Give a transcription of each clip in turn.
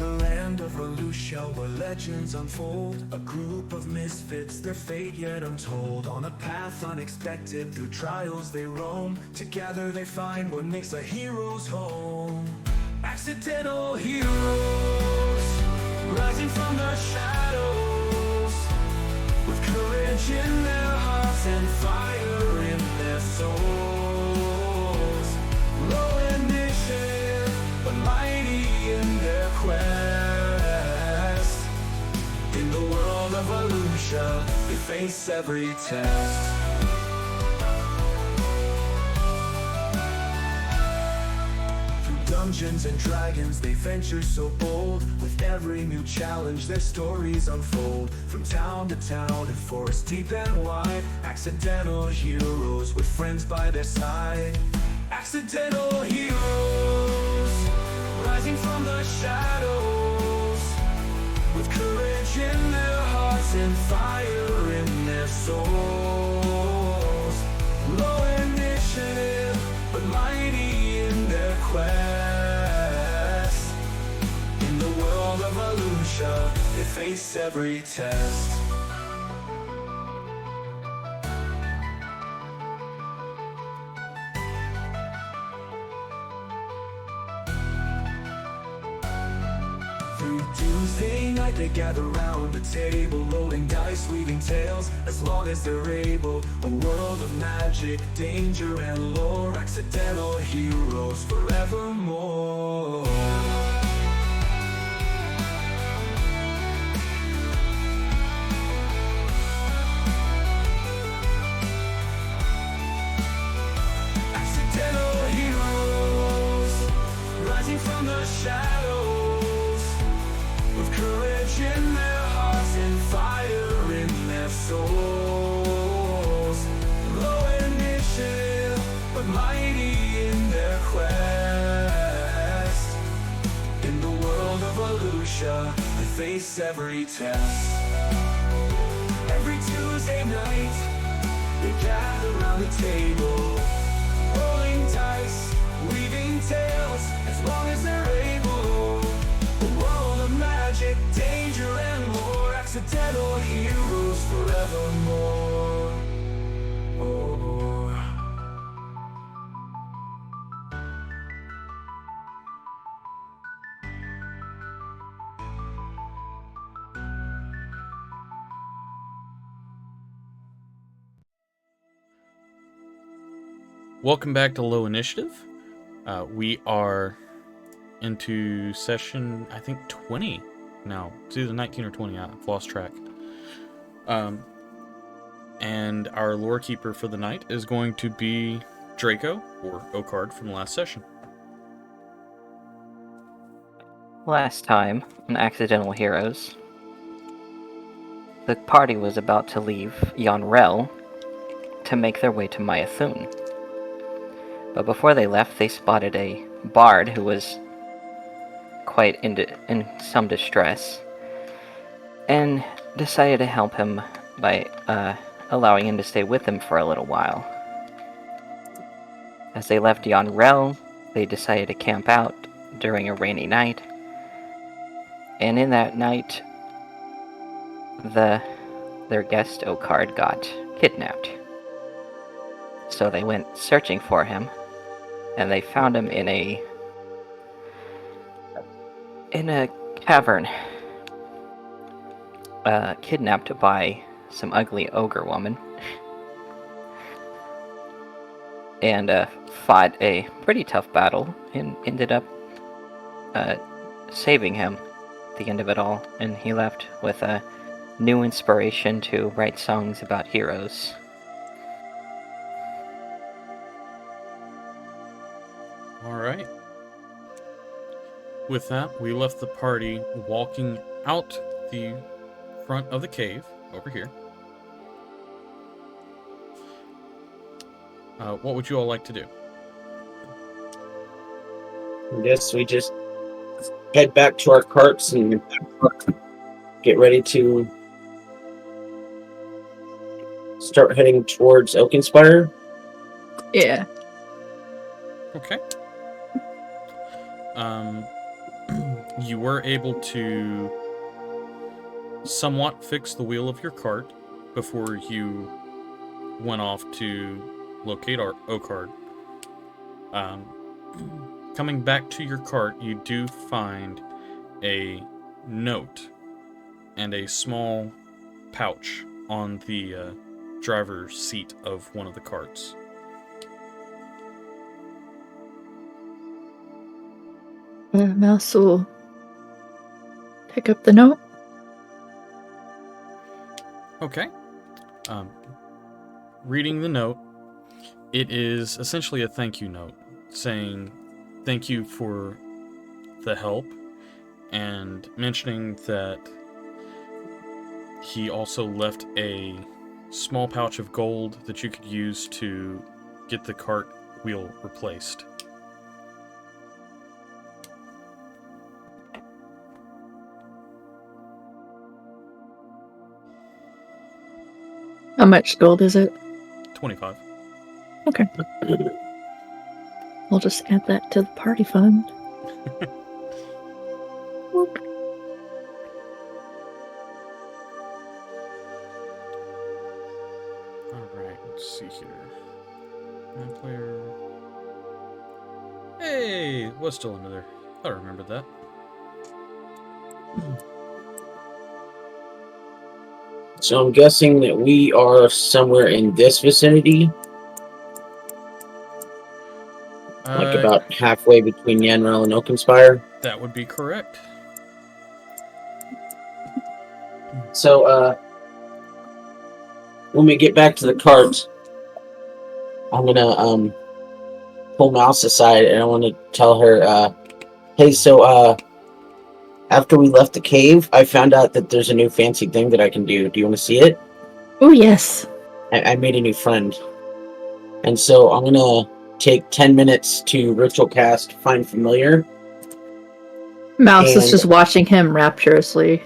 the land of Volusia where legends unfold. A group of misfits, their fate yet untold. On a path unexpected, through trials they roam. Together they find what makes a hero's home. Accidental heroes, rising from the shadows, with courage in their hearts and fire in their souls. Low initiative, but mighty in their quest. In the world of Volusia, they face every test. Dungeons and dragons, they venture so bold. With every new challenge, their stories unfold. From town to town and forest deep and wide, accidental heroes with friends by their side. Accidental heroes, rising from the shadows, with courage in their hearts and fire in their souls. Low initiative, but mighty in their quest. In the world of Volusia, they face every test. Through Tuesday night they gather round the table, rolling dice, weaving tales, as long as they're able. A world of magic, danger and lore, accidental heroes forevermore. Accidental heroes, rising from the shadows, with courage in their hearts and fire in their souls. Low initiative, but mighty in their quest. In the world of Volusia, they face every test. Every Tuesday night, they gather around the table, rolling dice, weaving tales, as long as they're able. A world of magic, danger and more, accidental heroes forevermore. Oh. Welcome back to Low Initiative. We are into session, I think, 20 now. It's either 19 or 20. I've lost track. And our lore keeper for the night is going to be Draco, or Okard, from the last session. Last time, on Accidental Heroes, the party was about to leave Yonrel to make their way to Mayathun. But before they left, they spotted a bard who was quite in some distress, and decided to help him by allowing him to stay with them for a little while. As they left Yonrel, they decided to camp out during a rainy night, and in that night, their guest Okard got kidnapped. So they went searching for him, and they found him in a cavern, kidnapped by some ugly ogre woman, and fought a pretty tough battle, and ended up saving him at the end of it all, and he left with a new inspiration to write songs about heroes. Alright. With that, we left the party walking out the front of the cave, over here. What would you all like to do? I guess we just head back to our carts and get ready to start heading towards Oakenspire. Yeah. Okay. you were able to somewhat fix the wheel of your cart before you went off to locate our Ocard. Coming back to your cart, you do find a note and a small pouch on the driver's seat of one of the carts. Mouse will pick up the note. Okay. Reading the note, it is essentially a thank you note saying thank you for the help and mentioning that he also left a small pouch of gold that you could use to get the cart wheel replaced. How much gold is it? 25. Okay. We'll just add that to the party fund. Alright, let's see here. One player. Hey, what's still under there? I remembered that. So I'm guessing that we are somewhere in this vicinity, like about halfway between Yanrel and Oakenspire. That would be correct. So, when we get back to the cart, I'm gonna pull Mouse aside and I want to tell her, hey, so after we left the cave, I found out that there's a new fancy thing that I can do. Do you want to see it? Oh, yes. I made a new friend. And so I'm going to take 10 minutes to ritual cast Find Familiar. Mouse is just watching him rapturously.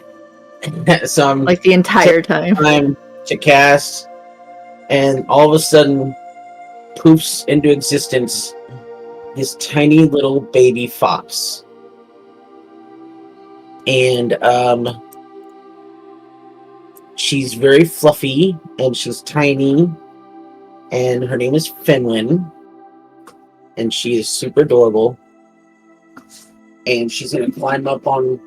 So I'm Like the entire time. time to cast, and all of a sudden poofs into existence this tiny little baby fox. And she's very fluffy and she's tiny, and her name is Fenwin, and she is super adorable. And she's gonna climb up on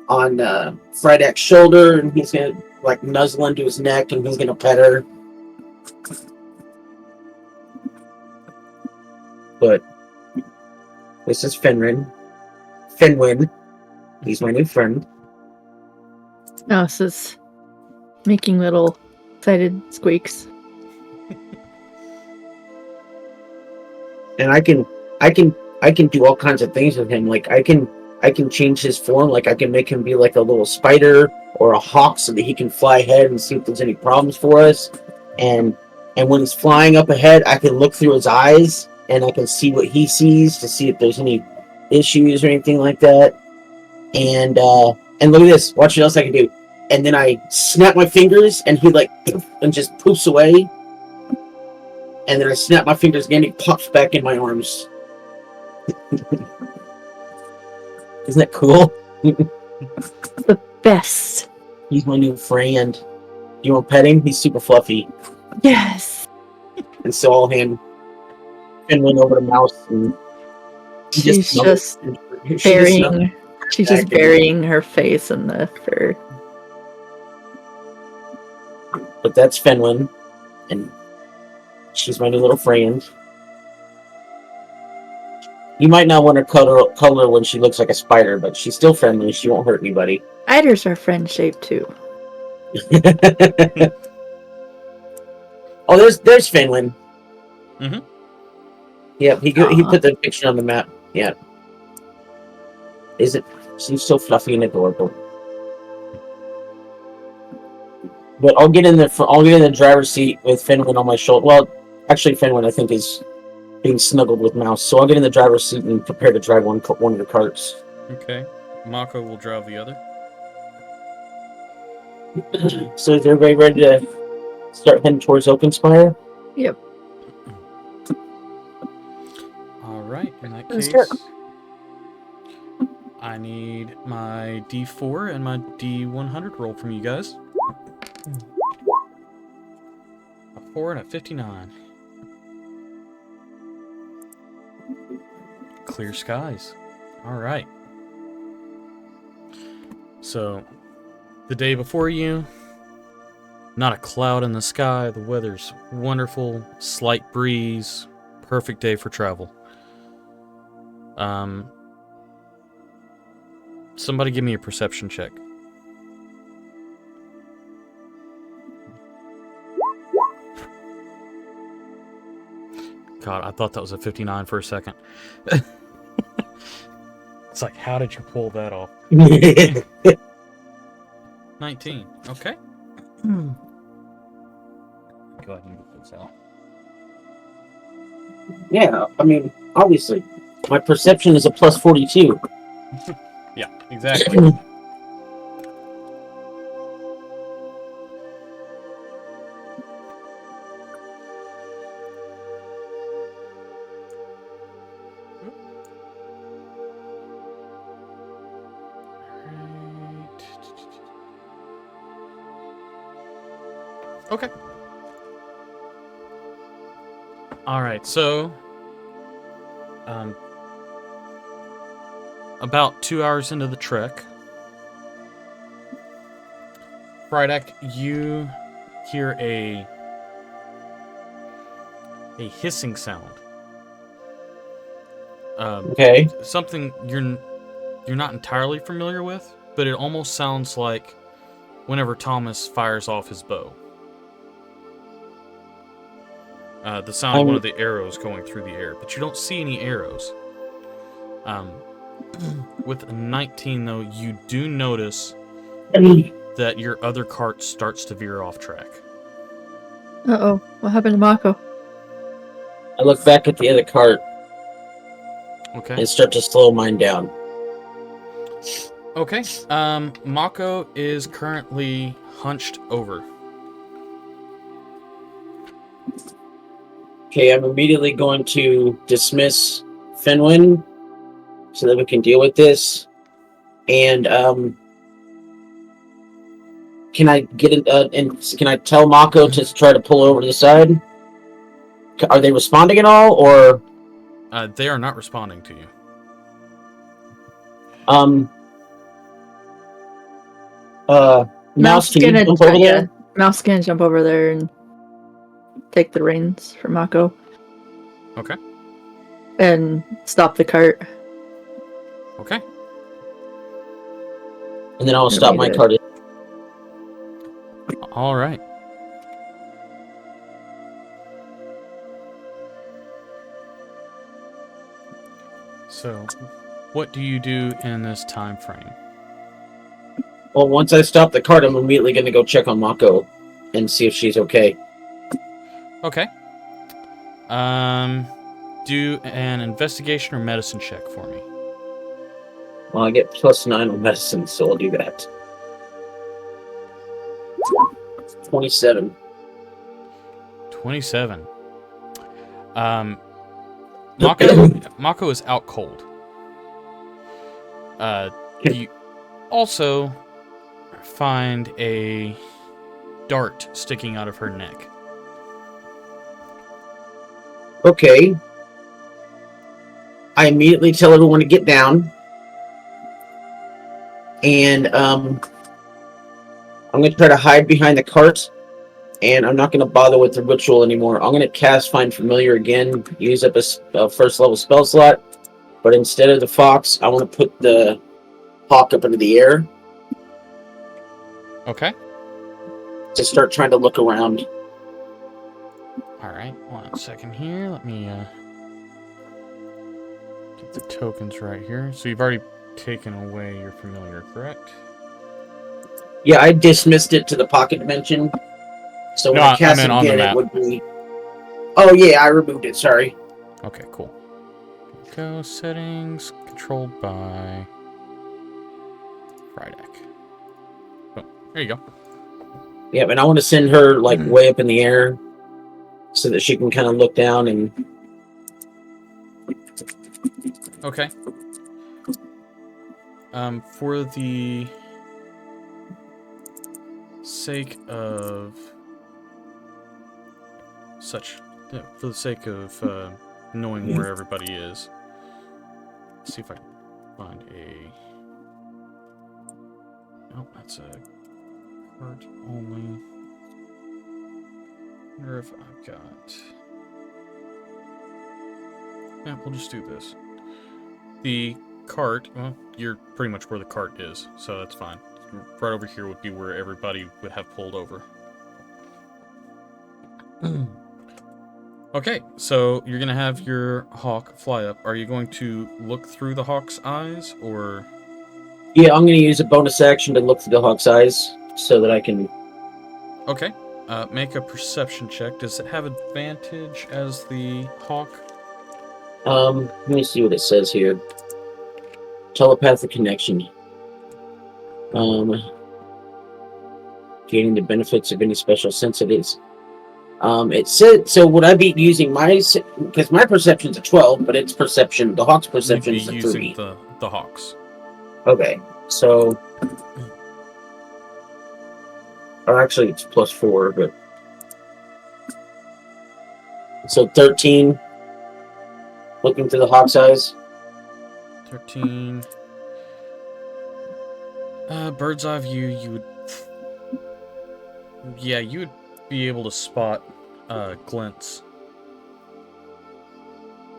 Frydak's shoulder, and he's gonna like nuzzle into his neck, and he's gonna pet her. But this is Fenwin. He's my new friend. Mouse is making little excited squeaks. And I can do all kinds of things with him. Like I can change his form. Like I can make him be like a little spider or a hawk so that he can fly ahead and see if there's any problems for us. And when he's flying up ahead, I can look through his eyes and I can see what he sees to see if there's any issues or anything like that. And look at this. Watch what else I can do. And then I snap my fingers and he like poof, and just poofs away. And then I snap my fingers again, he pops back in my arms. Isn't that cool? The best. He's my new friend. You want to pet him? He's super fluffy. Yes. And so I'll hand Finland over to Mouse, and She's just burying her face in the fur. But that's Fenwin, and she's my new little friend. You might not want to color when she looks like a spider, but she's still friendly. She won't hurt anybody. Spiders are friend shaped too. Oh, there's Fenwin. Mm-hmm. Yep, he put the picture on the map. Yeah. She's so fluffy and adorable. But I'll get in the driver's seat with Fenwin on my shoulder. Well, actually, Fenwin I think is being snuggled with Mouse, so I'll get in the driver's seat and prepare to drive one of the carts. Okay. Mako will drive the other. So is everybody ready to start heading towards Oakenspire? Yep. All right. In that Let's case, do I need my D4 and my D100 roll from you guys. A 4 and a 59. Clear skies. All right. So, the day before you, not a cloud in the sky. The weather's wonderful. Slight breeze. Perfect day for travel. Somebody give me a perception check. God, I thought that was a 59 for a second. It's like, how did you pull that off? 19. Okay. Go ahead and get those out. Yeah, I mean, obviously, my perception is a plus 42. Yeah, exactly. Okay. Alright, so about 2 hours into the trek, Frydek, you hear a hissing sound. Okay. Something you're not entirely familiar with, but it almost sounds like whenever Thomas fires off his bow. The sound of one of the arrows going through the air, but you don't see any arrows. With a 19, though, you do notice that your other cart starts to veer off track. Uh-oh. What happened to Mako? I look back at the other cart Okay. and start to slow mine down. Okay. Mako is currently hunched over. Okay, I'm immediately going to dismiss Finwin so that we can deal with this. And can I get in, and can I tell Mako to try to pull over to the side? Are they responding at all, or They are not responding to you. Mouse, can you jump over there? Mouse can jump over there and take the reins from Mako Okay. and stop the cart. Okay. And then I'll stop my cart. All right. So, what do you do in this time frame? Well, once I stop the cart, I'm immediately going to go check on Mako and see if she's okay. Okay. Do an investigation or medicine check for me. Well, I get +9 on medicine, so I'll do that. 27. 27. Mako is out cold. You also find a dart sticking out of her neck. Okay. I immediately tell everyone to get down. And I'm going to try to hide behind the cart. And I'm not going to bother with the ritual anymore. I'm going to cast Find Familiar again. Use up a first level spell slot. But instead of the fox, I want to put the hawk up into the air. Okay. To start trying to look around. Alright, 1 second here. Let me get the tokens right here. So you've already taken away your familiar, correct? Yeah, I dismissed it to the pocket dimension. So when I cast it again, it would be... Oh, yeah, I removed it, sorry. Okay, cool. Go settings, controlled by Frydek. Oh, there you go. Yeah, and I want to send her, like, way up in the air so that she can kind of look down and... Okay. For the sake of for the sake of knowing where everybody is, let's see if I can find a. Oh, that's a cart only. Wonder if I've got. Yeah, we'll just do this. The cart, well, you're pretty much where the cart is, so that's fine. Right over here would be where everybody would have pulled over. Okay, so you're gonna have your hawk fly up. Are you going to look through the hawk's eyes, or? Yeah, I'm gonna use a bonus action to look through the hawk's eyes so that I can. Okay, make a perception check. Does it have advantage as the hawk? Let me see what it says here. Telepathic connection. Gaining the benefits of any special sensitivities. It said, so would I be using because my perception's a 12, but its perception, the hawk's perception is a 3. Using the hawks. Okay, so, or actually it's +4, but, so 13, looking through the hawk's eyes. 13. Bird's eye view, you would be able to spot glints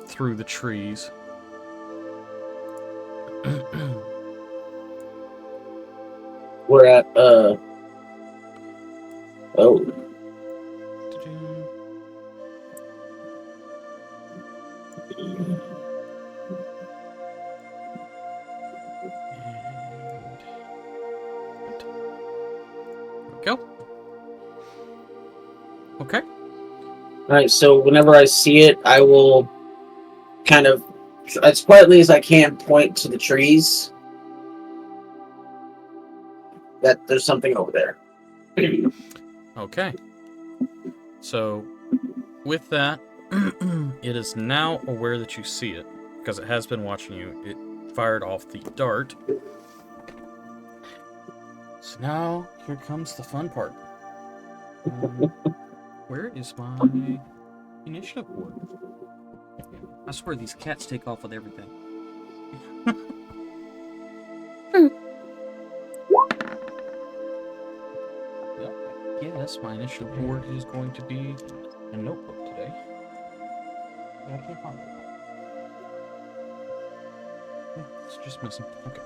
through the trees. We're at, oh. Go. Okay. Alright, so whenever I see it, I will kind of, as quietly as I can, point to the trees that there's something over there. Okay. So, with that, it is now aware that you see it, because it has been watching you. It fired off the dart. So now, here comes the fun part. Where is my initiative board? I swear these cats take off with everything. Well, I guess my initiative board is going to be a notebook today. I can't find it. It's just missing. Okay.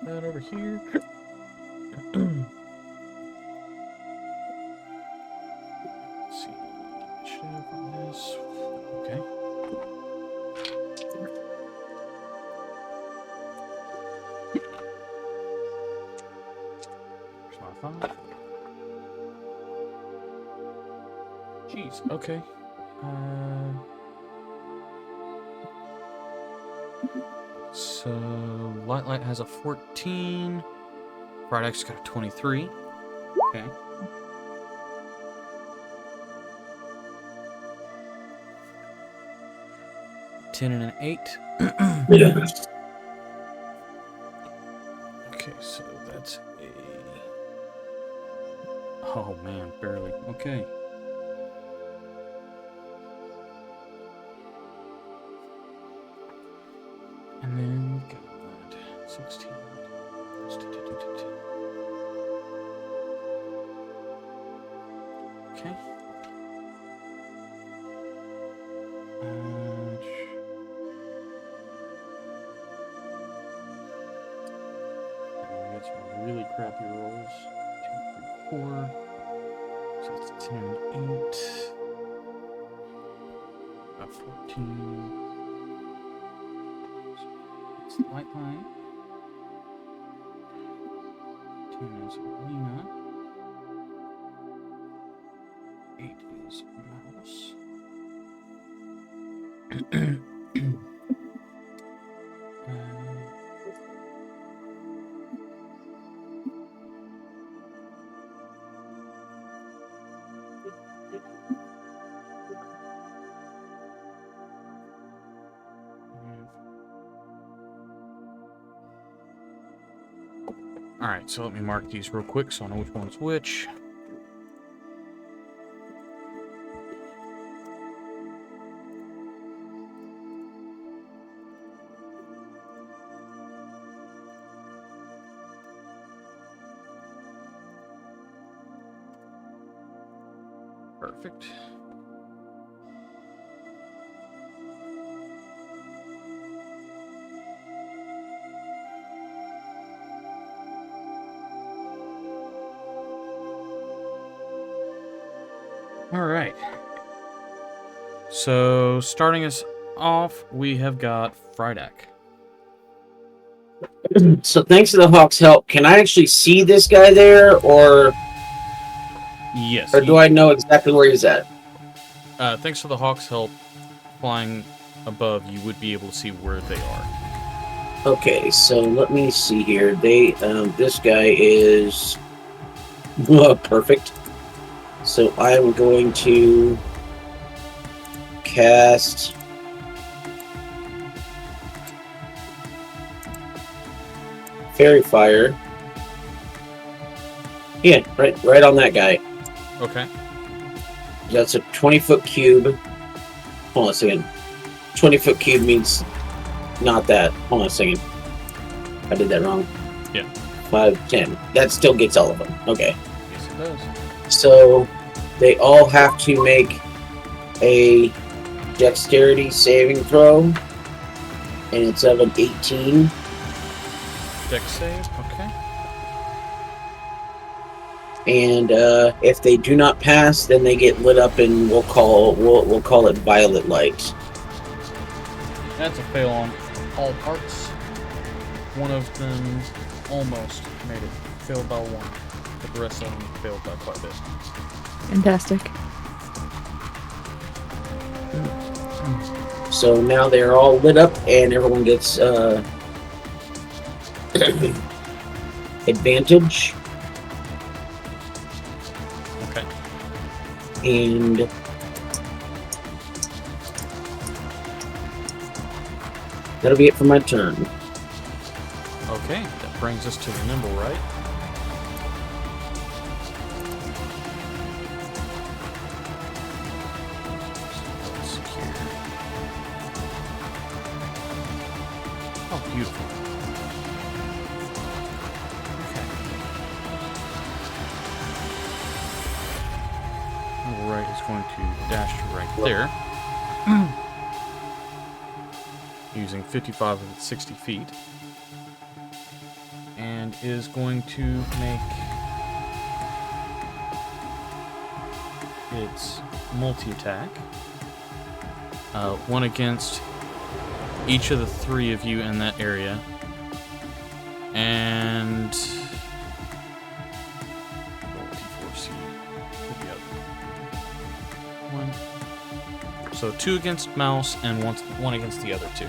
That over here. Let's see. Initiative on this. Okay. There's my 5. Jeez. Okay. So Light has a 14. Bright X got a 23. Okay. Ten and an 8. Yeah. Okay, so that's a. Oh man, barely. Okay. And then we've got 16. Okay. We got some really crappy rolls. 2, 3, 4. So it's 10 and 8. 14. It's Light. 10 is Lena. 8 is Mouse. Alright, so let me mark these real quick so I know which one's which. Perfect. All right. So, starting us off, we have got Frydak. So thanks to the Hawk's help, can I actually see this guy there, or Yes. do I know exactly where he's at? Thanks to the Hawk's help, flying above, you would be able to see where they are. Okay, so let me see here. This guy is perfect. So I'm going to cast Fairy Fire. Yeah, right on that guy. Okay. That's a 20-foot cube. Hold on a second. 20-foot cube means not that. Hold on a second. I did that wrong. Yeah. 5, 10. That still gets all of them. Okay. Yes, it does. So they all have to make a dexterity saving throw, and it's of an 18. Dex save. Okay. And if they do not pass, then they get lit up, and we'll call it violet light. That's a fail on all parts. One of them almost made it. Failed by 1. But the rest of them failed by quite a bit. Fantastic. So now they're all lit up, and everyone gets advantage. Okay. And that'll be it for my turn. Okay, that brings us to the nimble, right? Let's see here. Oh, beautiful. Okay. Alright, it's going to dash to right there. Using 55 of its 60 feet. And is going to make its multi-attack. One against each of the 3 of you in that area. And T4C with the other one. So 2 against Mouse and 1 against the other 2.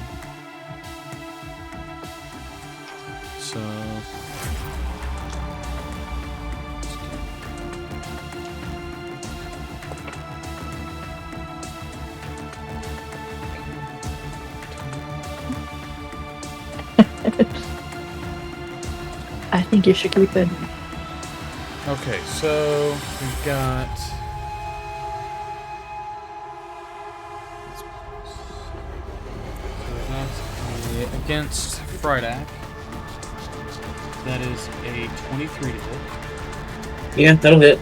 So I think you should keep it. okay, so we've got against Frydak. That is a 23 to hit. Yeah, that'll hit.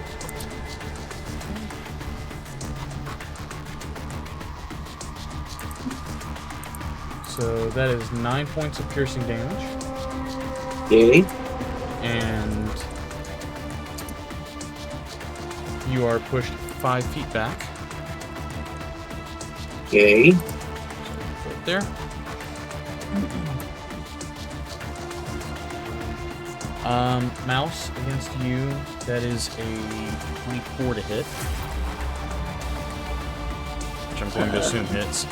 So that is 9 points of piercing damage. Okay. And you are pushed 5 feet back. Okay. Right there. Mouse against you, that is a 24 to hit. Which I'm going to assume hits.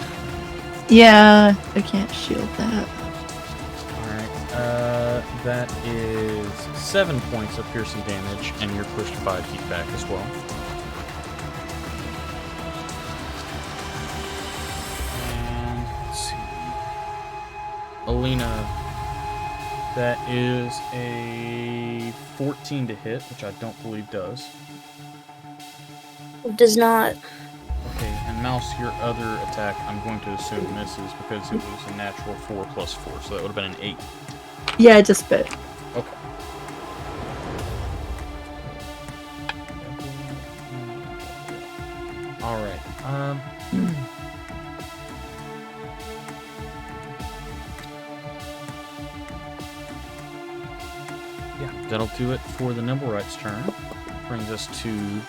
Yeah, I can't shield that. Alright, that is 7 points of piercing damage, and you're pushed 5 feet back as well. And let's see. Alina That is a 14 to hit, which I don't believe does. Does not. Okay, and Mouse, your other attack, I'm going to assume misses because it was a natural 4 plus 4, so that would have been an 8. Yeah, just bit. Okay. Alright, yeah, that'll do it for the Nimblewright's turn. Brings us to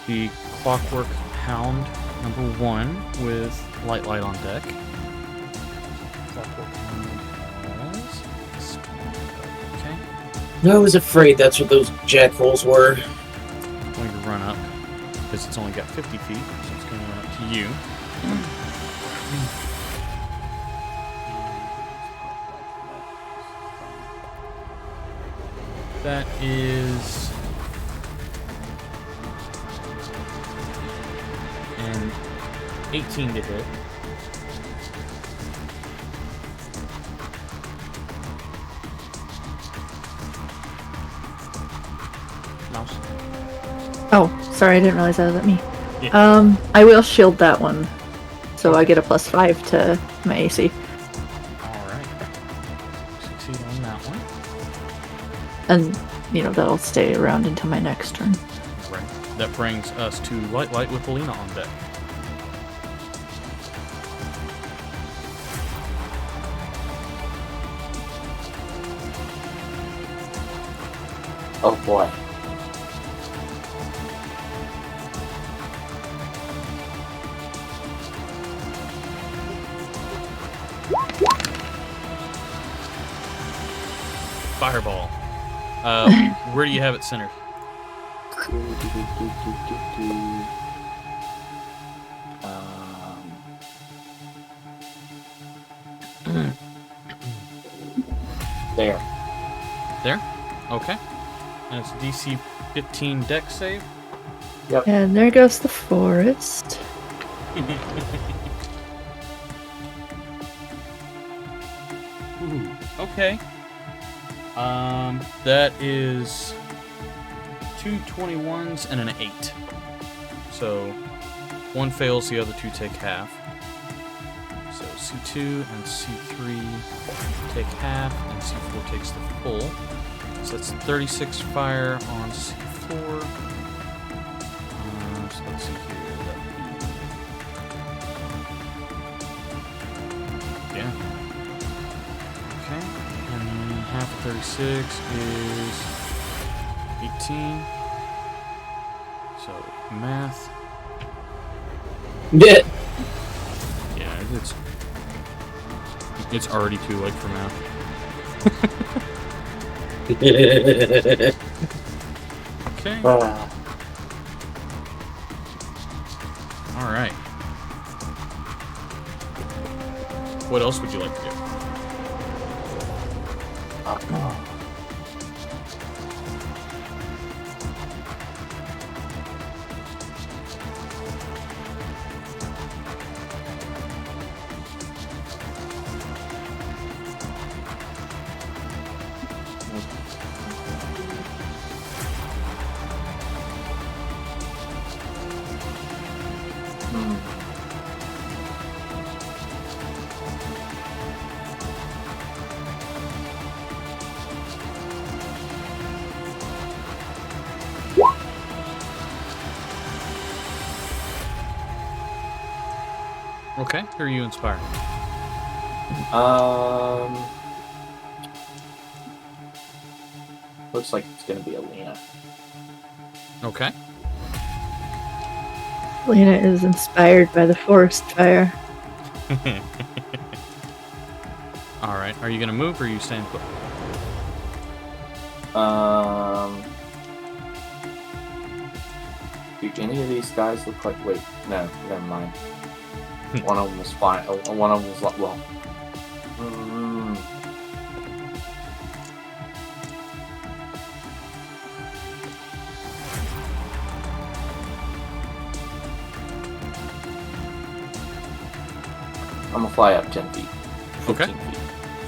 the Clockwork Hound number 1 with Light on deck. Clockwork Hound has... Okay. I was afraid that's what those jackholes were. I'm going to run up because it's only got 50 feet, so it's going to run up to you. That is an 18 to hit. Mouse. Oh, sorry, I didn't realize that was at me. Yeah. I will shield that one, so I get a +5 to my AC. Alright. Succeed on that one. And, that'll stay around until my next turn. Right. That brings us to Light with Alina on deck. Oh boy. Fireball. Where do you have it centered? There. There? Okay. And it's DC 15 deck save. And there goes the forest. Ooh, okay. That is 2 21s and an 8. So one fails, the other two take half. So C2 and C3 take half, and C4 takes the full. So that's 36 fire on C4. So let's see here. Yeah. Okay. And then half of 36 is 18. So math. Yeah. Yeah, it's already too late for math. Okay. All right. What else would you like to do? Okay, who are you inspiring? Looks like it's gonna be Alina. Okay. Lena is inspired by the forest fire. All right. Are you gonna move or are you staying put? Do any of these guys look like? Wait, no, never mind. One of them was fine. One of them was like, well. I'm gonna fly up 10 feet. 15 Okay. feet.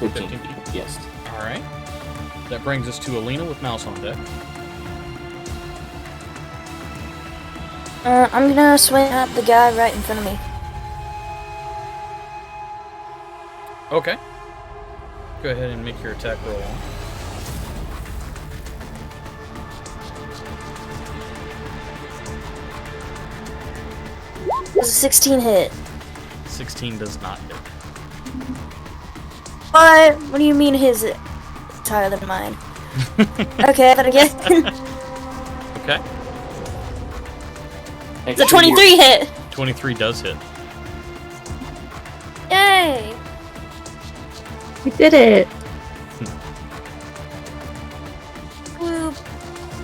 15 feet, yes. Alright. That brings us to Alina with Mouse on deck. I'm gonna swing at the guy right in front of me. Okay. Go ahead and make your attack roll on. Does a 16 hit? 16 does not hit. What? What do you mean his is higher than mine? Okay, but again. Okay. It's a 23 hit! 23 does hit. Yay! We did it. Whoop.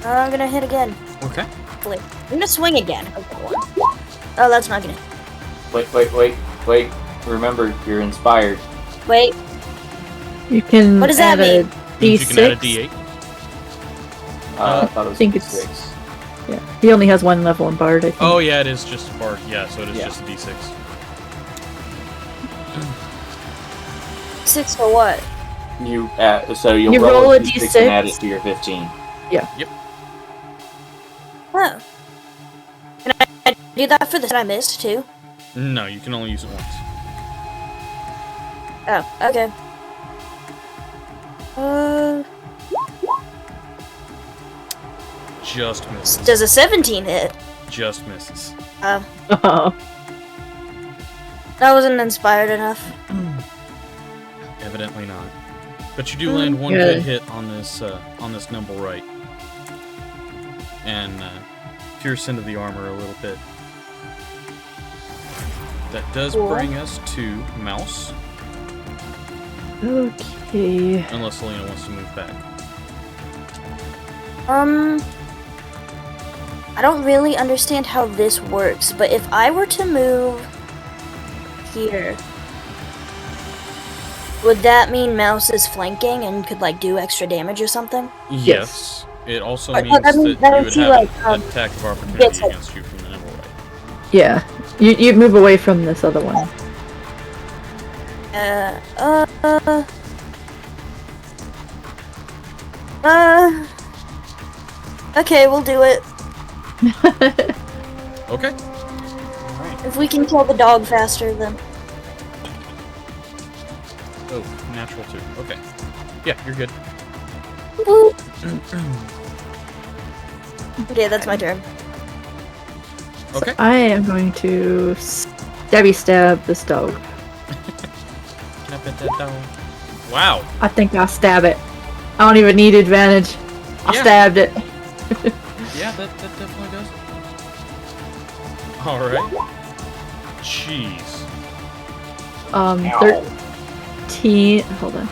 I'm gonna hit again. Okay. Hopefully. I'm gonna swing again. Okay, oh, that's not gonna. Wait. Remember, you're inspired. Wait. You can What does that add mean? a Means you can add a D6. D8. I thought it was think D6. it's- Yeah. He only has one level in Bard, I think. Oh yeah, it is just a bard. Yeah, so it is Yeah. just a D6. 6 for what? So you'll You roll roll a a D6 D6. and add it to your 15. Oh. Can I do that for the that I missed too? No, you can only use it once. Oh, okay. Just misses. Does a 17 hit? Just misses. Oh. That wasn't inspired enough. Evidently not. But you do land one Good. good hit on this nimble right, and pierce into the armor a little bit. That does Cool. bring us to Mouse, Okay. unless Selena wants to move back. I don't really understand how this works, but if I were to move here, would that mean Mouse is flanking and could like do extra damage or something? Yes. It also But, means I mean, that that you would would see, have like, an attack of opportunity gets, like- against you from the nimble right. Yeah. You move away from this other one. Okay, we'll do it. Okay. Alright. If we can kill the dog faster, then. Oh, natural 2. Okay. Yeah, you're good. Woo. Okay, that's my turn. Okay. I am going to stabby stab this dog. Can I pet that dog? Wow. I think I'll stab it. I don't even need advantage. I Yeah. stabbed it. Yeah, that definitely does. Alright. Jeez. 13. Hold on.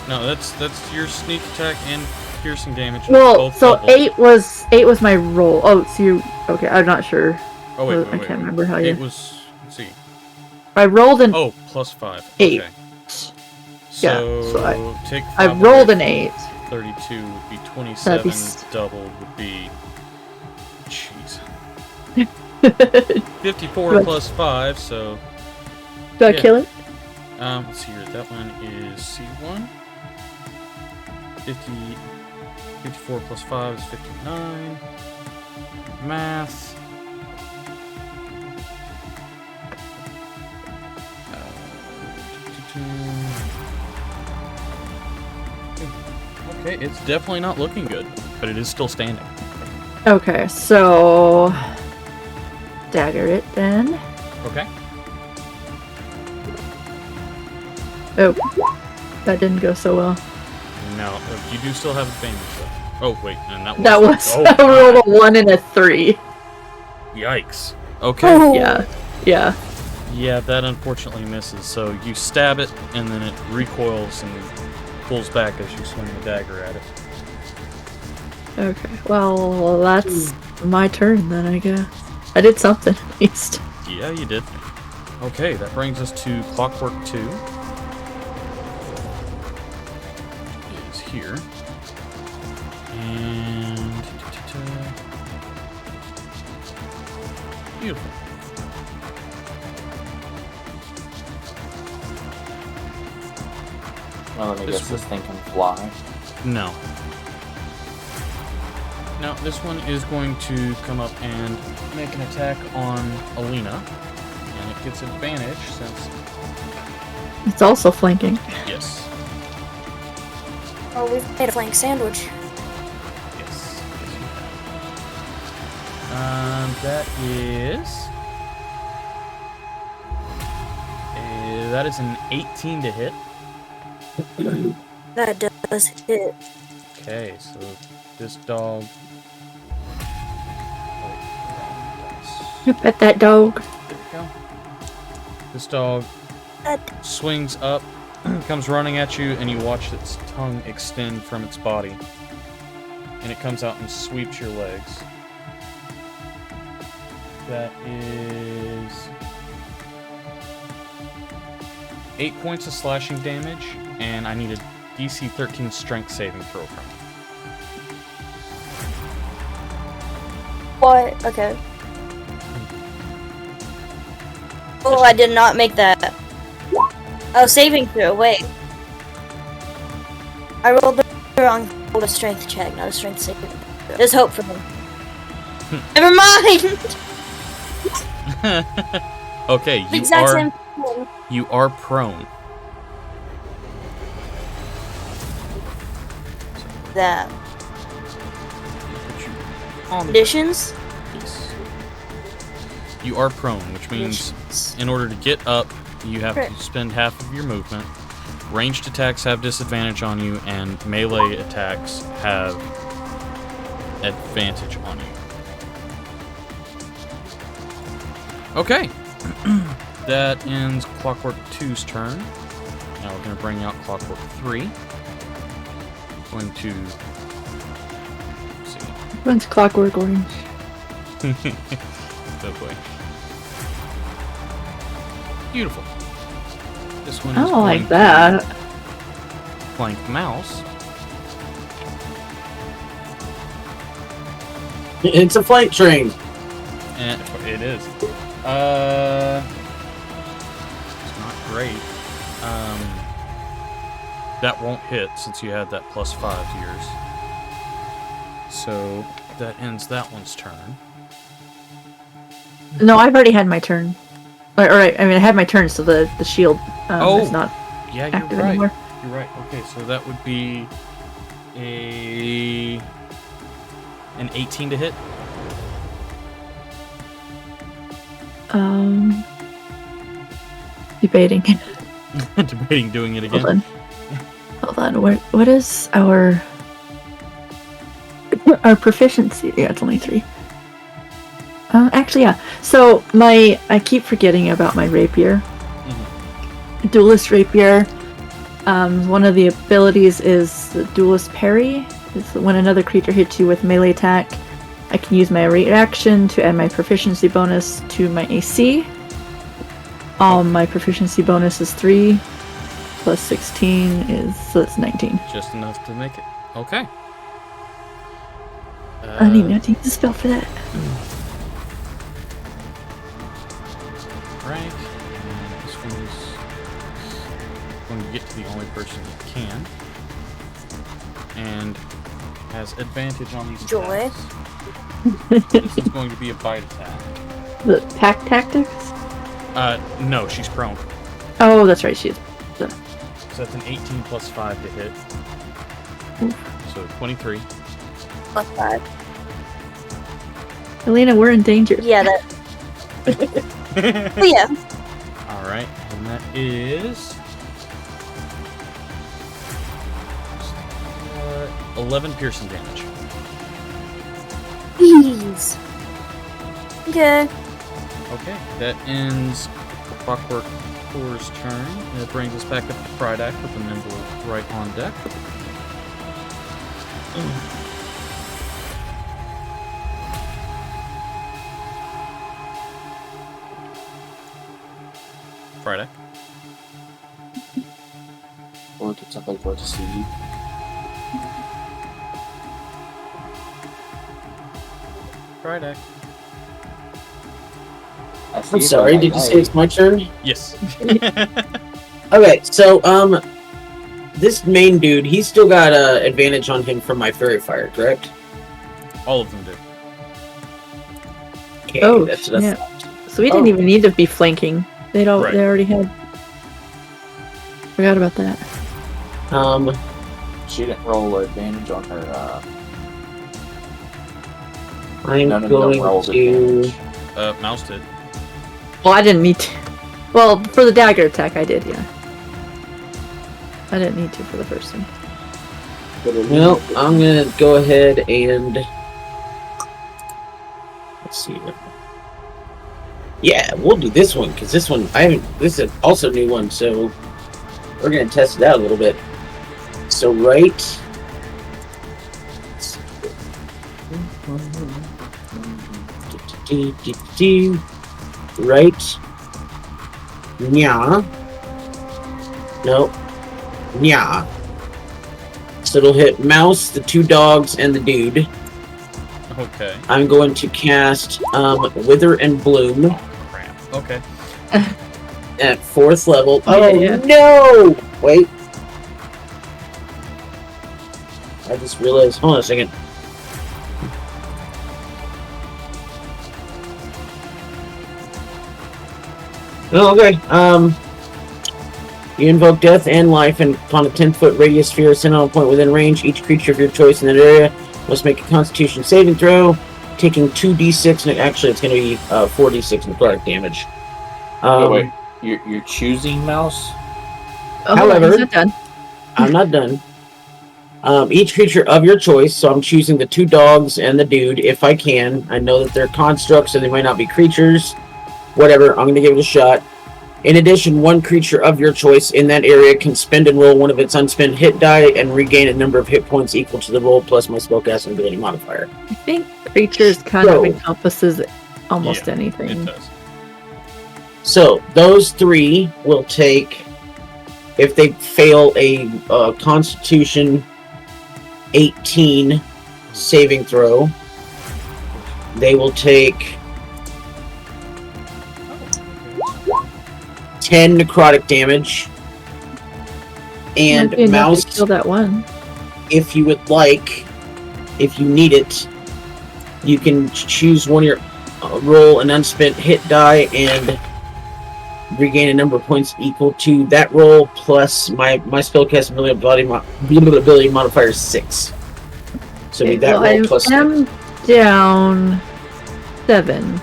No, that's your sneak attack and piercing damage. Well, both so double. 8 was my roll. Oh, so you okay? I'm not sure. Oh wait, I wait, wait. can't remember how It you. was. Let's see. I rolled an Oh, +5. 8. Okay. Yeah, So, so take. I 5 rolled away. an 8. 32 would be 27. That'd be Double would be. Jeez. Do 54 I- plus 5, so. I Yeah. kill it? Let's see here. That one is C1. 54 plus 5 is 59. Math. Okay, it's definitely not looking good, but it is still standing. Okay, so dagger it then. Okay. Oh, that didn't go so well. Now, you do still have advantage, though. Oh, wait, and That was Oh, I rolled a 1 and a 3. Yikes. Okay. Oh. Yeah. Yeah, that unfortunately misses. So you stab it, and then it recoils and pulls back as you swing the dagger at it. Okay. Well, that's my turn then, I guess. I did something at least. Yeah, you did. Okay, that brings us to Clockwork 2. It is here. And... Beautiful. Well, let me This guess, this thing can fly. No. No, this one is going to come up and make an attack on Alina. And it gets advantage since... It's also flanking. Yes. Oh, we've made a flank sandwich. Yes. Yes, you have. That is... that is an 18 to hit. That does hit. Okay, so this dog... Wait, wrong dice. Pet that dog. There we go. This dog That swings up, comes running at you, and you watch its tongue extend from its body. And it comes out and sweeps your legs. That is 8 points of slashing damage, and I need a DC 13 strength saving throw from it. what? Okay. Oh, I did not make that. Oh, saving throw. Wait. I rolled the wrong. Rolled a strength check, not a strength saving. There's hope for him. Never mind. Okay, The exact same thing. you are prone. That Put you on the conditions. Yes. You are prone, which means Conditions. in order to get up, you have Correct. to spend half of your movement. Ranged attacks have disadvantage on you, and melee attacks have advantage on you. Okay. That ends Clockwork 2's turn. Now we're going to bring out Clockwork 3. Going to... see. Runs Clockwork Orange. Oh boy. Beautiful. This one I is don't like going that. to flank Mouse. It's a flank train. And it is. It's not great. That won't hit since you had that +5 to yours. So that ends that one's turn. No, I've already had my turn. I mean, I had my turn, so the shield is not Yeah, you're active right. anymore. You're right. Okay, so that would be an 18 to hit. Debating. Debating doing it again. Hold on. What is our proficiency? Yeah, it's only 3. Actually, yeah. So I keep forgetting about my rapier. Duelist rapier. One of the abilities is the duelist parry. It's when another creature hits you with melee attack, I can use my reaction to add my proficiency bonus to my AC. My proficiency bonus is 3 plus 16 so that's 19. Just enough to make it. Okay. I need nothing to spell for that. Right. And this one is going to get to the only person that can. And has advantage on these Joy. attacks. This is going to be a bite attack. The pack tactics? No, she's prone. Oh, that's right, she is. So that's an 18 plus 5 to hit. So 23. +5. Elena, we're in danger. Yeah, that. Oh, yeah. Alright, and that is 11 piercing damage. Jeez. Okay. Okay, that ends Clockwork 4's turn. And it brings us back up to Fridak with the nimble right on deck. Fridak. Going to something for to see. Fridak. I'm sorry, did you say it's my turn? Yes. Okay, so this main dude, he's still got advantage on him from my fairy fire, correct? All of them do. Okay, Oh, that's yeah. So we didn't even need to be flanking. They Right. They already had. Forgot about that. She didn't roll advantage on her. I'm None of them going rolled to. advantage. Mouse did. Well, I didn't need to. Well, for the dagger attack, I did, yeah. I didn't need to for the first one. Well, I'm gonna go ahead and let's see. Yeah, we'll do this one because this one I haven't. This is also a new one, so we're gonna test it out a little bit. So right. Right. Nya. Nope. Nya. So it'll hit Mouse, the 2 dogs, and the dude. Okay. I'm going to cast Wither and Bloom Oh, crap. Okay. at 4th level. Yeah, Oh yeah. no! Wait. I just realized. Hold on a second. Oh, okay. You invoke death and life, and upon a 10-foot radius sphere sent on a point within range, each creature of your choice in that area must make a Constitution saving throw, taking 2d6, and actually it's going to be 4d6 necrotic damage. Wait, you're choosing Mouse? Oh, However- he's not done. I'm not done. Each creature of your choice, so I'm choosing the 2 dogs and the dude if I can. I know that they're constructs, so they might not be creatures. Whatever, I'm going to give it a shot. In addition, 1 creature of your choice in that area can spend and roll one of its unspent hit die and regain a number of hit points equal to the roll plus my spellcasting ability modifier. I think creatures kind of encompasses almost Yeah, anything. It does. So, those 3 will take, if they fail a Constitution 18 saving throw, they will take 10 necrotic damage. And Might be enough Mouse, to kill that one. if you would like, if you need it, you can choose one of your roll an unspent hit die and regain a number of points equal to that roll plus my spellcasting ability modifier is 6. So Okay, be that well, roll plus I am down 7.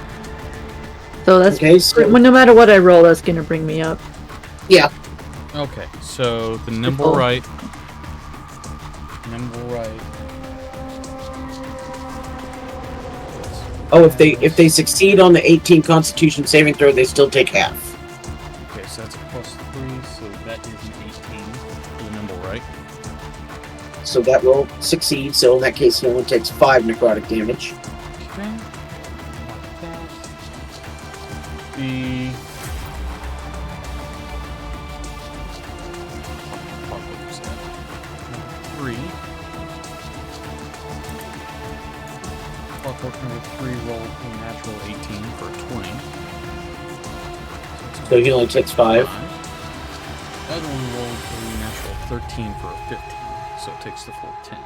So that's Okay, so well, no matter what I roll, that's gonna bring me up. yeah. Okay, so the nimble right. Nimble right. Oh, if they succeed on the 18 Constitution saving throw, they still take half. Okay, so that's a +3, so that is an 18 for the nimble right. So that will succeed. So in that case, he only takes 5 necrotic damage. Okay. The what was that? 3. Clockwork number 3 rolled a natural 18 for a 20. So he only takes 5. That one rolled a natural 13 for a 15, so it takes the full 10.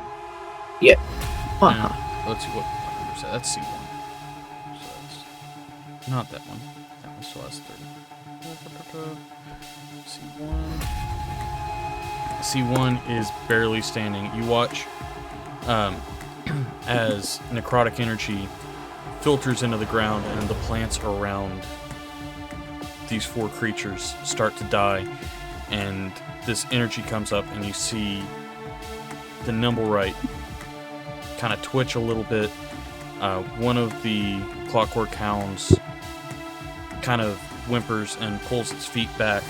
Wow. And let's see what number is that. That's C1. So that's not that one. That one still has 30. C1. C1 is barely standing. You watch as necrotic energy filters into the ground and the plants around these 4 creatures start to die, and this energy comes up and you see the Nimblewright kind of twitch a little bit. One of the Clockwork Hounds kind of whimpers and pulls its feet back,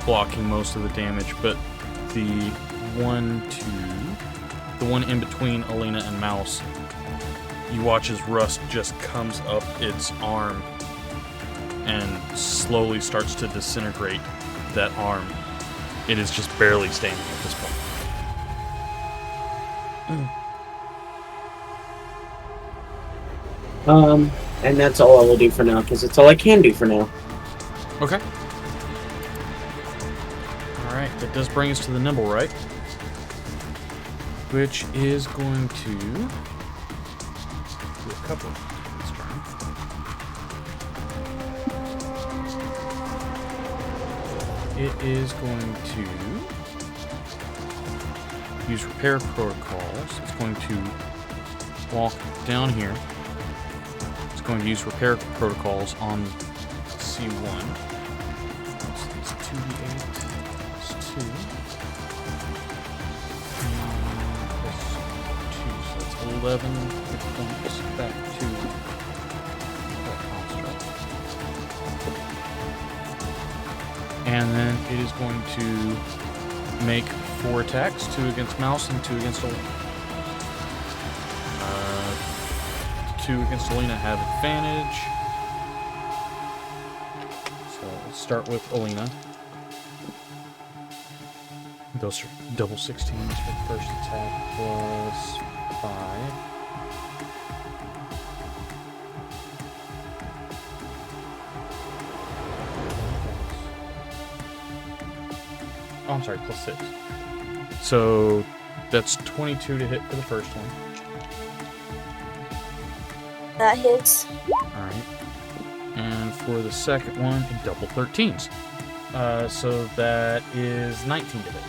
blocking most of the damage, but the one in between Alina and Mouse, you watch as rust just comes up its arm and slowly starts to disintegrate that arm. It is just barely standing at this point. And that's all I will do for now, because it's all I can do for now. Okay. Alright, Alright, that does bring us to the nimble right. Which is going to do a couple of this turn. It is going to use repair protocols. It's going to walk down here. It's going to use repair protocols on C1. So it's 2d8 plus 2. Plus 2, so that's 11 hit points back to that construct. And then it is going to make 4 attacks, 2 against Mouse and 2 against Olina. 2 against Olina have advantage. So let's start with Olina. Those are double 16s for the first attack, plus 5. Oh, I'm sorry, plus 6. So that's 22 to hit for the first one. That hits. Alright. And for the second one, double 13s. So that is 19 to hit.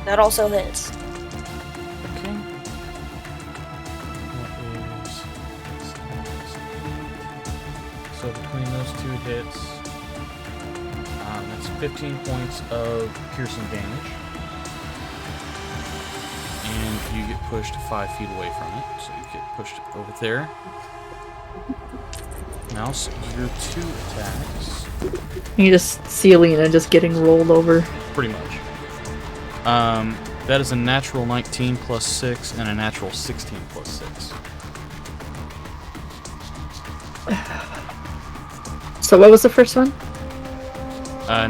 That also hits. Okay. That is... So between those 2 hits, that's 15 points of piercing damage. And you get pushed 5 feet away from it. So you get pushed over there. Mouse, your 2 attacks. You just see Alina just getting rolled over. Pretty much. That is a natural 19 plus 6 and a natural 16 plus 6. So what was the first one?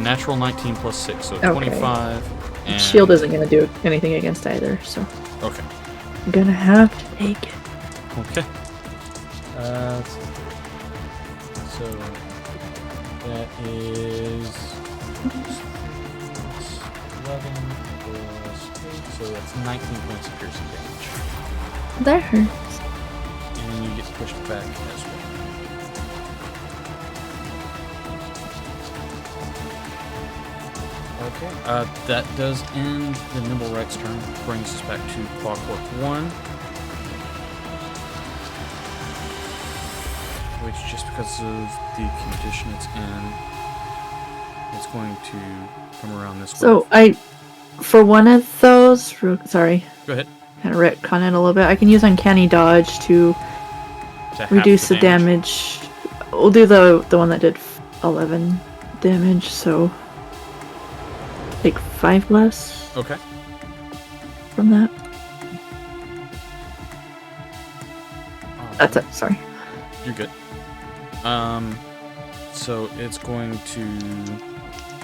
Natural 19 plus 6, so Okay. 25. And Shield isn't going to do anything against either, so Okay. I'm going to have to take it. Okay. So that is 11 plus 8, so that's 19 points of piercing damage. That hurts. And you get pushed back as well. Okay. That does end the Nimble Right's turn. Brings us back to Clockwork 1. Which, just because of the condition it's in, it's going to come around this way. So for one of those, sorry, Go ahead. kind of retcon it a little bit. I can use Uncanny Dodge to To reduce half the damage. We'll do the one that did 11 damage, so take 5 less Okay. from that. That's it. Sorry. You're good. So it's going to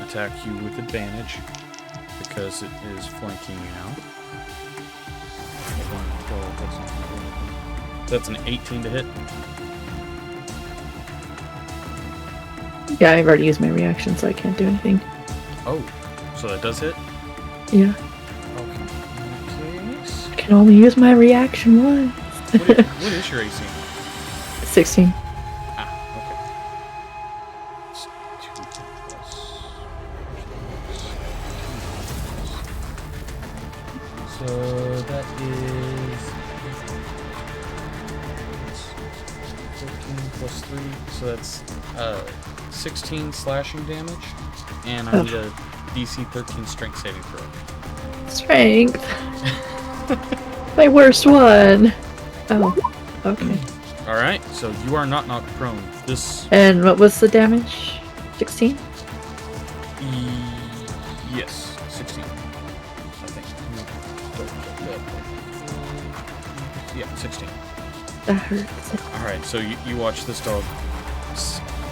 attack you with advantage because it is flanking you now. That's an 18 to hit. Yeah, I've already used my reaction, so I can't do anything. Oh, so that does hit? Yeah, Okay. In that case, I can only use my reaction once. what is your AC? 16. Ah, okay. It's 2 plus. So that is 15 plus 3. So that's 16 slashing damage. And I need a DC 13 strength saving throw. Strength. My worst one. Oh, okay. Alright, so you are not knocked prone. This. And what was the damage? 16? Yes, 16. I think. Yeah, 16. That hurts. Alright, so you watch this dog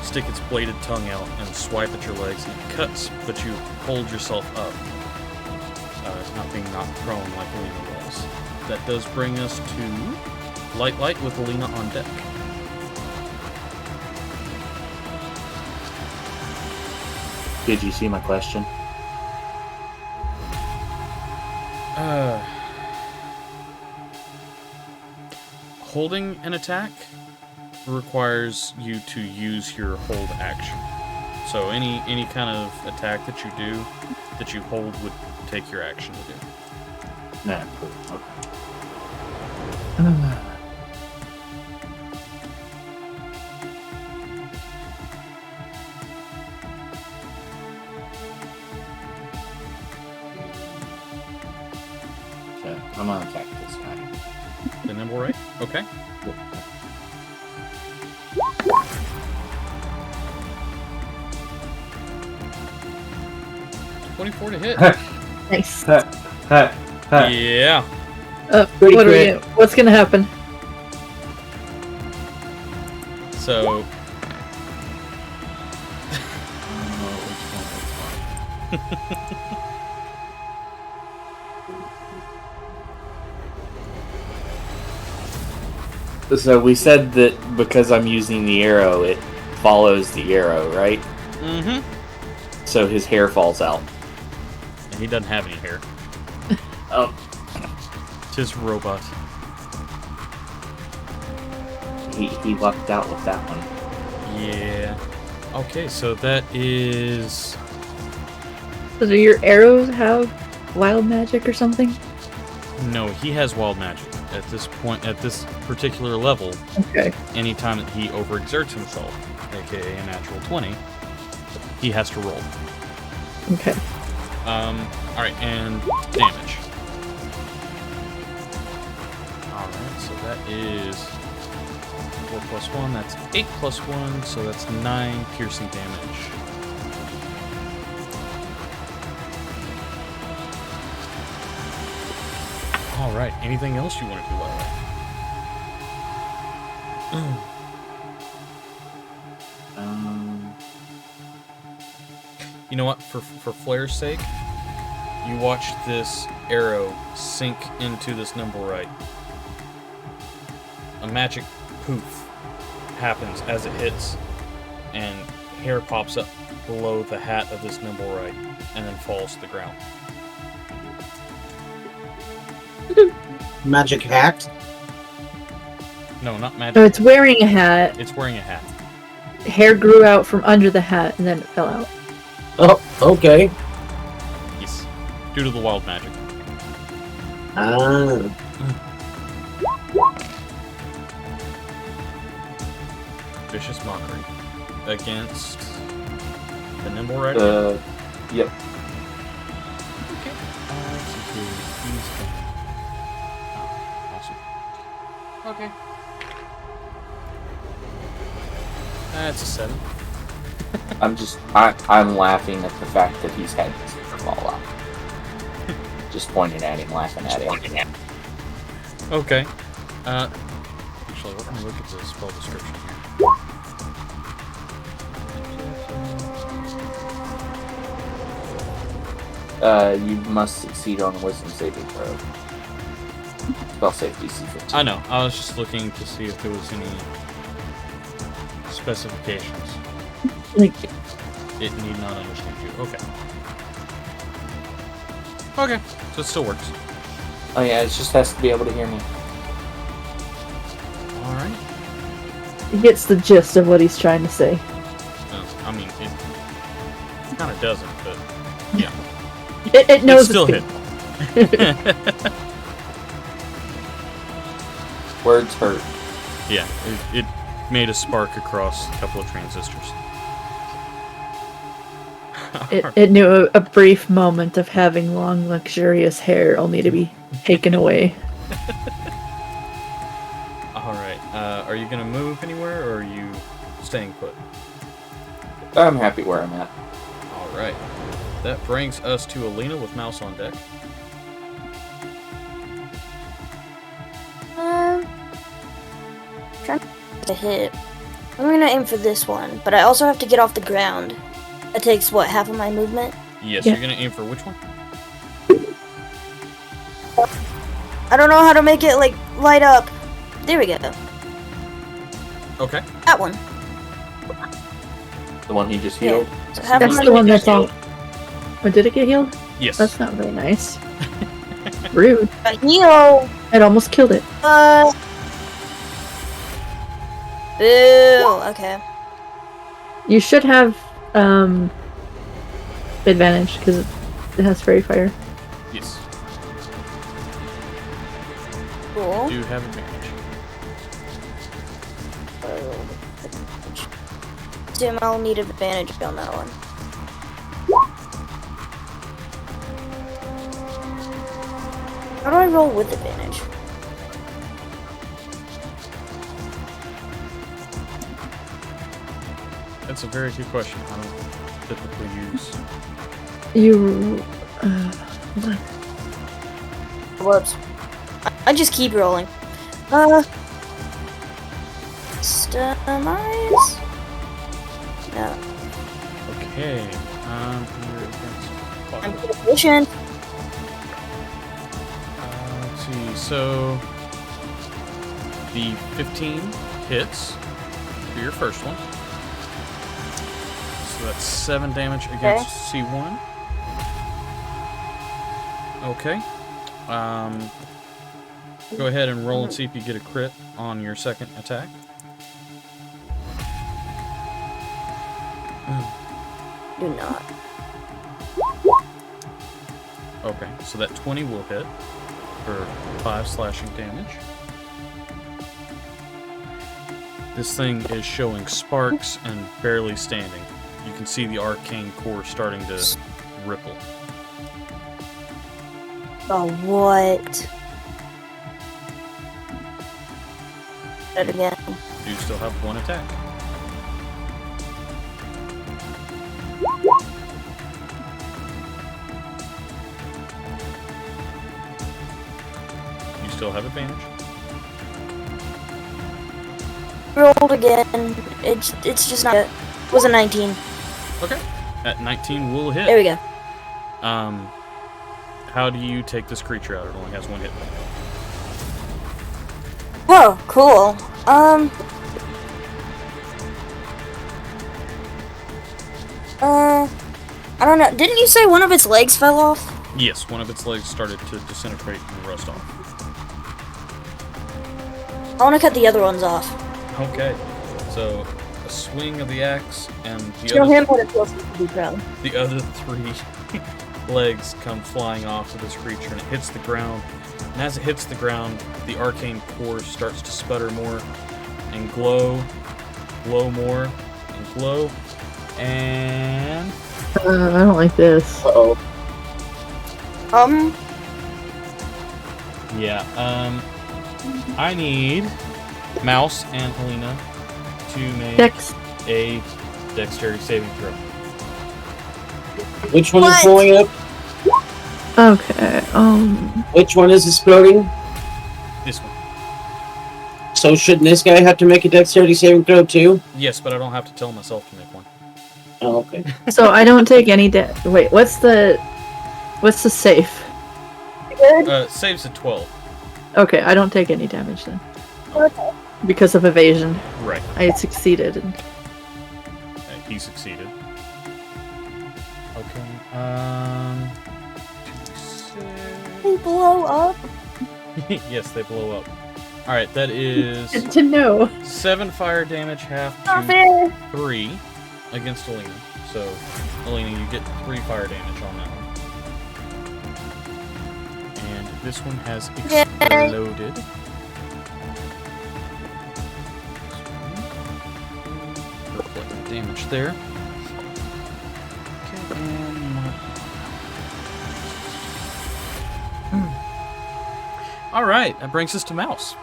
stick its bladed tongue out and swipe at your legs, and it cuts, but you hold yourself up. Not being knocked prone like Alina was. That does bring us to Light with Alina on deck. Did you see my question? Holding an attack requires you to use your hold action. So any kind of attack that you do that you hold would take your action to do. No, cool. Okay. Okay, I'm gonna attack this guy. The nimble right? Okay. 24 to hit. Nice. Yeah. Pretty What are we quick. gonna, what's gonna happen? So So we said that because I'm using the arrow, it follows the arrow, right? mm-hmm. So his hair falls out. And he doesn't have any hair. Oh. It's his robot. He lucked out with that one. Yeah. Okay, so that is So do your arrows have wild magic or something? no, he has wild magic. At this point, at this particular level, Okay. anytime that he overexerts himself, aka a natural 20, he has to roll. Okay. Alright, and damage. Alright, so that is 4 plus 1, that's 8 plus 1, so that's 9 piercing damage. Alright, anything else you want to do while You know what? For flair's sake, you watch this arrow sink into this nimble right. A magic poof happens as it hits, and hair pops up below the hat of this nimble right, and then falls to the ground. Magic hat. No, not magic. So it's wearing a hat. It's wearing a hat. Hair grew out from under the hat and then it fell out. Oh, okay. Yes. Due to the wild magic. Ah. Vicious mockery against the nimble rider. Yep. Okay. Let's see here. He's gonna- Oh, awesome. Okay. That's a 7. I'm laughing at the fact that he's had his hair fall out. Just pointing at him, laughing at him. Okay. Actually, let me look at the spell description here. You must succeed on a wisdom saving throw. Spell safety C15. I know. I was just looking to see if there was any specifications. Like, It need not understand you. Okay. Okay. So it still works. Oh yeah, it just has to be able to hear me. Alright. he gets the gist of what he's trying to say. I mean, it kind of doesn't, but yeah. It knows It's still it's hit. Words hurt. Yeah, it made a spark across a couple of transistors. It knew a brief moment of having long, luxurious hair only to be taken away. Alright, are you gonna move anywhere, or are you staying put? I'm happy where I'm at. Alright. That brings us to Alina with Mouse on deck. Trying to hit. I'm gonna aim for this one, but I also have to get off the ground. That takes what, half of my movement? Yes, Yeah. you're gonna aim for which one? I don't know how to make it like light up. There we go. Okay. That one. The one he just healed. So half That's my the one that's all. Oh, did it get healed? Yes. That's not very nice. Rude. heal. I'd almost killed it. Boo. Okay. You should have advantage because it has fairy fire. Yes. Cool. Do have advantage. Tim, I'll need advantage on that one. How do I roll with advantage? That's a very good question. I don't typically use. You. Hold on. Whoops. I just keep rolling. Customize? No. Okay. You're against I'm fire. proficient. Let's see. So the 15 hits for your first one. So that's 7 damage against C1. Okay. Go ahead and roll and see if you get a crit on your second attack. Do not. Okay, so that 20 will hit for 5 slashing damage. This thing is showing sparks and barely standing. You can see the arcane core starting to ripple. Oh, what? That again. You still have 1 attack. You still have advantage. Rolled again. It's just not. It was a 19. Okay. That 19 will hit. There we go. How do you take this creature out? It only has 1 hit point. Oh, cool. I don't know. Didn't you say one of its legs fell off? Yes, one of its legs started to disintegrate and rust off. I want to cut the other ones off. Okay. So, a swing of the axe and Show him what it feels like to be proud. the other 3 legs come flying off of this creature and it hits the ground. And as it hits the ground, the arcane core starts to sputter more and glow more and glow. And I don't like this. Uh-oh. yeah, I need Mouse and Helena to make Dex. a dexterity saving throw. Which one What? is blowing up? Okay. Which one is exploding? This one. So shouldn't this guy have to make a dexterity saving throw too? Yes, but I don't have to tell myself to make one. Oh, okay. So I don't take any Wait, what's the safe? Saves at 12. Okay, I don't take any damage then. Okay. Because of evasion. Right. I had succeeded. He succeeded. Okay. They blow up. Yes, they blow up. Alright, that is Good to know. 7 fire damage, half Not to fair. 3 against Alina. So, Alina, you get 3 fire damage on that one. And this one has exploded. Reflected damage there. Okay, and alright, that brings us to Mouse.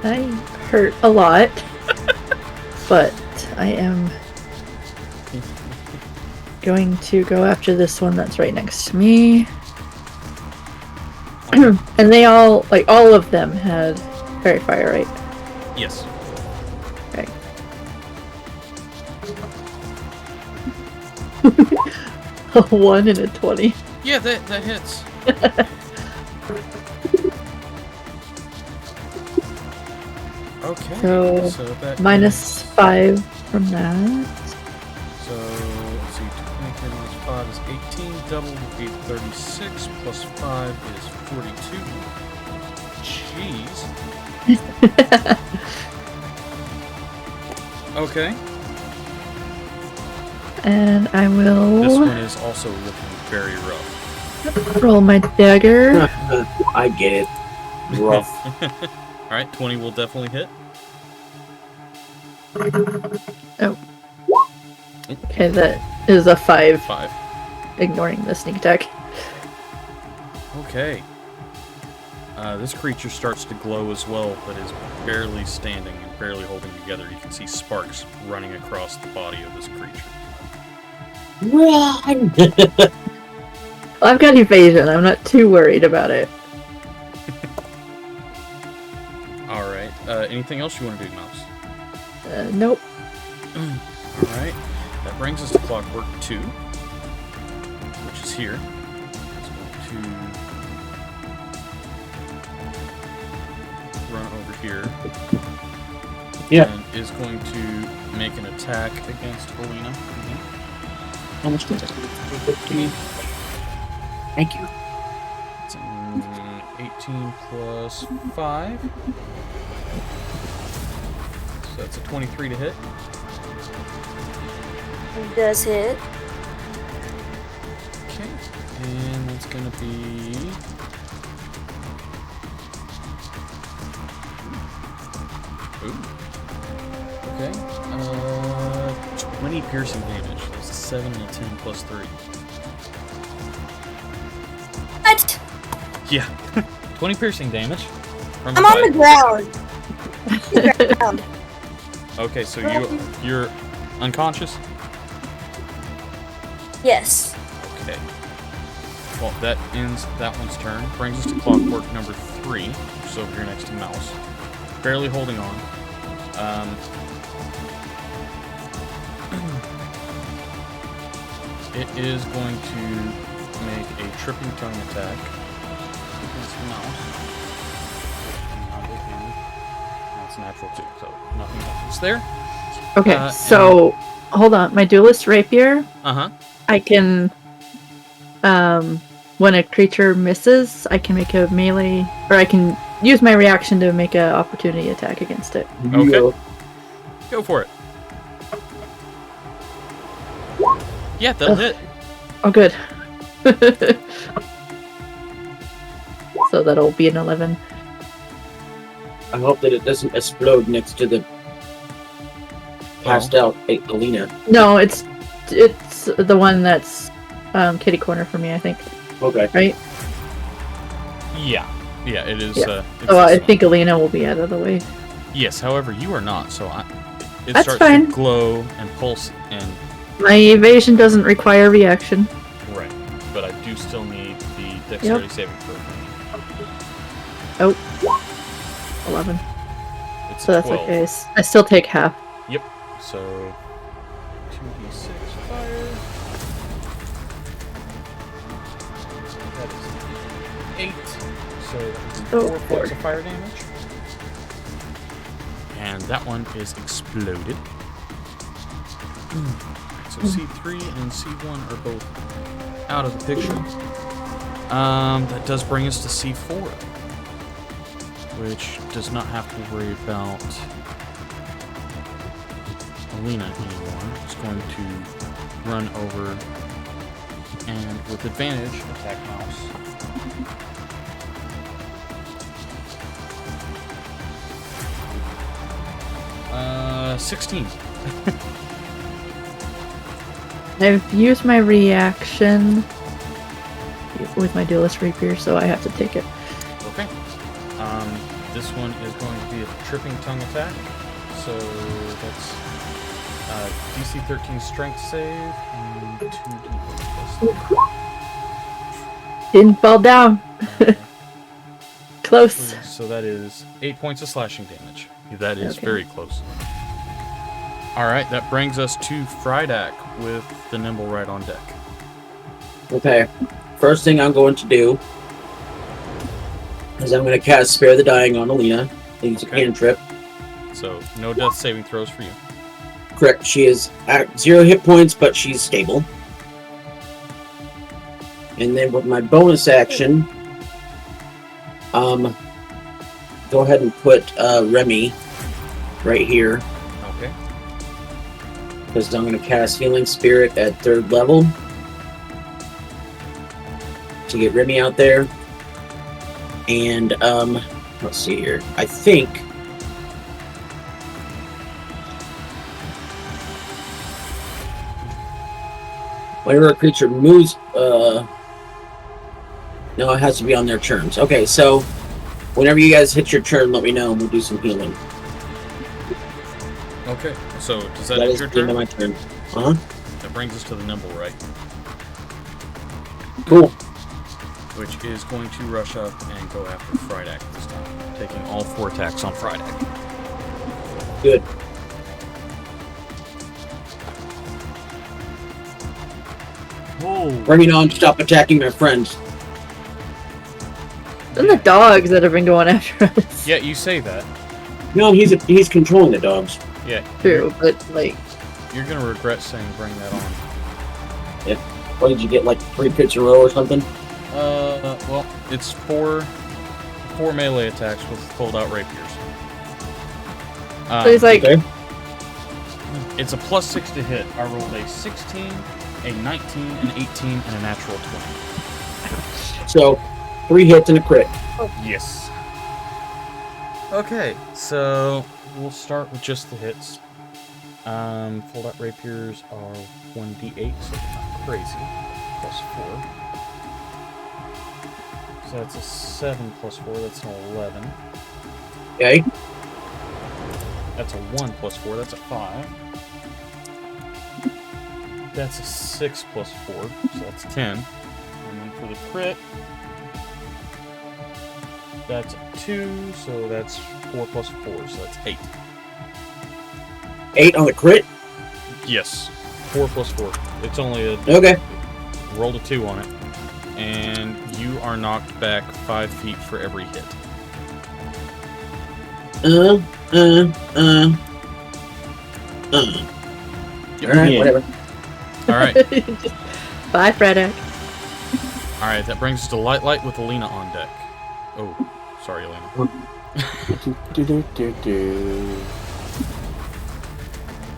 I hurt a lot, but I am going to go after this one that's right next to me. And they all, like, all of them had fairy fire, right? Yes. Okay. A 1 and a 20. Yeah, that hits. Okay. So, that minus 5 from that. So let's see. 23 minus 5 is 18. Double would be 36. Plus 5 is 42. Jeez. Okay. And I will This one is also looking very rough. roll my dagger. I get it. Rough. Alright, 20 will definitely hit. Oh. Okay, that is a 5, 5. ignoring the sneak attack. Okay. This creature starts to glow as well, but is barely standing and barely holding together. You can see sparks running across the body of this creature. Run! I've got evasion. I'm not too worried about it. Alright. Anything else you want to do, Mouse? Nope. Alright. That brings us to Clockwork 2, which is here. It's going to run over here. Yeah. And is going to make an attack against Alina. How much damage? 15. Thank you. It's 18 plus 5. So that's a 23 to hit. It does hit. Okay. And that's going to be... Ooh. Okay. 20 piercing damage. That's a 7 and a 10 plus 3. What? Yeah. 20 piercing damage. From I'm on the ground. The ground. Okay, so you're unconscious? Yes. Okay. Well, that ends that one's turn. Brings us to Clockwork number 3, which is over here next to Mouse. Barely holding on. It is going to make a tripping tongue attack against Mouse. That's natural too, so nothing happens there. Okay, so hold on. My duelist rapier. Uh-huh. I can, when a creature misses, I can make a melee, or I can use my reaction to make an opportunity attack against it. Okay. Go for it. Yeah, that'll hit. Oh, good. So that'll be an 11. I hope that it doesn't explode next to the passed out Alina. No, it's the one that's kitty corner for me, I think. Okay. Right? Yeah. Yeah, it is. Yeah. It's Oh, I this think Alina will be out of the way. one. Yes, however, you are not, so it That's starts fine. to glow and pulse and... My evasion doesn't require reaction. Right. But I do still need the dexterity saving throw from you. Oh. 11. It's So a that's 12. okay. I still take half. Yep. So 2d6 fire. That is 8. So that is 4 points of fire damage. And that one is exploded. So C3 and C1 are both out of the picture. That does bring us to C4, which does not have to worry about Alina anymore. It's going to run over and with advantage attack Mouse. Uh, 16. I've used my reaction with my duelist rapier, so I have to take it. Okay. This one is going to be a tripping tongue attack. So that's DC 13 strength save and 2d8 plus Didn't fall down. Close. 3. So that is 8 points of slashing damage. That is Okay. very close. Alright, that brings us to Frydak with the Nimble right on deck. Okay. First thing I'm going to do is I'm going to cast Spare the Dying on Alina. Use a Okay. cantrip. So no death saving throws for you. Correct. She is at 0 hit points, but she's stable. And then with my bonus action, go ahead and put Remy right here. Okay. Because I'm going to cast Healing Spirit at 3rd level to get Remy out there. And let's see here. I think whenever a creature moves, no, it has to be on their terms. Okay, so whenever you guys hit your turn, let me know and we'll do some healing. Okay. So does that That end is your the end of turn? my turn. Uh-huh. That brings us to the nimble right, Cool. which is going to rush up and go after Frydak this time, taking all 4 attacks on Frydak. Good. Oh. Remy, on, stop attacking my friends. And the dogs that have been going after us. Yeah, you say that. No, he's controlling the dogs. Yeah. True, but like, You're gonna regret saying bring that on. What did you get, like 3 hits in a row or something? Well, it's 4 melee attacks with fold-out rapiers. so he's like, Okay. It's a +6 to hit. I rolled a 16, a 19, an 18, and a natural 20. So 3 hits and a crit. Yes. Okay, so we'll start with just the hits. Fold-out rapiers are 1d8, so they're not crazy. +4. So that's a 7 +4, that's an 11. Okay. That's a 1 +4, that's a 5. That's a 6 +4, so that's 10. And then for the crit, that's a 2, so that's 4 +4, so that's 8. 8 on the crit? Yes, 4 +4. It's only a Okay. rolled a 2 on it, and you are knocked back 5 feet for every hit. Alright, Yeah. whatever. All right, just, bye, Fredek. all right. That brings us to Light with Alina on deck. Oh, sorry, Alina.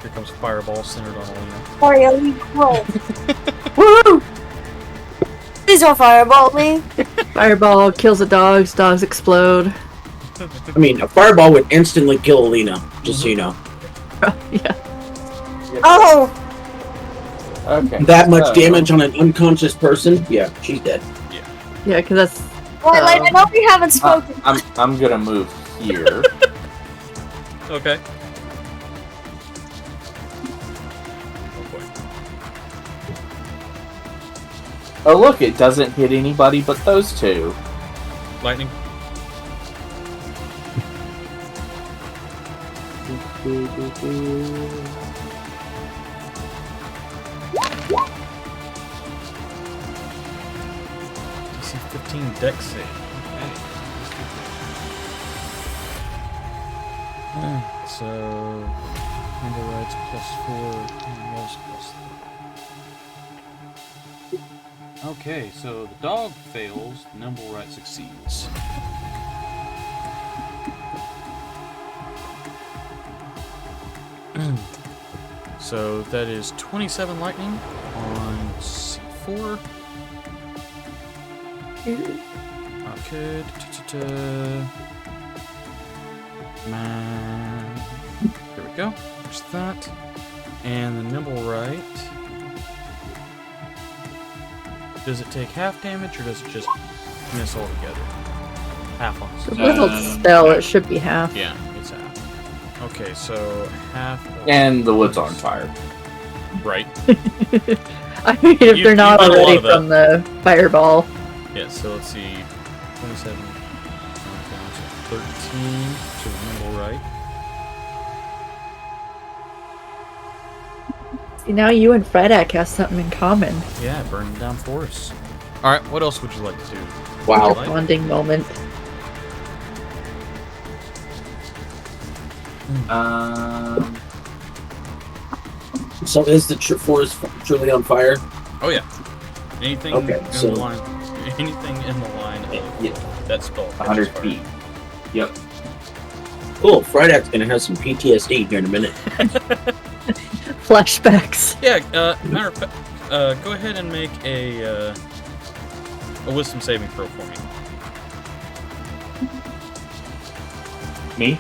Here comes Fireball centered on Alina. Sorry, I'll leave roll. Woo! Please don't fireball me. Fireball kills the dogs. Dogs explode. I mean, a fireball would instantly kill Alina, just so you know. Yeah. Oh! Okay. That much so- damage on an unconscious person? Yeah, she's dead. Yeah, because that's. Wait, like, I know we haven't spoken. I'm gonna move here. Okay. Oh boy. Oh look, it doesn't hit anybody but those 2. Lightning. DC 15 dex save. Okay. So, number rights +4, and else +3. Okay, so the dog fails, the nimble right succeeds. So that is 27 lightning on C4. Okay. Man. There we go. There's that. And the nimble right. Does it take half damage or does it just miss altogether? Half on The little spell, it should be half. Yeah, it's half. Okay, so half. And the wood's on fire. Right. I mean, if You- they're not you got a lot already of that. from the fireball. Yeah, so let's see. 27. Down to 13 to the nimble right. See, now you and Fredek have something in common. Yeah, burning down forests. Alright, what else would you like to do? Wow. Light? Bonding moment. So is the forest truly on fire? Oh yeah. Anything Okay, in so- the line, anything in the line of Yeah, that spell. 100 catches feet. Yep. Cool. Frydak's gonna have some PTSD here in a minute. Flashbacks. fire. Yeah. Matter of fact, go ahead and make a wisdom saving throw for me. Me?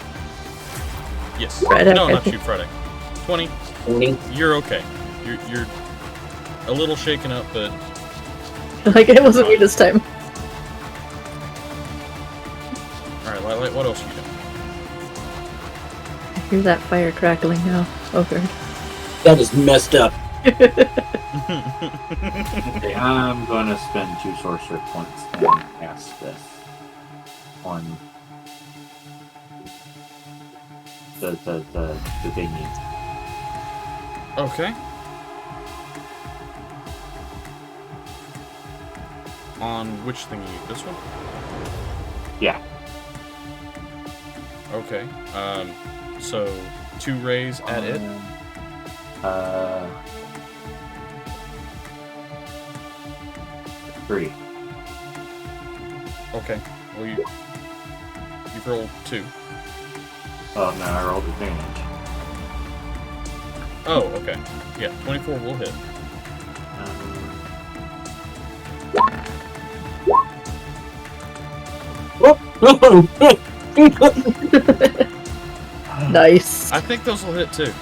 Yes. Friday, No, I not think. you, Friday. 20. 20. You're okay. You're a little shaken up, but Like, it wasn't me this time. all right. Light, what else are you doing? I hear that fire crackling now. Oh, god. That is messed up. Okay, I'm gonna spend 2 sorcerer points and cast this on the thingy. Okay. On which thing you this one? Yeah. Okay. So 2 rays at it. 3. Okay. Well, you've rolled 2. Oh no, I rolled advantage. Oh, okay. Yeah, 24 will hit. Nice. I think those will hit too.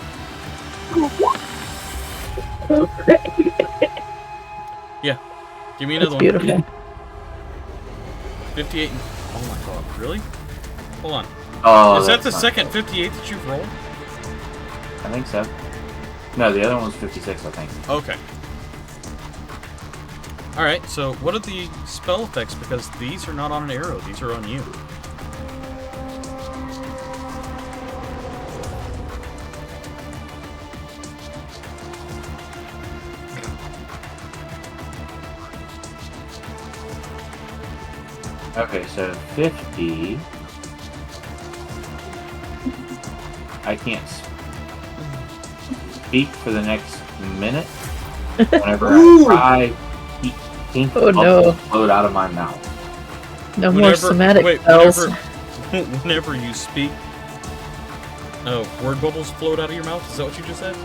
Yeah. Give me another That's one. beautiful. 58. Oh my god, really? Hold on. Oh, Is that the that's not second good. 58 that you've rolled? I think so. No, the other one was 56, I think. Okay. Alright, so what are the spell effects? Because these are not on an arrow, these are on you. Okay, so 50. I can't speak for the next minute. Whenever I try, pink Oh, no. bubbles float out of my mouth. No more somatic wait, spells. whenever you speak, word bubbles float out of your mouth? Is that what you just said?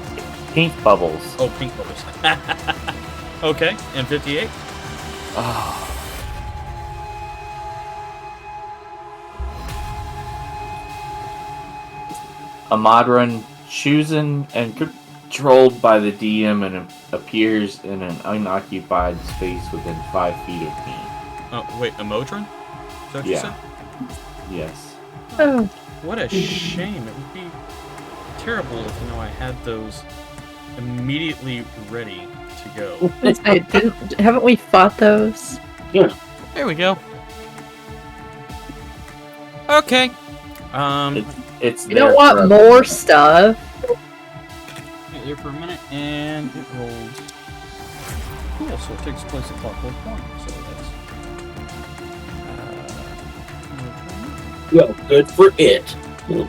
Pink bubbles. Oh, pink bubbles. Okay, and 58? Oh. A mod run chosen and controlled by the DM and appears in an unoccupied space within 5 feet of me. Oh, wait, a Modron? Is that what you Yeah. said? Yes. Oh, What a shame. It would be terrible if, I had those immediately ready to go. haven't we fought those? There we go. Okay. It's You don't want more stuff. Get there for a minute, and it rolls. Cool, so it takes place at Clockwork Point. So that's. Well, good for it. Alright.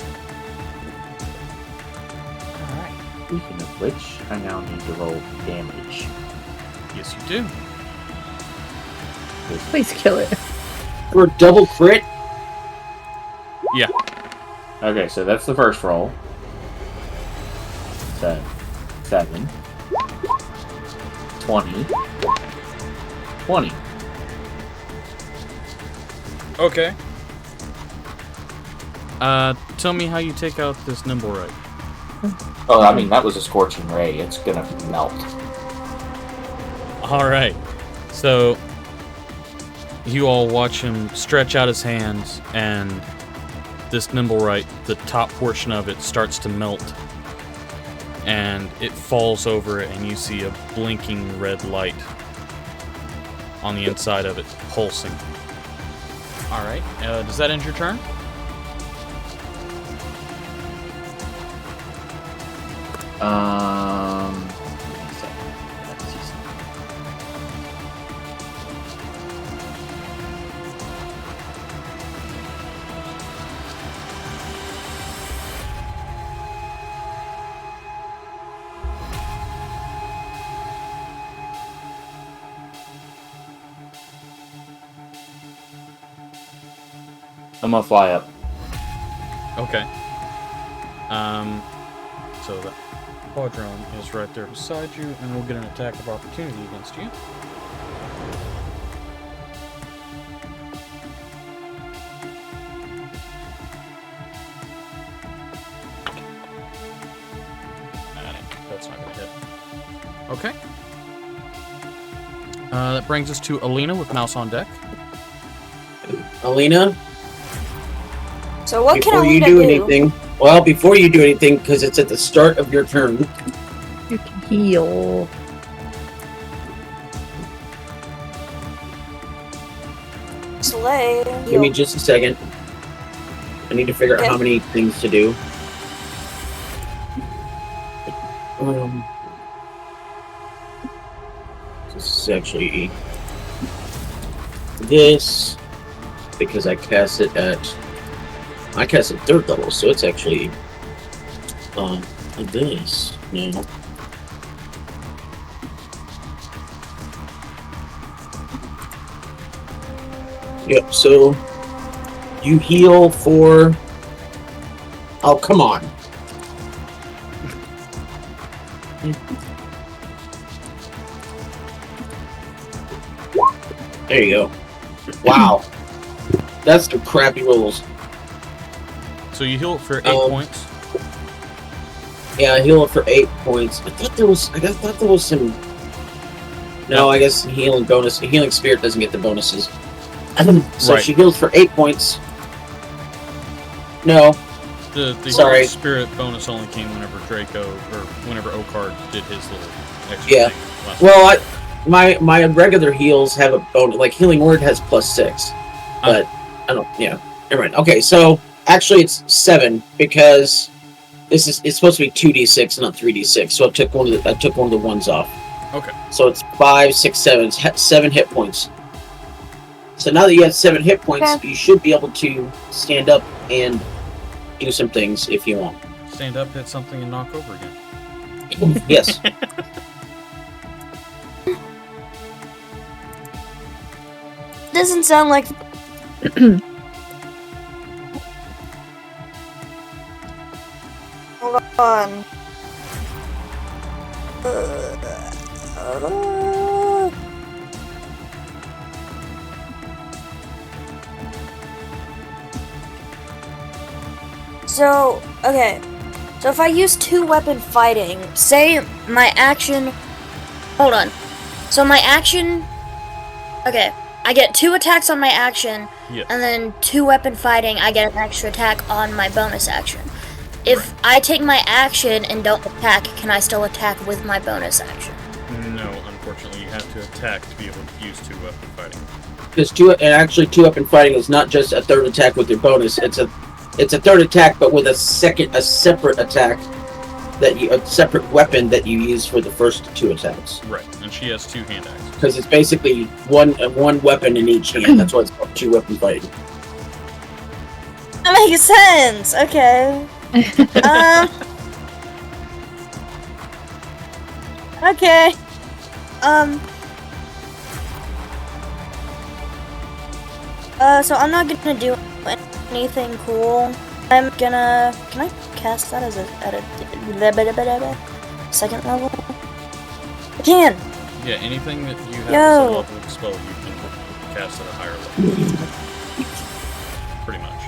Speaking of which, I now need to roll damage. Yes, you do. Please kill it. For a double crit? Yeah. Okay, so that's the first roll. 7. 20. 20. Okay. Tell me how you take out this nimble right. Oh, I mean, that was a scorching ray. It's gonna melt. Alright. So, you all watch him stretch out his hands, and this Nimblewright, the top portion of it, starts to melt. And it falls over, and you see a blinking red light on the inside of it, pulsing. Alright, does that end your turn? Give me a second. Let's see something. I'm gonna fly up. Okay. So the quadrone is right there beside you, and we'll get an attack of opportunity against you. That's not gonna hit. Okay. That brings us to Alina with Mouse on deck. Alina, So what can before you Alina do do? anything, well, before you do anything, because it's at the start of your turn, You can heal. Slay. give me just a second. I need to figure out Okay. how many things to do. This is actually this because I cast it at 3rd level, so it's actually this now. Yep. So you heal for. Oh, come on. There you go. Wow. That's the crappy rolls. So you heal it for 8 points. Yeah, I heal it for 8 points. I thought there was some. No, I guess healing bonus. Healing spirit doesn't get the bonuses. So Right. she heals for 8 points. No. The Sorry. healing spirit bonus only came whenever Draco or whenever Okard did his little extra Yeah. thing last Well, my regular heals have a bonus. Like healing word has +6, but I don't. Yeah. Never mind. Okay, so actually it's 7 because it's supposed to be 2d6, not 3d6. So I took one of the ones off. Okay. So it's 5, 6, 7. It's 7 hit points. So now that you have 7 hit points, Okay. you should be able to stand up and do some things if you want. Stand up, hit something, and knock over again. Yes. Doesn't sound like. Hold on. So, okay. So if I use 2-weapon fighting, say my action. Hold on. So my action. Okay. I get 2 attacks on my action, Yes. and then 2-weapon fighting, I get an extra attack on my bonus action. If I take my action and don't attack, can I still attack with my bonus action? No, unfortunately, you have to attack to be able to use 2-weapon fighting. Because 2-weapon fighting is not just a third attack with your bonus. It's a third attack, but with a separate attack a separate weapon that you use for the first 2 attacks. Right, and she has 2 hand axes. Because it's basically one weapon in each hand. That's why it's called 2-weapon fighting. That makes sense. Okay. Okay. So I'm not gonna do anything cool. I'm gonna. Can I cast that as at a second level? I can. Yeah, anything that you have Yo. as a level of spell, you can cast at a higher level. Pretty much.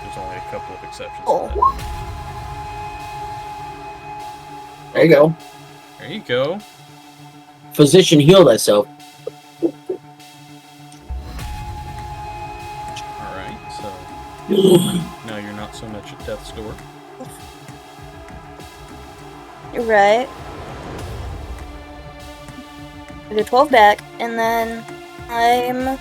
There's only a couple of exceptions to that. There you go. There you go. Physician, heal thyself. Alright, so now you're not so much at death's door. You're right. I do 12 back, and then I'm.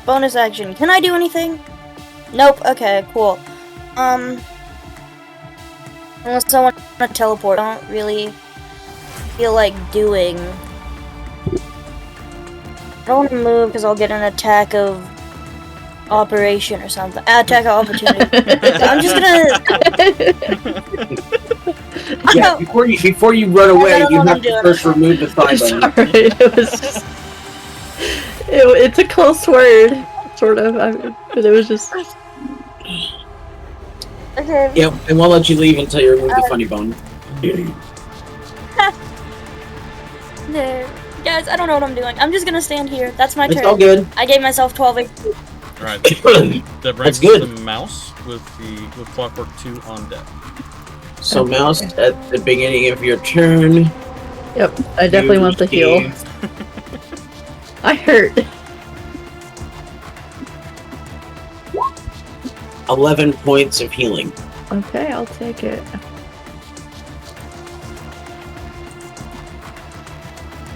Bonus action. Can I do anything? Nope. Okay, cool. Unless I want to teleport, I don't really feel like doing. I don't want to move because I'll get an attack of operation or something. Attack of opportunity. I'm just gonna. Yeah, before you run away, I don't know you what have I'm to doing. first remove the thigh bone. Sorry, it was just. It's a close word, sort of. But it was just. Okay. Yep, and we'll let you leave until you remove the funny bone. No. Guys, I don't know what I'm doing. I'm just gonna stand here. That's my It's turn. all good. I gave myself 12 HP. Alright, that That's brings us good. to Mouse with Clockwork 2 on deck. So, Mouse, at the beginning of your turn, Yep, I definitely want the heal. receive I hurt. 11 points of healing. Okay, I'll take it.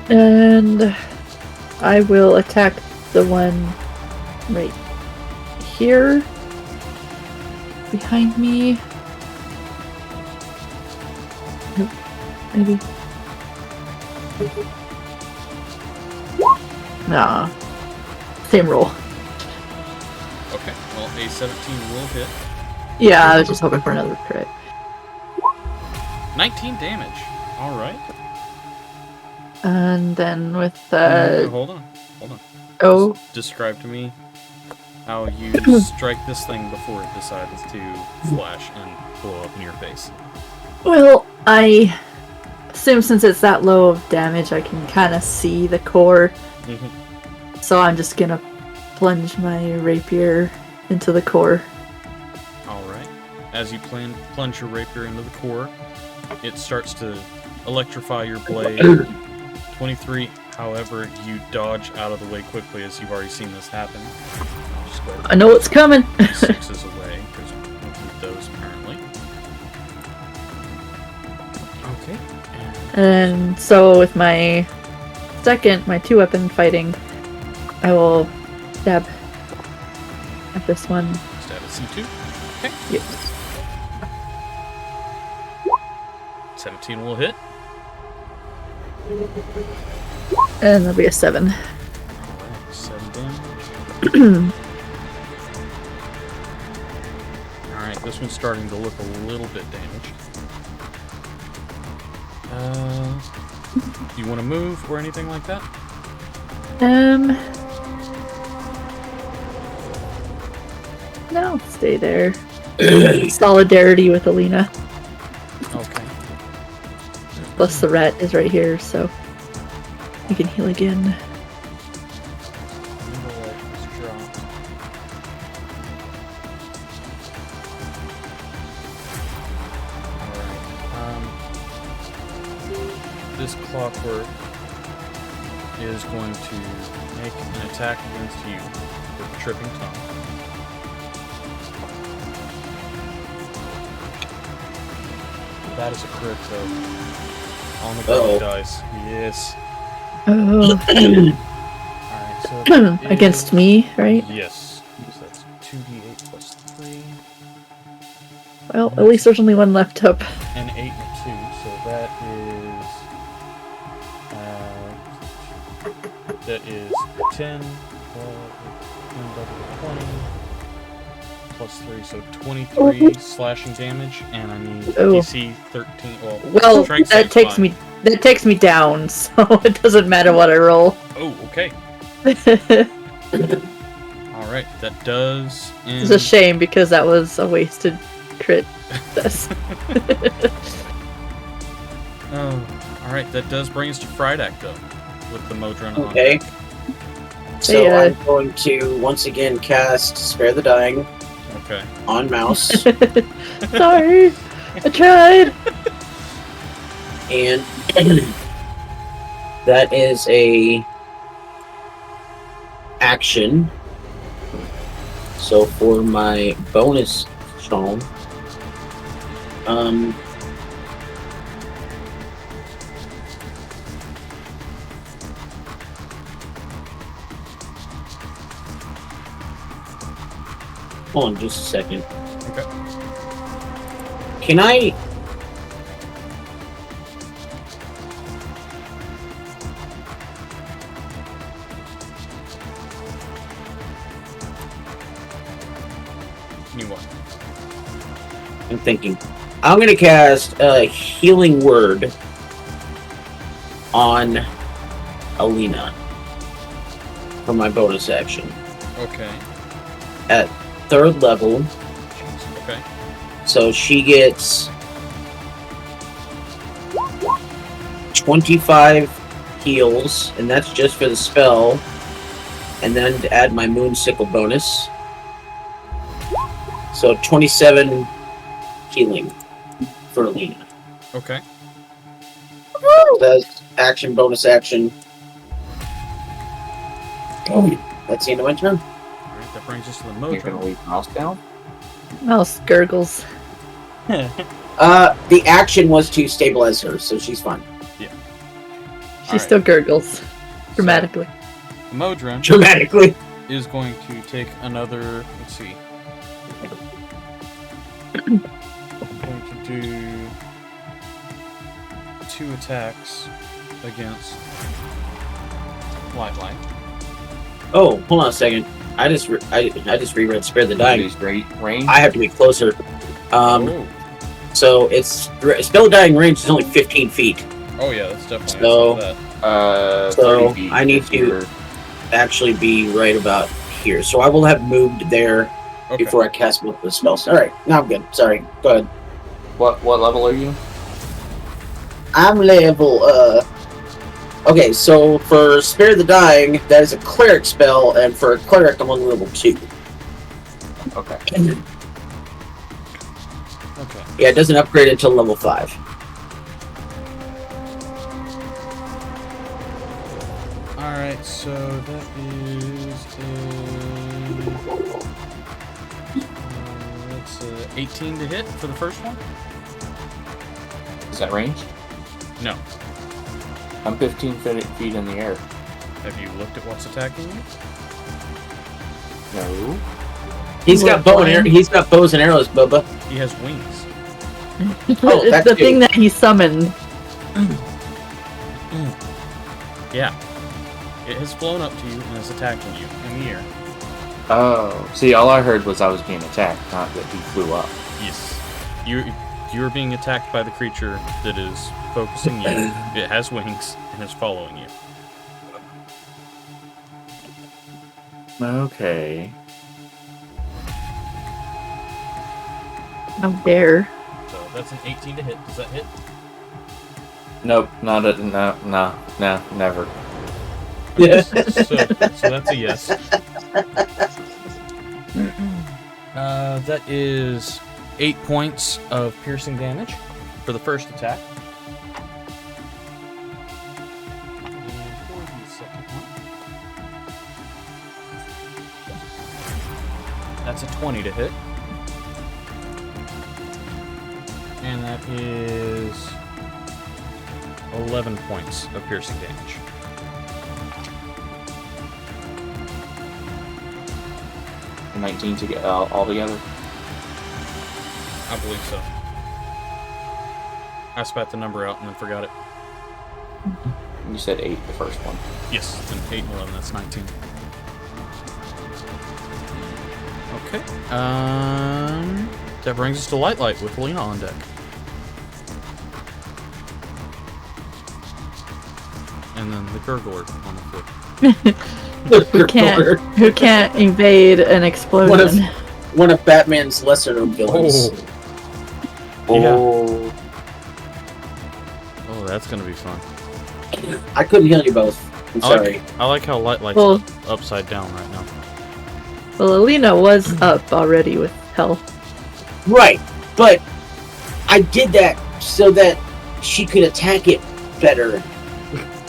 And I will attack the one right here behind me. Nope, maybe. Nah. Same roll. Okay, well, a 17 will hit. Yeah, I was just hoping for another crit. 19 damage. Alright. And then with Hold on. oh, Describe to me how you strike this thing before it decides to flash and blow up in your face. well, I assume since it's that low of damage, I can kind of see the core. Mm-hmm. So I'm just gonna plunge my rapier into the core. Alright. As you plunge your rapier into the core, it starts to electrify your blade. 23, however, you dodge out of the way quickly as you've already seen this happen. I'll just go I know what's coming. 6 is away, because we don't need those apparently. Okay. And so with my two weapon fighting, I will stab at this one. Stab at C2. Okay. Yes. 17 will hit. And that'll be a 7. Alright, 7 damage. Alright, this one's starting to look a little bit damaged. Do you want to move or anything like that? No, stay there. Solidarity with Alina. Okay. Plus the rat is right here, so you can heal again. This clockwork is going to make an attack against you with a tripping tongue. That is a crit, though. On the green dice. Yes. Oh. Alright, so that Against is- me, right? Yes. So that's 2d8 plus 3. Well, at least there's only one left up. An 8 and a 2, so that is 10, 20, plus 3, so 23 slashing damage, and I need DC 13. Well, strength that save's fine. takes me down, so it doesn't matter what I roll. Oh, okay. Alright, that does end... It's a shame because that was a wasted crit. Oh, alright, that does bring us to Fridak, though, with the Modron on Okay. deck. So Yeah. I'm going to once again cast Spare the Dying Okay. on Mouse, Sorry, I tried. and that is a action. So for my bonus charm, hold on just a second. Okay. Can I? You what? I'm thinking. I'm gonna cast a healing word on Alina. for my bonus action. Okay. At 3rd level, Okay. so she gets 25 heals, and that's just for the spell. And then to add my Moonsickle bonus. So 27 healing for Alina. Okay. That's action, bonus action. That's the end of my turn. Alright, that brings us to the You're gonna Modron. leave mouse down? Mouse gurgles. The action was to stabilize her, so she's fine. She Alright. still gurgles. Dramatically. The Modron Dramatically. is going to take another. Let's see. Going to do 2 attacks against Light. Oh, hold on a second. I just reread Spare the Dying. These great range. I have to be closer. Oh. So it's Spare the Dying range is only 15 feet. Oh yeah, that's definitely. So- I saw that. So 30 feet I need if to you're- actually be right about here. So I will have moved there Okay. before I cast both the spells. All right, now I'm good. Sorry. Go ahead. What level are you? I'm level. Okay, so for Spare the Dying, that is a cleric spell, and for a cleric, I'm on level 2. Okay. Okay. Yeah, it doesn't upgrade until level 5. Alright, so that is that's 18 to hit for the first one? Is that range? No. I'm 15 feet in the air. Have you looked at what's attacking you? No. He's got bow and arrow. He's got bows and arrows, Bubba. He has wings. Oh, It's that's the good. thing that he summoned. Yeah. It has flown up to you and is attacking you in the air. Oh. See, all I heard was I was being attacked, not that he flew up. Yes. You're being attacked by the creature that is focusing you. It has wings and is following you. Okay. How dare. So that's an 18 to hit. Does that hit? Nope. No, never. Okay, so that's a yes. That is 8 points of piercing damage for the first attack. And for the second one, that's a 20 to hit. And that is 11 points of piercing damage. And 19 to get all together. I believe so. I spat the number out and then forgot it. You said 8 the first one. Yes, then 8 and 11, that's 19. Okay. That brings us to Light with Lena on deck. And then the Gurgler on the floor. Who can't evade an explosion? One of Batman's lesser known villains. Oh, that's gonna be fun. I couldn't heal you both. I'm sorry. I like how Light's Well- upside down right now. Well, Alina was up already with health. Right, but I did that so that she could attack it better.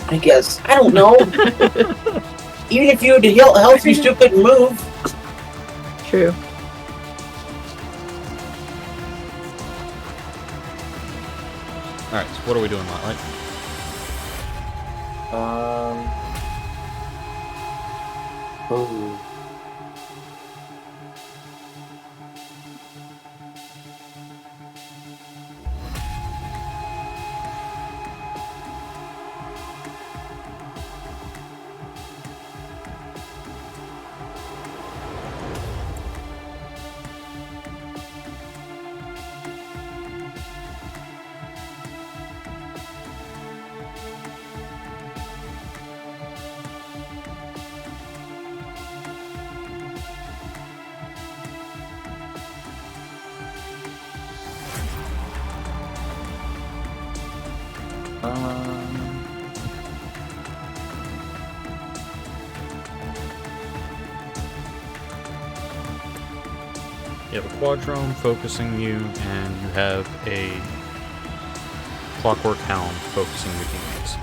I guess. I don't know. Even if you had to heal health, you still couldn't move. True. Alright, so what are we doing, Light? Oh. You have a quadrone focusing you, and you have a clockwork hound focusing your teammates.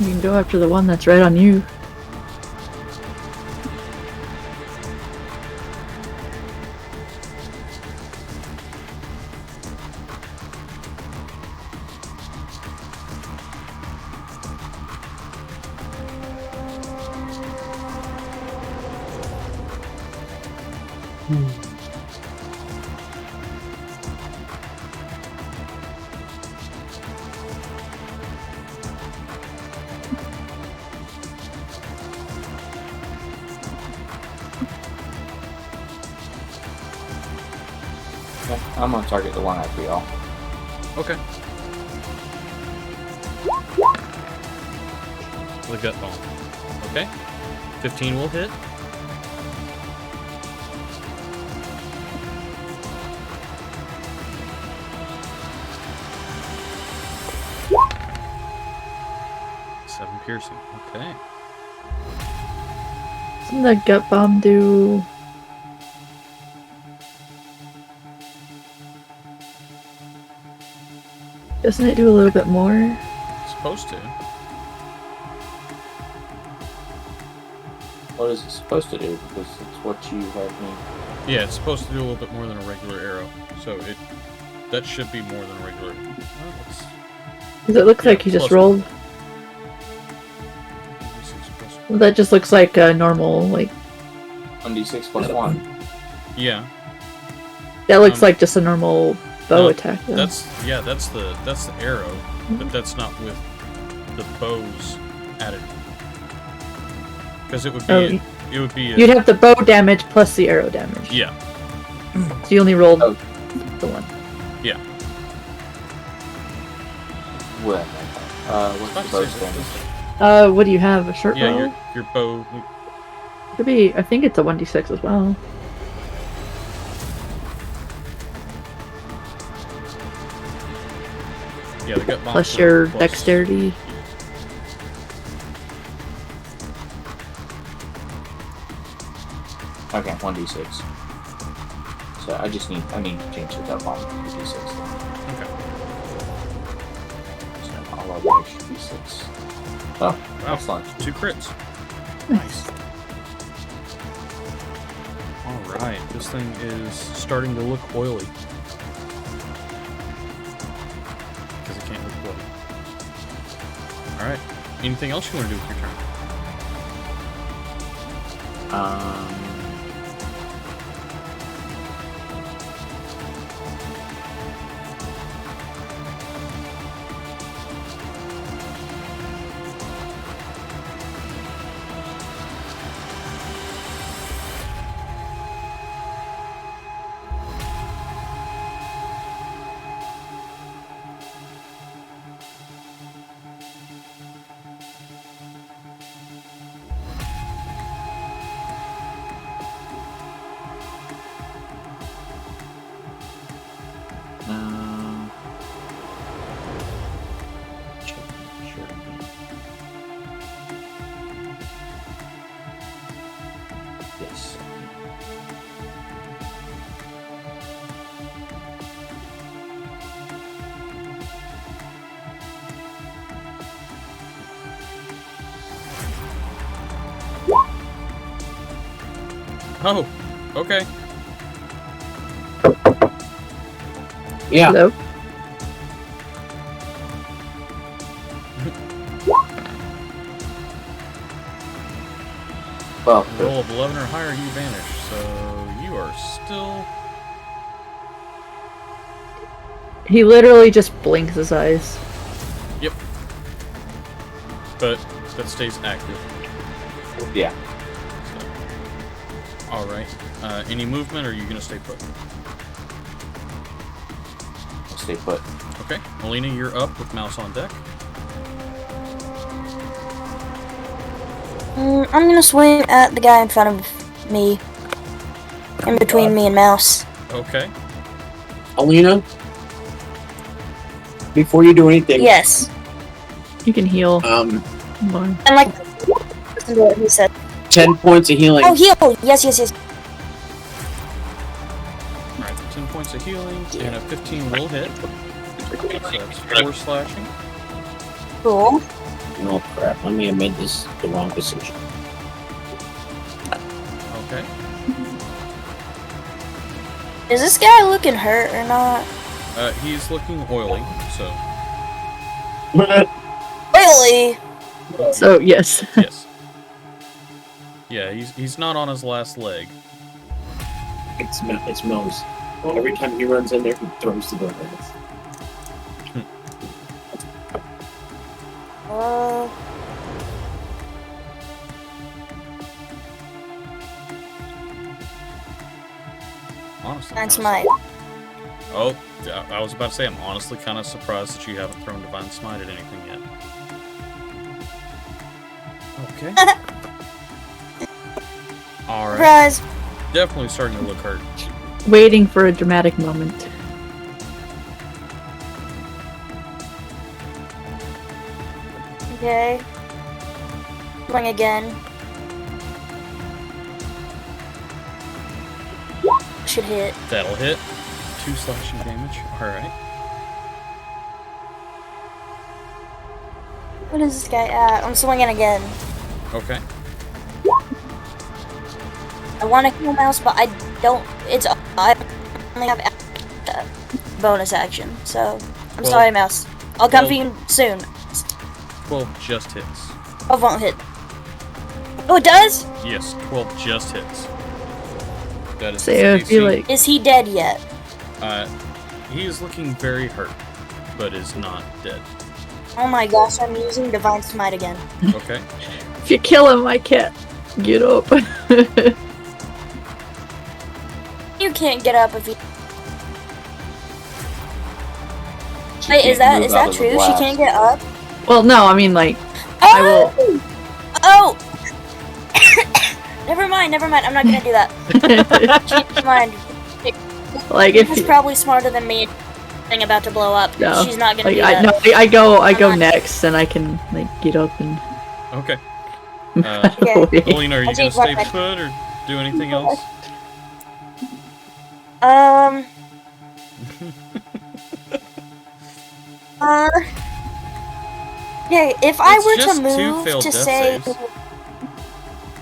You can go after the one that's right on you. Yeah, I'm gonna target the one after y'all. Okay. The gut bomb. Okay. 15 will hit. Seven piercing. Okay. Doesn't the gut bomb do... Doesn't it do a little bit more? It's supposed to. What is it supposed to do? Because it's what you had me. Yeah, it's supposed to do a little bit more than a regular arrow. So that should be more than a regular. Well, it's- Because it looks like you just plus rolled. 1d6 plus- Well, that just looks like a normal, like... 1d6 plus 1. Yeah, That looks Um, like just a normal bow no, attack, though. that's the arrow, but that's not with the bows added. Because it would be Oh, it would be You'd have the bow damage plus the arrow damage. yeah. So you only rolled Oh. the one. Well, what's the bow damage? What do you have? A short bow? Yeah, your bow. Could be. I think it's a 1d6 as well. Yeah, the gut bomb. Plus your dexterity. Okay, 1d6. So I need to change the gut bomb to d6 then. Okay. So I'll roll the extra d6. Oh, Wow. excellent. 2 crits. Nice. All right, this thing is starting to look oily. Because it can't look bloody. All right. Anything else you want to do with your turn? Yes. Oh, okay. Yeah. Hello? Well, Roll of 11 or higher, you vanish. So you are still. He literally just blinks his eyes. Yep. But that stays active. yeah. So. All right. Any movement, or are you gonna stay put? I'll stay put. Okay. Melina, you're up with mouse on deck. I'm gonna swing at the guy in front of me. In between me and Mouse. Okay. Alina, before you do anything, Yes. You can heal. And More. like, listen to what he said. 10 points of healing. Oh, heal! Yes. Alright, 10 points of healing, and a 15 will hit. So that's 4 slashing. Cool. Oh crap! I may have made this the wrong decision. Okay. Is this guy looking hurt or not? He's looking oily, so Really? So yes. yes. Yeah, he's not on his last leg. It's Mills. Every time he runs in there, he throws the door at us. Honestly. That's kinda mine. Oh, I was about to say, I'm honestly kind of surprised that you haven't thrown Divine Smite at anything yet. Okay. Alright. Surprise! Definitely starting to look hurt. Waiting for a dramatic moment. Okay. Swing again. Should hit. That'll hit. 2 slashing damage. Alright. What is this guy at? I'm swinging again. Okay. I want to kill Mouse, but I don't. I only have bonus action, so I'm Well- sorry, Mouse. I'll come well- for you soon. 12 just hits. I won't hit. Oh, it does? Yes, 12 just hits. That is So his I feel AC. like Is he dead yet? He is looking very hurt, but is not dead. Oh my gosh, I'm using Divine Smite again. Okay. if you kill him, I can't get up. You can't get up if you. She Wait, can't is that move out of the true? She blast. can't get up? well, no, I mean like Oh! I will. Oh! Never mind. I'm not gonna do that. Change mind. like if She's you, probably smarter than me. Thing about to blow up. no, She's not gonna like do I that. no, I go I'm not- next, and I can like get up and. Okay. Okay. Alina, are you I'll going to take stay one. put or do anything else? Yeah, if I It's were just to 2 move failed to death say, saves.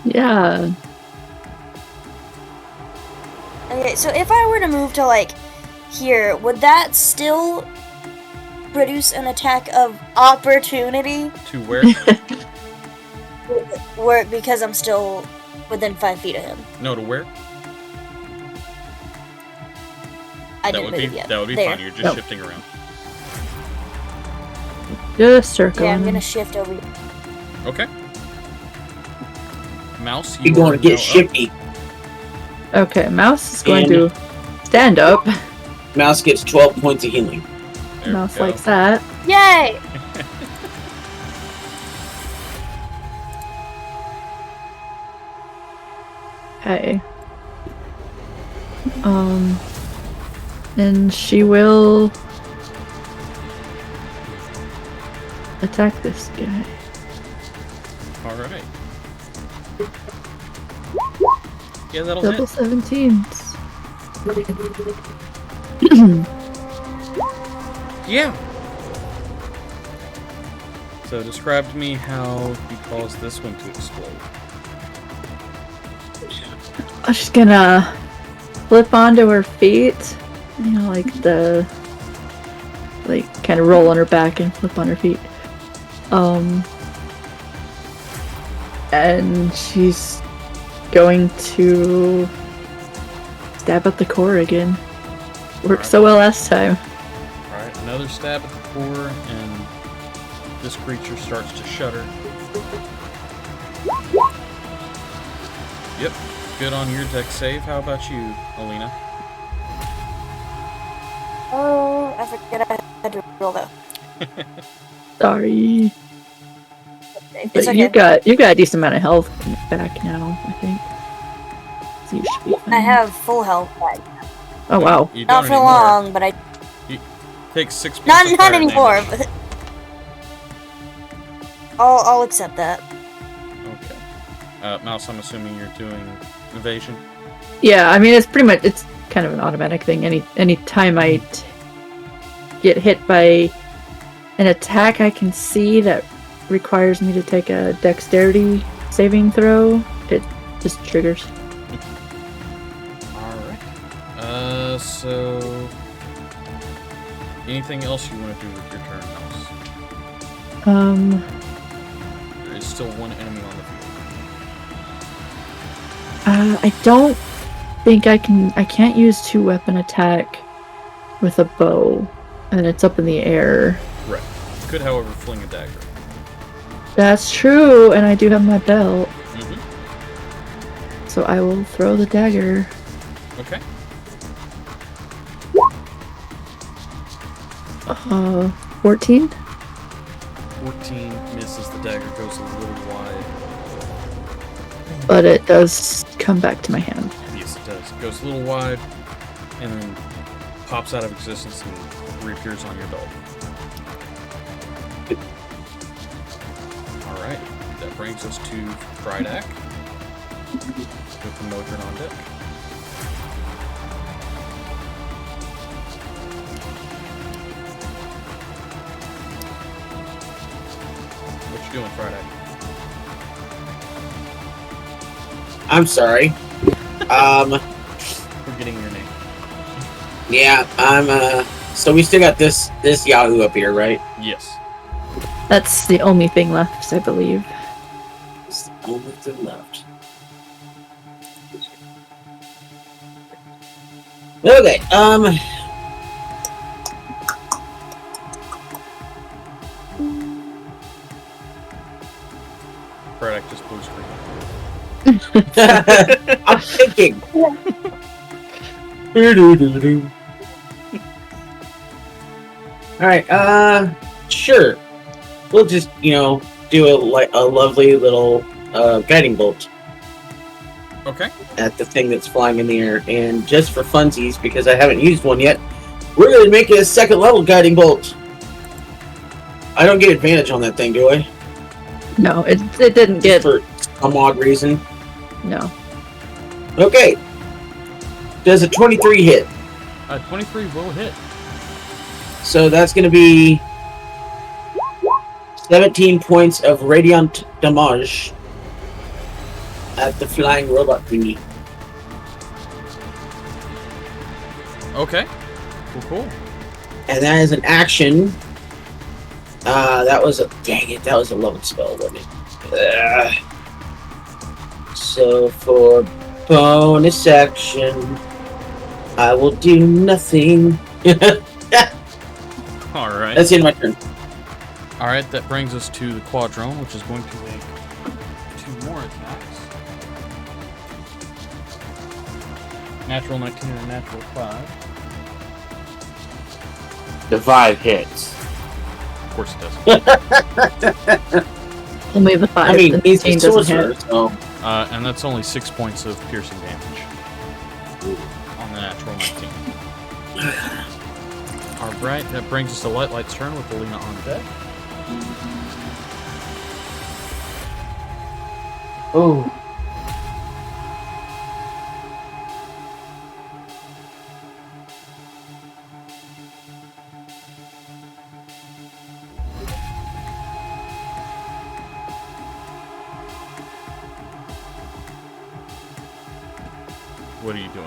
Yeah. okay, so if I were to move to like here, would that still produce an attack of opportunity? To where? Work because I'm still within 5 feet of him. No, to where? I That didn't would be move yet. that would be There. fine. You're just Nope. shifting around. Just circling. Yeah, I'm gonna shift over. Okay. Mouse, You're you going are to get now up. shifty. Okay, Mouse is going And- to stand up. Mouse gets 12 points of healing. There we Mouse go. likes that. Yay! Okay. And she will attack this guy. All right. Yeah, that'll Double hit. 17s. Yeah. So describe to me how you cause this one to explode. She's gonna flip onto her feet. You know, like kind of roll on her back and flip on her feet. And she's going to stab at the core again. Worked so well last time. Alright, another stab at the core, and this creature starts to shudder. Yep, good on your deck save. How about you, Alina? Oh, I forget I had to roll though. Sorry. It's But okay. you got a decent amount of health back now, I think. So you should be fine. I have full health back. Oh wow. You Not don't for anymore. long, but I Take 6 points not of not fire anymore. damage. But I'll accept that. Okay. Mouse, I'm assuming you're doing evasion. Yeah, I mean it's pretty much it's kind of an automatic thing. Any time I get hit by an attack I can see that requires me to take a dexterity saving throw, it just triggers. Alright. So... Anything else you want to do with your turn, Mouse? There is still one enemy on the field. I don't think I can't use 2-weapon attack with a bow, and it's up in the air. Right. You could, however, fling a dagger. That's true, and I do have my belt, Mm-hmm. so I will throw the dagger. Okay. 14? 14 misses. The dagger goes a little wide. But it does come back to my hand. Yes, it does. It goes a little wide, and then pops out of existence and reappears on your belt. Alright, that brings us to Krydak with the Modron on deck. What you doing, Krydak? I'm sorry. Forgetting your name. Yeah, I'm so we still got this Yahoo up here, right? Yes. That's the only thing left, I believe. It's the only thing left. Okay, Krydak just blue screen. I'm thinking. Alright, sure. We'll just, do a lovely little guiding bolt Okay. at the thing that's flying in the air. And just for funsies, because I haven't used one yet, we're going to make it a 2nd level guiding bolt. I don't get advantage on that thing, do I? No, it didn't get... For some odd reason. No. Okay. Does a 23 hit? 23 will hit. So that's going to be 17 points of radiant damage at the flying robot thingy. Okay. Cool. And that is an action. That was a... Dang it, that was a level spell, wasn't it? So for bonus action, I will do nothing. Alright. That's the end of my turn. Alright, that brings us to the Quadrone, which is going to make 2 more attacks. Natural 19 and a natural 5. The 5 hits. Of course it does. Only the 5. I mean, the he's a 15 doesn't sorcerer, hit. so... And that's only 6 points of piercing damage. On the natural 19. Alright, that brings us to Lightlight's turn with Alina on deck. Oh. What are you doing?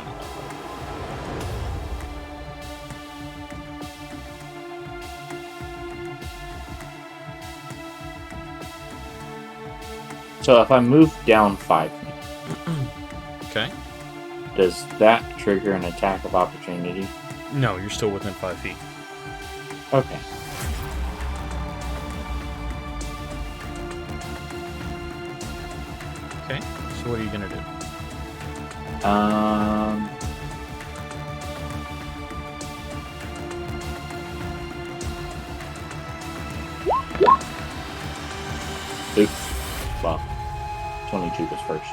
So if I move down 5 feet, Okay. does that trigger an attack of opportunity? No, you're still within 5 feet. Okay. Okay. So what are you gonna do? Oops. Well, 22 was first.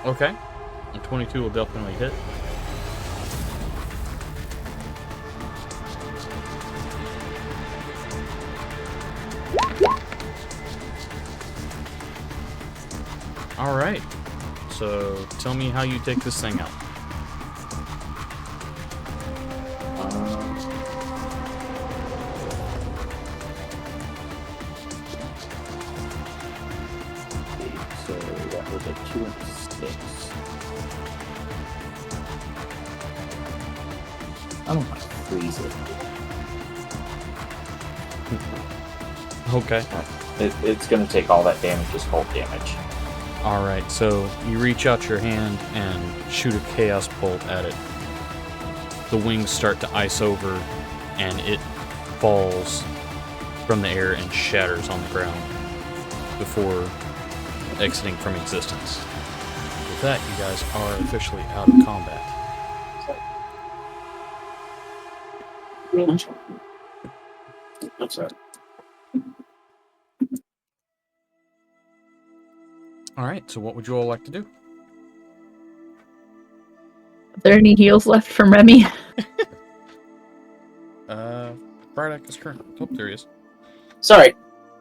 Okay. And 22 will definitely hit. All right. So tell me how you take this thing out. So that was a 2 and 6. I don't want to freeze it. Okay. It's going to take all that damage as cold damage. All right. So you reach out your hand and shoot a chaos bolt at it. The wings start to ice over, and it falls from the air and shatters on the ground before exiting from existence. With that, you guys are officially out of combat. I'm sorry. All right. So what would you all like to do? Are there any heals left from Remy? Bardak is current. Oh, there he is. Sorry.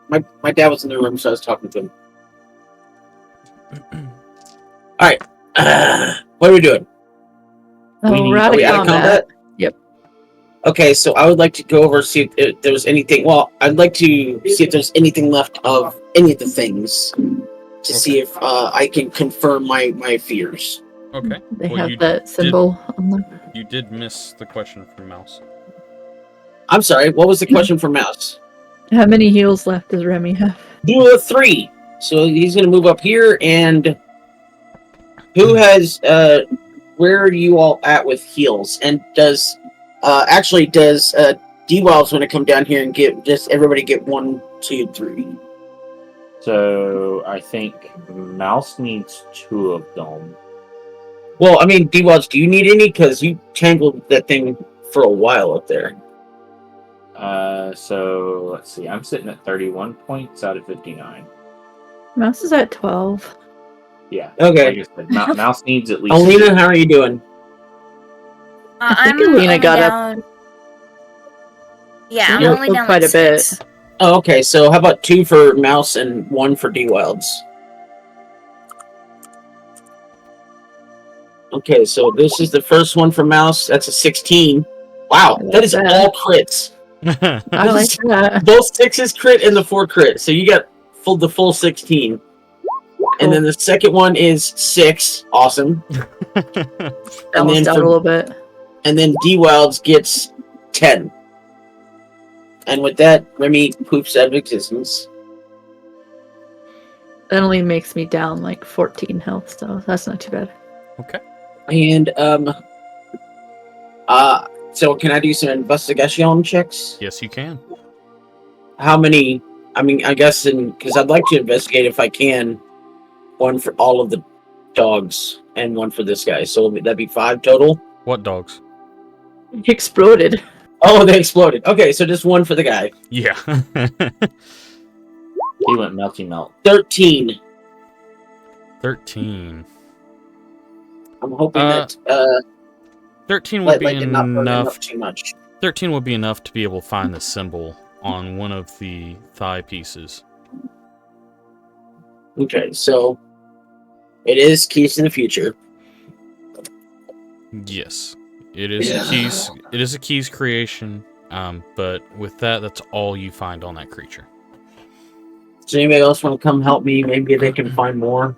My dad was in the room, so I was talking to him. Alright. What are we doing? Oh, we're Are out of we out of combat. combat? Yep. Okay, so I would like to go over see if there was anything. Well, I'd like to see if there's anything left of any of the things to see if I can confirm my fears. Okay. They Well, have that symbol on them. You did miss the question from Mouse. I'm sorry. What was the question for Mouse? How many heals left does Remy have? Do a 3. So he's going to move up here, and who has? Where are you all at with heals? And does D-Wilds want to come down here and just everybody get 1, 2, 3? So I think Mouse needs 2 of them. Well, I mean, D-Wilds, do you need any? Because you tangled that thing for a while up there. So let's see. I'm sitting at 31 points out of 59. Mouse is at 12. Yeah. Okay. Like I said, Mouse needs at least. Alina, how are you doing? I think I'm Alina only got up. down. Yeah, I'm You're only up down quite like a bit. 6. Oh, okay. So how about 2 for Mouse and 1 for D-Wilds? Okay, so this is the first one for Mouse. That's a 16. Wow, I like that is that. all crits. I like that. Both 6s crit and the 4 crit. So you got the full 16. And then the second one is 6. Awesome. Almost then out for- a little bit. And then D-Wilds gets 10. And with that, Remy poops out of existence. That only makes me down like 14 health, so that's not too bad. Okay. And so can I do some investigation checks? Yes, you can. How many? I mean, I guess because I'd like to investigate if I can. 1 for all of the dogs and 1 for this guy. So that'd be 5 total. What dogs? He exploded. Oh, they exploded. Okay, so just 1 for the guy. Yeah. He went melty melt. 13. 13. I'm hoping Uh, that 13 would be it not burn him up enough. too much. 13 would be enough to be able to find the symbol on one of the thigh pieces. Okay, so it is keys in the future. Yes. It is a keys. It is a keys creation. But with that, that's all you find on that creature. Does anybody else want to come help me? Maybe they can find more.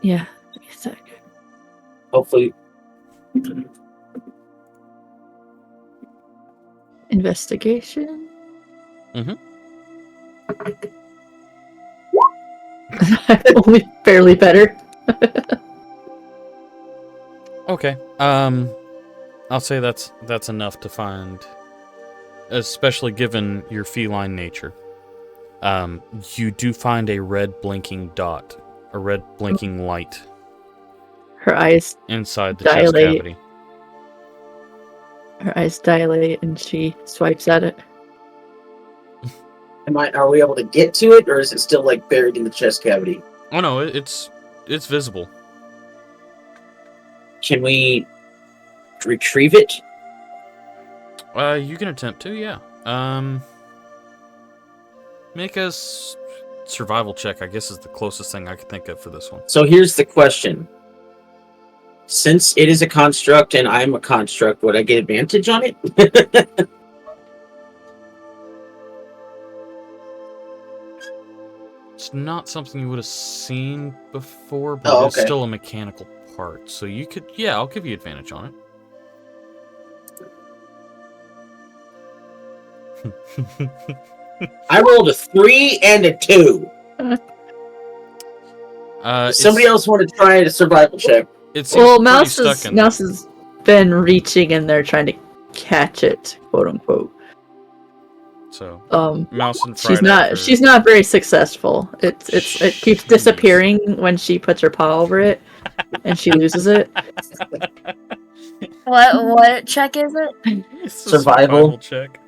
Yeah. Give me a sec. Hopefully. Investigation. Mhm. Only barely better. Okay. I'll say that's enough to find, especially given your feline nature. You do find a red blinking dot, a red blinking light Her eyes inside the chest dilate. cavity. Her eyes dilate and she swipes at it. Are we able to get to it, or is it still like buried in the chest cavity? Oh no, it's visible. Can we retrieve it? You can attempt to, yeah. Make us survival check, I guess, is the closest thing I could think of for this one. So here's the question. Since it is a construct and I'm a construct, would I get advantage on it? It's not something you would have seen before, but it's still a mechanical part. So you could, yeah, I'll give you advantage on it. I rolled a 3 and a 2. Somebody else want to try a survival check? Well, Mouse has been reaching in there trying to catch it, quote unquote. So Mouse and she's not very successful. It keeps disappearing when she puts her paw over it, and she loses it. What check is it? Survival check.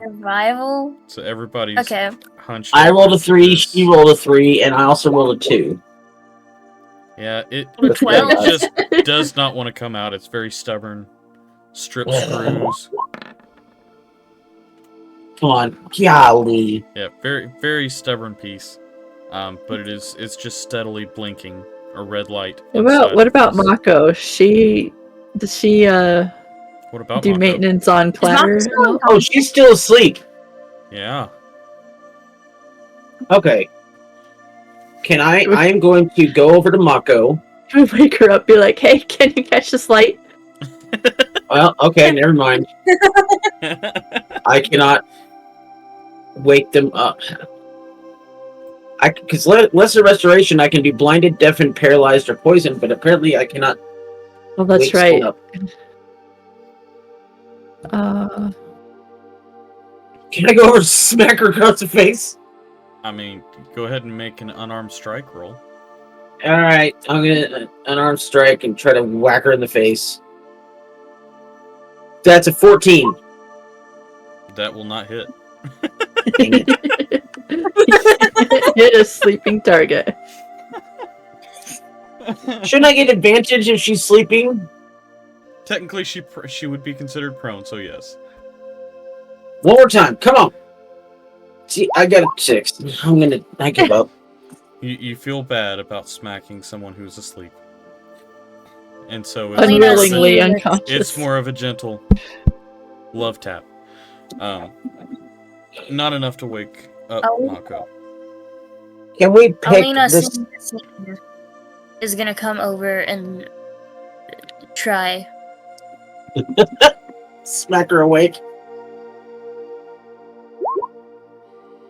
Survival. So everybody's hunched. I rolled a 3. She rolled a 3, and I also rolled a 2. Yeah, it 12. just does not want to come out. It's very stubborn. Strip screws. Come on, golly. Yeah, very, very stubborn piece. But it's just steadily blinking a red light. What about Mako? Does she what about do Mako? maintenance on Clatter? Oh, she's still asleep. Yeah. Okay. I am going to go over to Mako. Wake her up, be like, hey, can you catch this light? Well, okay, never mind. I cannot wake them up. Because lesser restoration, I can be blinded, deafened, paralyzed, or poisoned, but apparently I cannot. Well, that's right. Up. Can I go over and smack her across the face? I mean, go ahead and make an unarmed strike roll. Alright, I'm gonna unarmed strike and try to whack her in the face. That's a 14. That will not hit. Hit a sleeping target. Shouldn't I get advantage if she's sleeping? Technically, she would be considered prone, so yes. One more time, come on. See, I got a 6. I give up. You feel bad about smacking someone who's asleep. And so unwillingly unconscious. It's more of a gentle love tap. Not enough to wake up Mako. Can we pick Alina this? Is gonna come over and try. Smack her awake.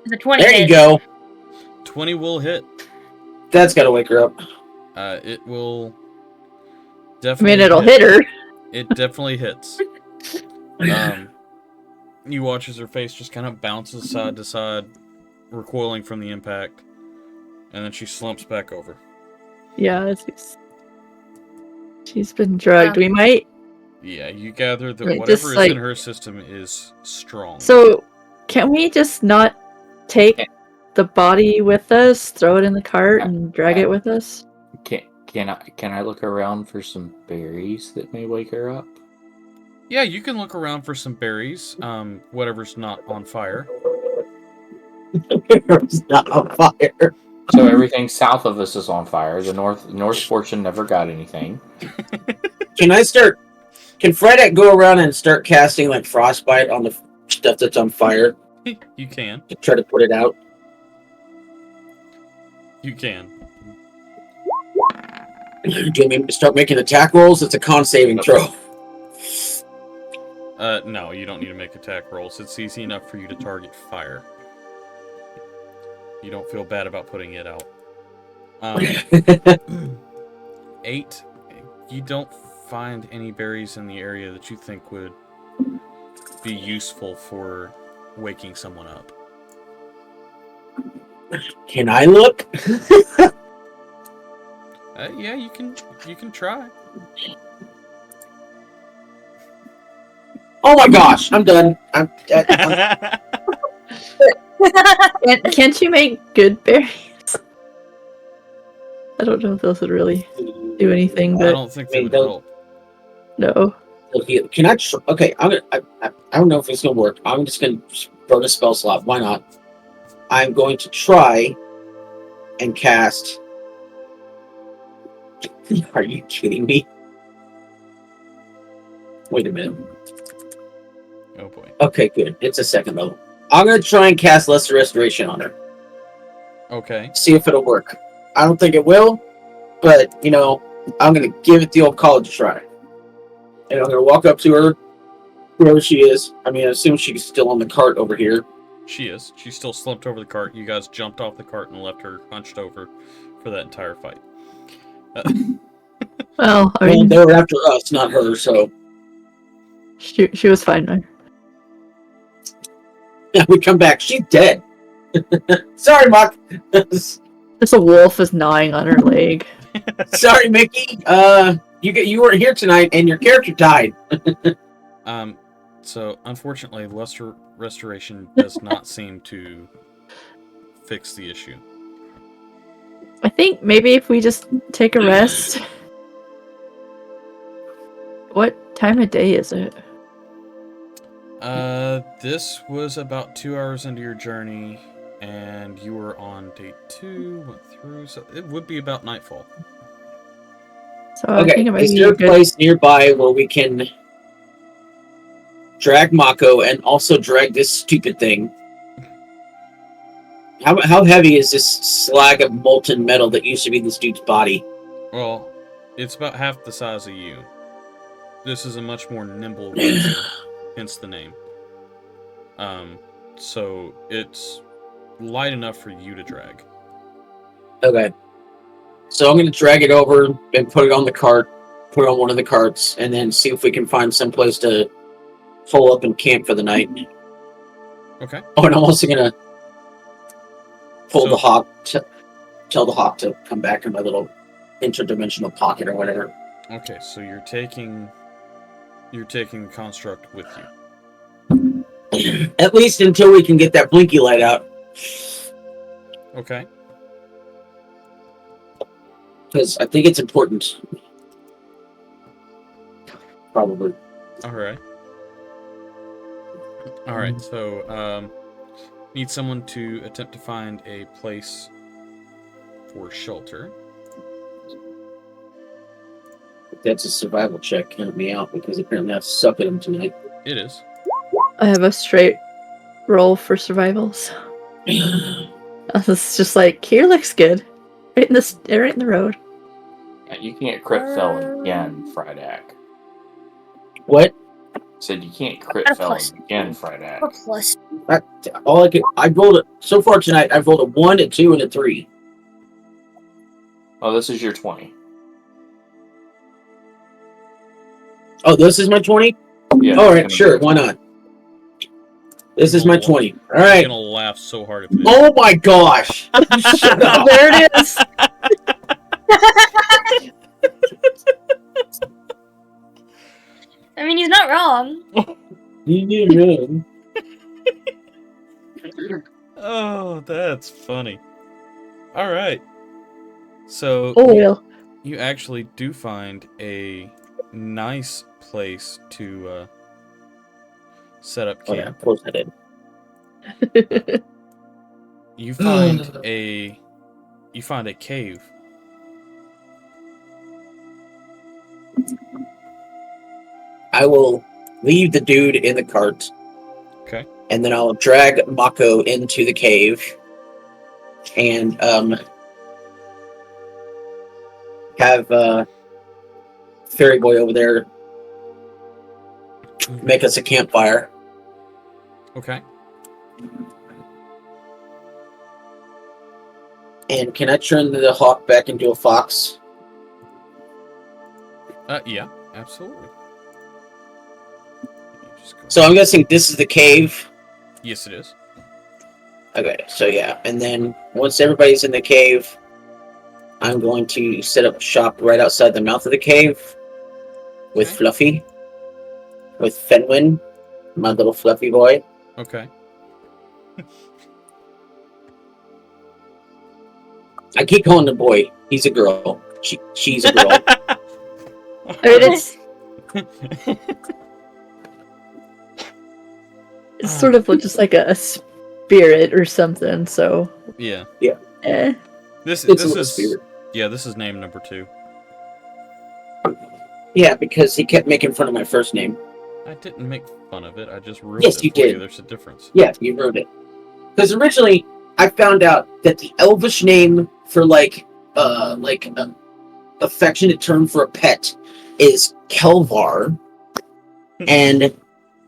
The 20 there hit. You go. 20 will hit. That's gotta wake her up. It will definitely. I mean, it'll hit her. It definitely hits. You watch as her face just kind of bounces side to side, recoiling from the impact, and then she slumps back over. Yeah, she's been drugged. We might. Yeah, you gather that whatever is in her system is strong. So, can we just not take the body with us, throw it in the cart, and drag it with us? Can I look around for some berries that may wake her up? Yeah, you can look around for some berries. Whatever's not on fire. It's not on fire. So everything south of us is on fire. The north portion never got anything. Can Fredak go around and start casting like frostbite on the stuff that's on fire? You can. To try to put it out. You can. Do you want me to start making attack rolls? It's a con saving throw. No, you don't need to make attack rolls. It's easy enough for you to target fire. You don't feel bad about putting it out. 8. You don't find any berries in the area that you think would be useful for waking someone up. Can I look? Yeah, you can try. Oh my gosh, I'm done. Can't you make good berries? I don't know if those would really do anything, but I don't think they would help. No. Can I? Okay, I don't know if it's gonna work. I'm just gonna burn a spell slot. Why not? I'm going to try and cast. Are you kidding me? Wait a minute. Oh boy. Okay, good. It's a second level. I'm going to try and cast Lesser Restoration on her. Okay. See if it'll work. I don't think it will, but, I'm going to give it the old college try. And I'm going to walk up to her, whoever she is. I assume she's still on the cart over here. She is. She's still slumped over the cart. You guys jumped off the cart and left her hunched over for that entire fight. Well, I Well, mean, they were after us, not her, so. she was fine, right? We come back. She's dead. Sorry, Muck. Just a wolf is gnawing on her leg. Sorry, Mickey. You weren't here tonight, and your character died. So unfortunately, Lesser Restoration does not seem to fix the issue. I think maybe if we just take a rest. What time of day is it? This was about 2 hours into your journey, and you were on day 2, went through, so it would be about nightfall. So I Okay, think it might is be there a a good. place nearby where we can drag Mako and also drag this stupid thing? How heavy is this slag of molten metal that used to be this dude's body? Well, it's about half the size of you. This is a much more nimble rapier, hence the name. So it's light enough for you to drag. Okay. So I'm going to drag it over and put it on the cart, put it on one of the carts, and then see if we can find some place to pull up and camp for the night. Okay. Oh, and I'm also going to pull So- the hawk, tell the hawk to come back in my little interdimensional pocket or whatever. Okay, so you're taking the construct with you. At least until we can get that blinky light out. Okay. Because I think it's important. Probably. Alright. Alright, so, need someone to attempt to find a place for shelter. That's a survival check. Count me out because apparently I suck at them tonight. It is. I have a straight roll for survivals. It's just like, here looks good. Right in the road. Yeah, you can't crit felon again, Fridak. What? Said you can't crit Got a felon plus. again, Fridak. Or plus. I rolled it so far tonight. I've rolled a 1, a 2, and a 3. Oh, this is your 20. Oh, this is my 20? Yeah. All it's right, gonna sure. be- Why not? This is my 20. All I'm right. gonna laugh so hard if it is. Oh my gosh! Shut up. There it is. I mean, he's not wrong. You did wrong. Oh, that's funny. Alright. So, Oh, well. you actually do find a nice place to set up Oh yeah, camp. of course I did. You find a cave. I will leave the dude in the cart. Okay. And then I'll drag Mako into the cave. And have Fairy Boy over there make us a campfire. Okay. And can I turn the hawk back into a fox? Yeah, absolutely. You just go- So I'm guessing this is the cave. Yes, it is. Okay, so yeah. And then once everybody's in the cave, I'm going to set up shop right outside the mouth of the cave with Okay. Fluffy. With Fenwin, my little fluffy boy. Okay. I keep calling the boy. He's a girl. She's a girl. I mean, it's sort of just like a spirit or something. So, Yeah. eh. This It's a this little is spirit. yeah. This is name number 2. Yeah, because he kept making fun of my first name. I didn't make fun of it. I just ruined Yes, it you for you. did. There's a difference. Yeah, you wrote it. Because originally, I found out that the Elvish name for affectionate term for a pet is Kelvar, and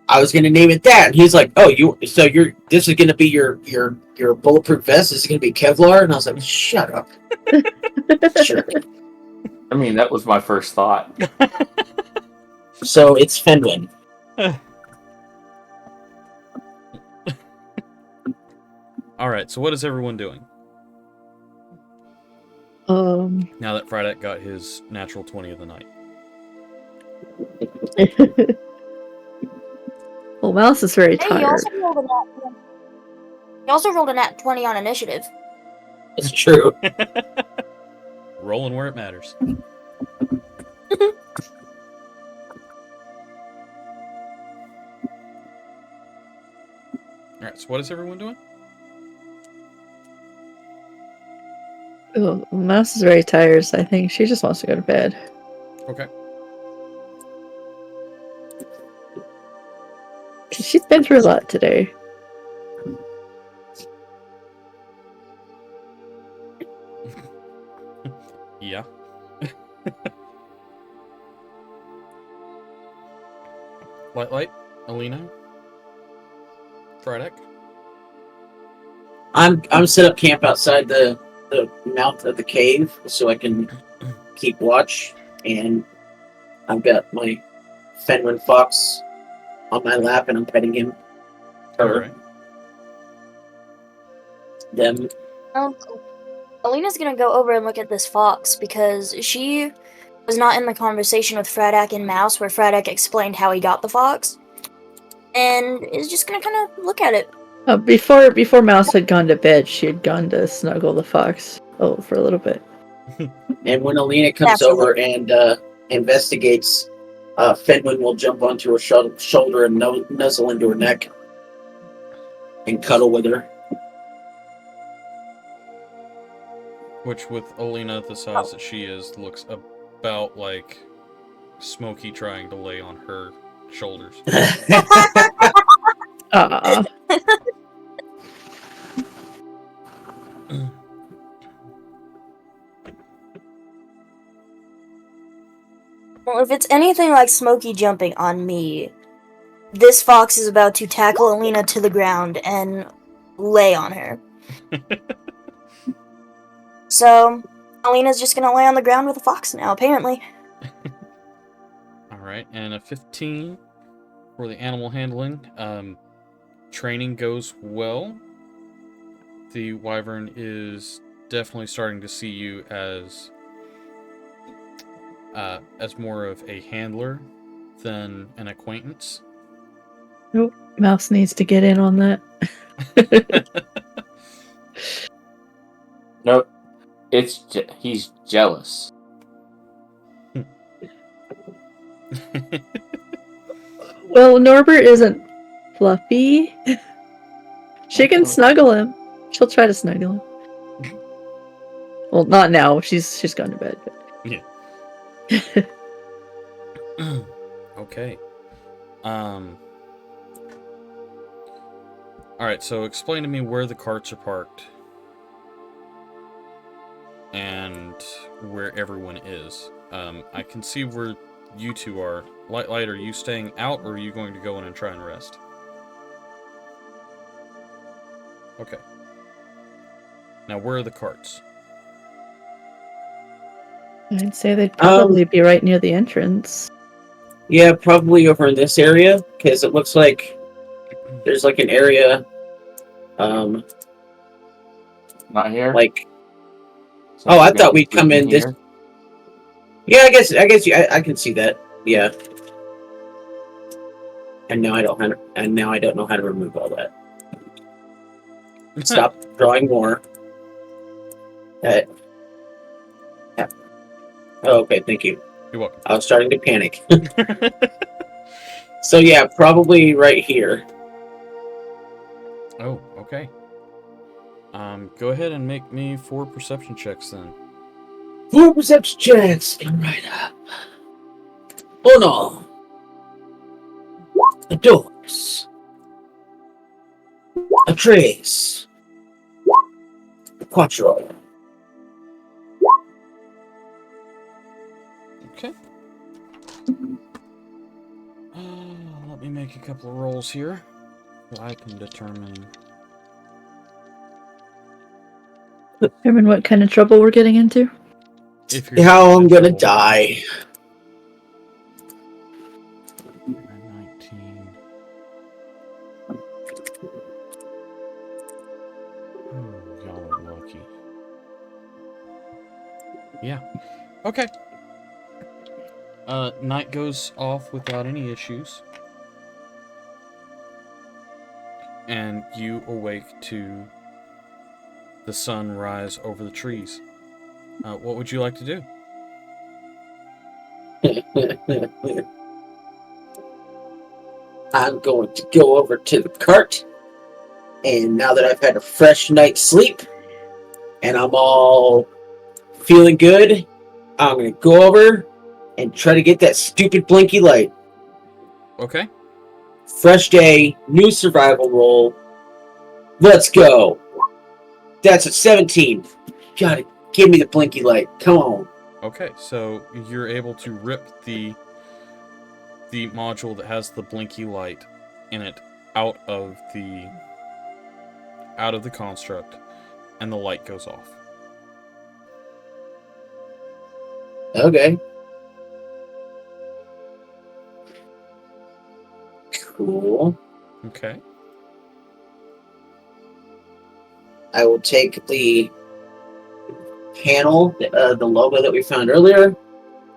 I was gonna name it that. And he's like, "Oh, this is gonna be your bulletproof vest. This is gonna be Kevlar." And I was like, "Shut up." Sure. I mean, that was my first thought. So it's Fenwin. All right. So what is everyone doing Um. now that Frydek got his natural 20 of the night? Well, Mouse is very Hey, tired. you also rolled a nat 20 on initiative. It's true. Rolling where it matters. All right. So what is everyone doing? Oh, Mouse is very tired, so I think she just wants to go to bed. Okay. She's been through a lot today. Yeah. Light, Alina, Frydek. I'm set up camp outside the mouth of the cave so I can keep watch, and I've got my Fenwin fox on my lap and I'm petting him. All Her. right. Them. Oh, Alina's gonna go over and look at this fox because she was not in the conversation with Frydek and Mouse where Frydek explained how he got the fox, and is just gonna kind of look at it. Before Mouse had gone to bed, she had gone to snuggle the fox for a little bit. And when Alina comes Naturally. over and investigates, Fenwin will jump onto her shoulder and nuzzle into her neck and cuddle with her. Which, with Alina the size that she is, looks about like Smokey trying to lay on her shoulders. Ah, Well, if it's anything like Smokey jumping on me, this fox is about to tackle Alina to the ground and lay on her. So, Alina's just gonna lay on the ground with the fox now, apparently. All right, and a 15 for the animal handling. Training goes well. The wyvern is definitely starting to see you as more of a handler than an acquaintance. Mouse needs to get in on that. Nope. He's jealous. Well, Norbert isn't fluffy. She can snuggle him. She'll try to snuggle him. Well, not now. She's gone to bed. Yeah. Okay. Alright, so explain to me where the carts are parked. And where everyone is. I can see where you two are. Light, are you staying out, or are you going to go in and try and rest? Okay. Now, where are the carts? I'd say they'd probably be right near the entrance. Yeah, probably over in this area, because it looks like there's like an area, Not here. like. So Oh, I we're thought gonna we'd come sleep in this. here? Yeah, I guess I can see that. Yeah. And now I don't know how to remove all that. Stop drawing more. Yeah. Oh, okay, thank you. You're welcome. I was starting to panic. So yeah, probably right here. Oh, Okay. Go ahead and make me 4 perception checks then. 4 perception checks. Come right up. Uno. A dos. A tres. Quattro. Okay. Let me make a couple of rolls here. So I can determine. Determine what kind of trouble we're getting into. If you're How I'm gonna trouble. die. 19. Oh, y'all are lucky. Yeah. Okay. Night goes off without any issues. And you awake to the sun rise over the trees. What would you like to do? I'm going to go over to the cart, and now that I've had a fresh night's sleep, and I'm all feeling good, I'm going to go over and try to get that stupid blinky light. Okay. Fresh day, new survival roll. Let's go. That's a 17. Gotta give me the blinky light. Come on. Okay, so you're able to rip the module that has the blinky light in it out of the construct, and the light goes off. Okay. Cool. Okay. I will take the panel, the logo that we found earlier,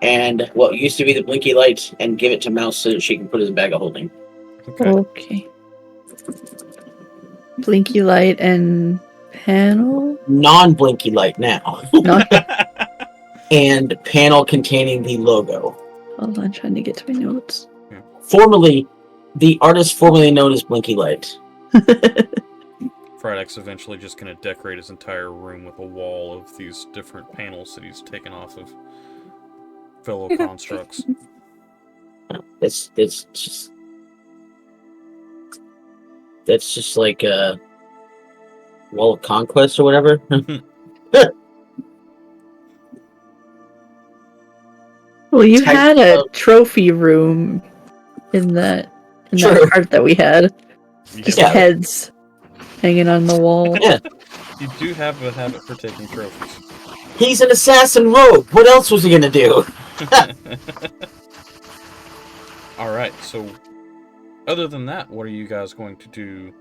and what used to be the blinky light, and give it to Mouse so that she can put it in a bag of holding. Okay. Okay. Blinky light and panel? Non-blinky light now. No. And panel containing the logo. Hold on, trying to get to my notes. The artist formerly known as Blinky Light. Frydek's eventually just going to decorate his entire room with a wall of these different panels that he's taken off of fellow constructs. It's just that's just like a Wall of Conquest or whatever. Well, you Type had a of- trophy room in that True. cart that we had. Just Yeah. heads hanging on the wall. Yeah. You do have a habit for taking trophies. He's an assassin rogue. What else was he gonna do? Alright, so other than that, what are you guys going to do?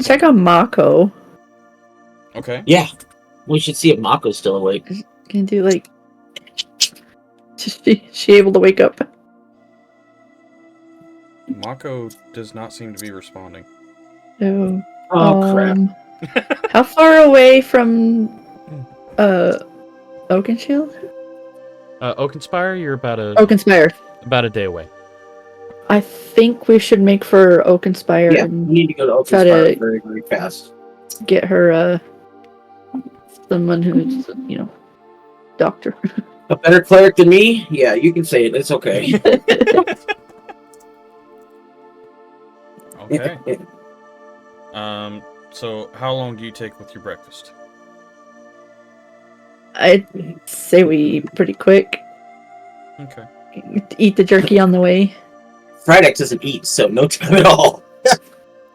Check on Mako. Okay. Yeah. We should see if Mako's still awake. Can you do like... She able to wake up? Mako does not seem to be responding. No. Oh crap. How far away from Oakenshield? Oakenspire, you're about Oakenspire. a day away. I think we should make for Oakenspire Yeah, and we need to go to try Oakenspire to- very, very fast. get her someone who's, doctor. A better cleric than me? Yeah, you can say it. It's okay. Okay. So how long do you take with your breakfast? I'd say we eat pretty quick. Okay. Eat the jerky on the way. Frydek doesn't eat, so no time at all.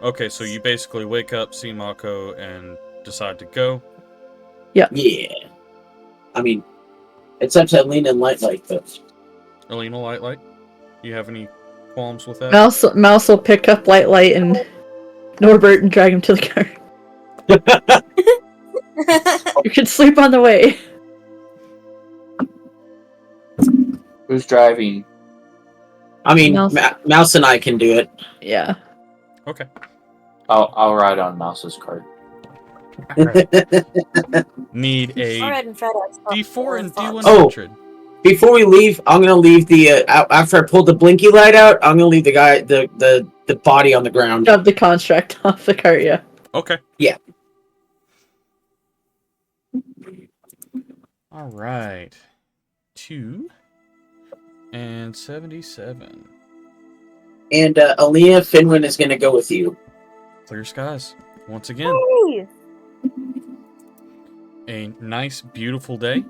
Okay, so you basically wake up, see Mako, and decide to go. Yeah. I mean, it's up to Alina and Light, but... Alina, Light. You have any qualms with that? Mouse will pick up Light and Norbert and drag him to the car. You can sleep on the way. Who's driving? I mean, Mouse. Mouse and I can do it. Yeah. Okay. I'll ride on Mouse's cart. Need a Alright, and FedEx. D4 and D1 Oh. hatred. before we leave, I'm gonna leave the after I pull the blinky light out, I'm gonna leave the guy the body on the ground. Shove the construct off the cart, yeah. Okay. Yeah. All right. 2 and 77. And Aaliyah Finwin is gonna go with you. Clear skies. Once again, Hey! a nice, beautiful day.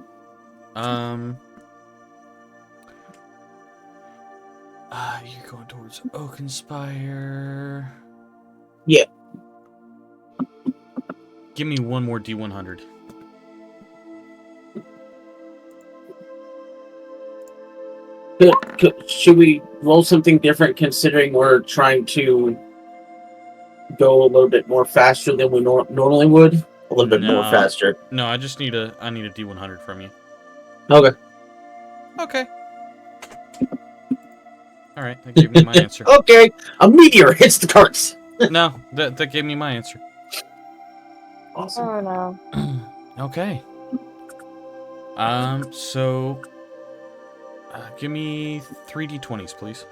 You're going towards Oakenspire. Yeah. Give me one more D100. Should we roll something different considering we're trying to go a little bit more faster than we normally would? A little bit more faster. No, I just need a D100 from you. Okay. Okay. All right, that gave me my answer. Okay, a meteor hits the carts. No, that gave me my answer. Awesome. Oh no. Okay. So, give me 3 D20s, please.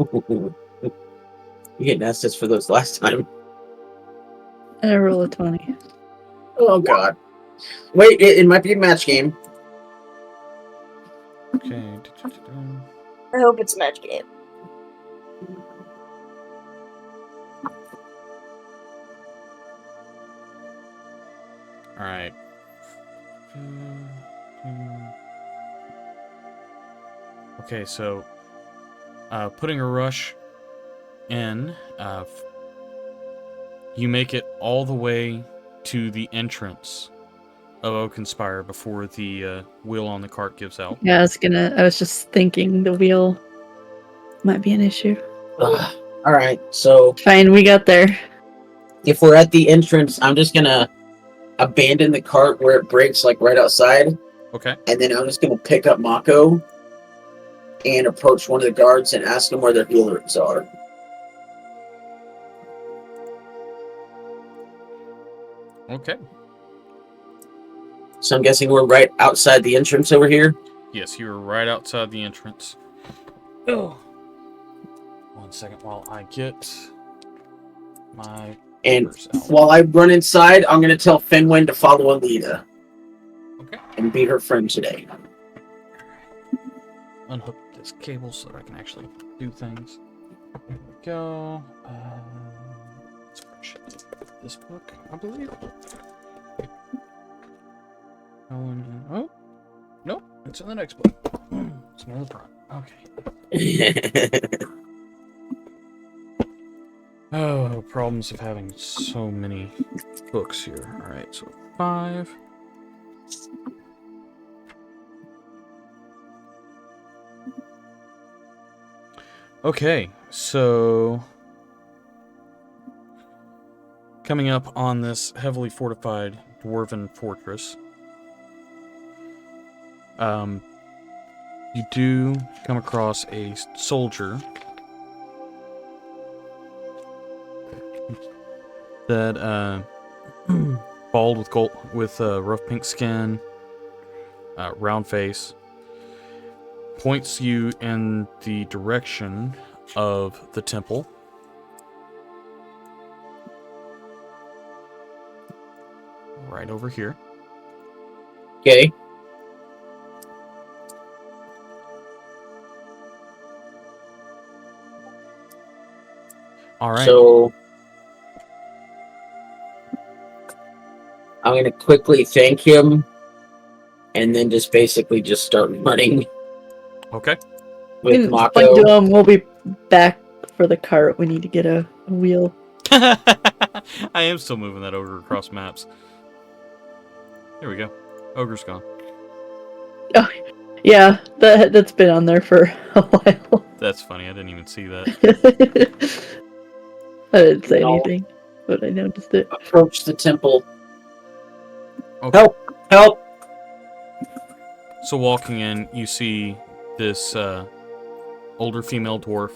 You getting asked this for those last time. And I roll a 20. Oh god. Wait, it might be a match game. Okay. I hope it's match game. All right. Okay, so putting a rush in, you make it all the way to the entrance of Oakenspire before the wheel on the cart gives out. Yeah, I was just thinking the wheel might be an issue. Alright, so Fine, we got there. if we're at the entrance, I'm just gonna abandon the cart where it breaks, like right outside, Okay. and then I'm just gonna pick up Mako and approach one of the guards and ask them where their healers are. Okay. So I'm guessing we're right outside the entrance over here. Yes, you were right outside the entrance. Oh. 1 second while I get my And papers out. while I run inside, I'm gonna tell Finwin to follow Alita Okay. and be her friend today. Unhook this cable so that I can actually do things. There we go. This book, I believe. Oh, nope, it's in the next book. It's near the front. Okay. Oh, problems of having so many books here. All right, so 5. Okay, so coming up on this heavily fortified dwarven fortress, you do come across a soldier that bald with gold, with rough pink skin, round face, points you in the direction of the temple. Right over here. Okay. All right. So I'm gonna quickly thank him, and then just basically just start running Okay. with Point Mako. to him, we'll be back for the cart. We need to get a wheel. I am still moving that ogre across maps. There we go. Ogre's gone. Oh, yeah, that's been on there for a while. That's funny. I didn't even see that. I didn't say No. anything, but I noticed it. Approach the temple. Okay. Help! Help! So walking in, you see this older female dwarf,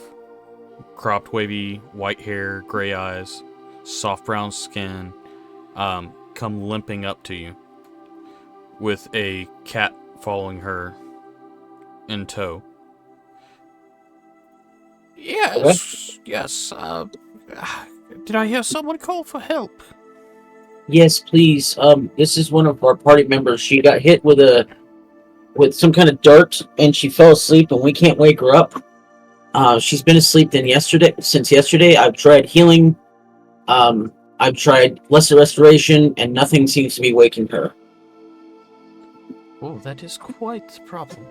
cropped wavy white hair, gray eyes, soft brown skin, come limping up to you with a cat following her in tow. Yes, yes. Did I hear someone call for help? Yes, please. This is one of our party members. She got hit with some kind of dart, and she fell asleep, and we can't wake her up. She's been asleep since yesterday. I've tried healing. I've tried lesser restoration, and nothing seems to be waking her. Oh, that is quite the problem.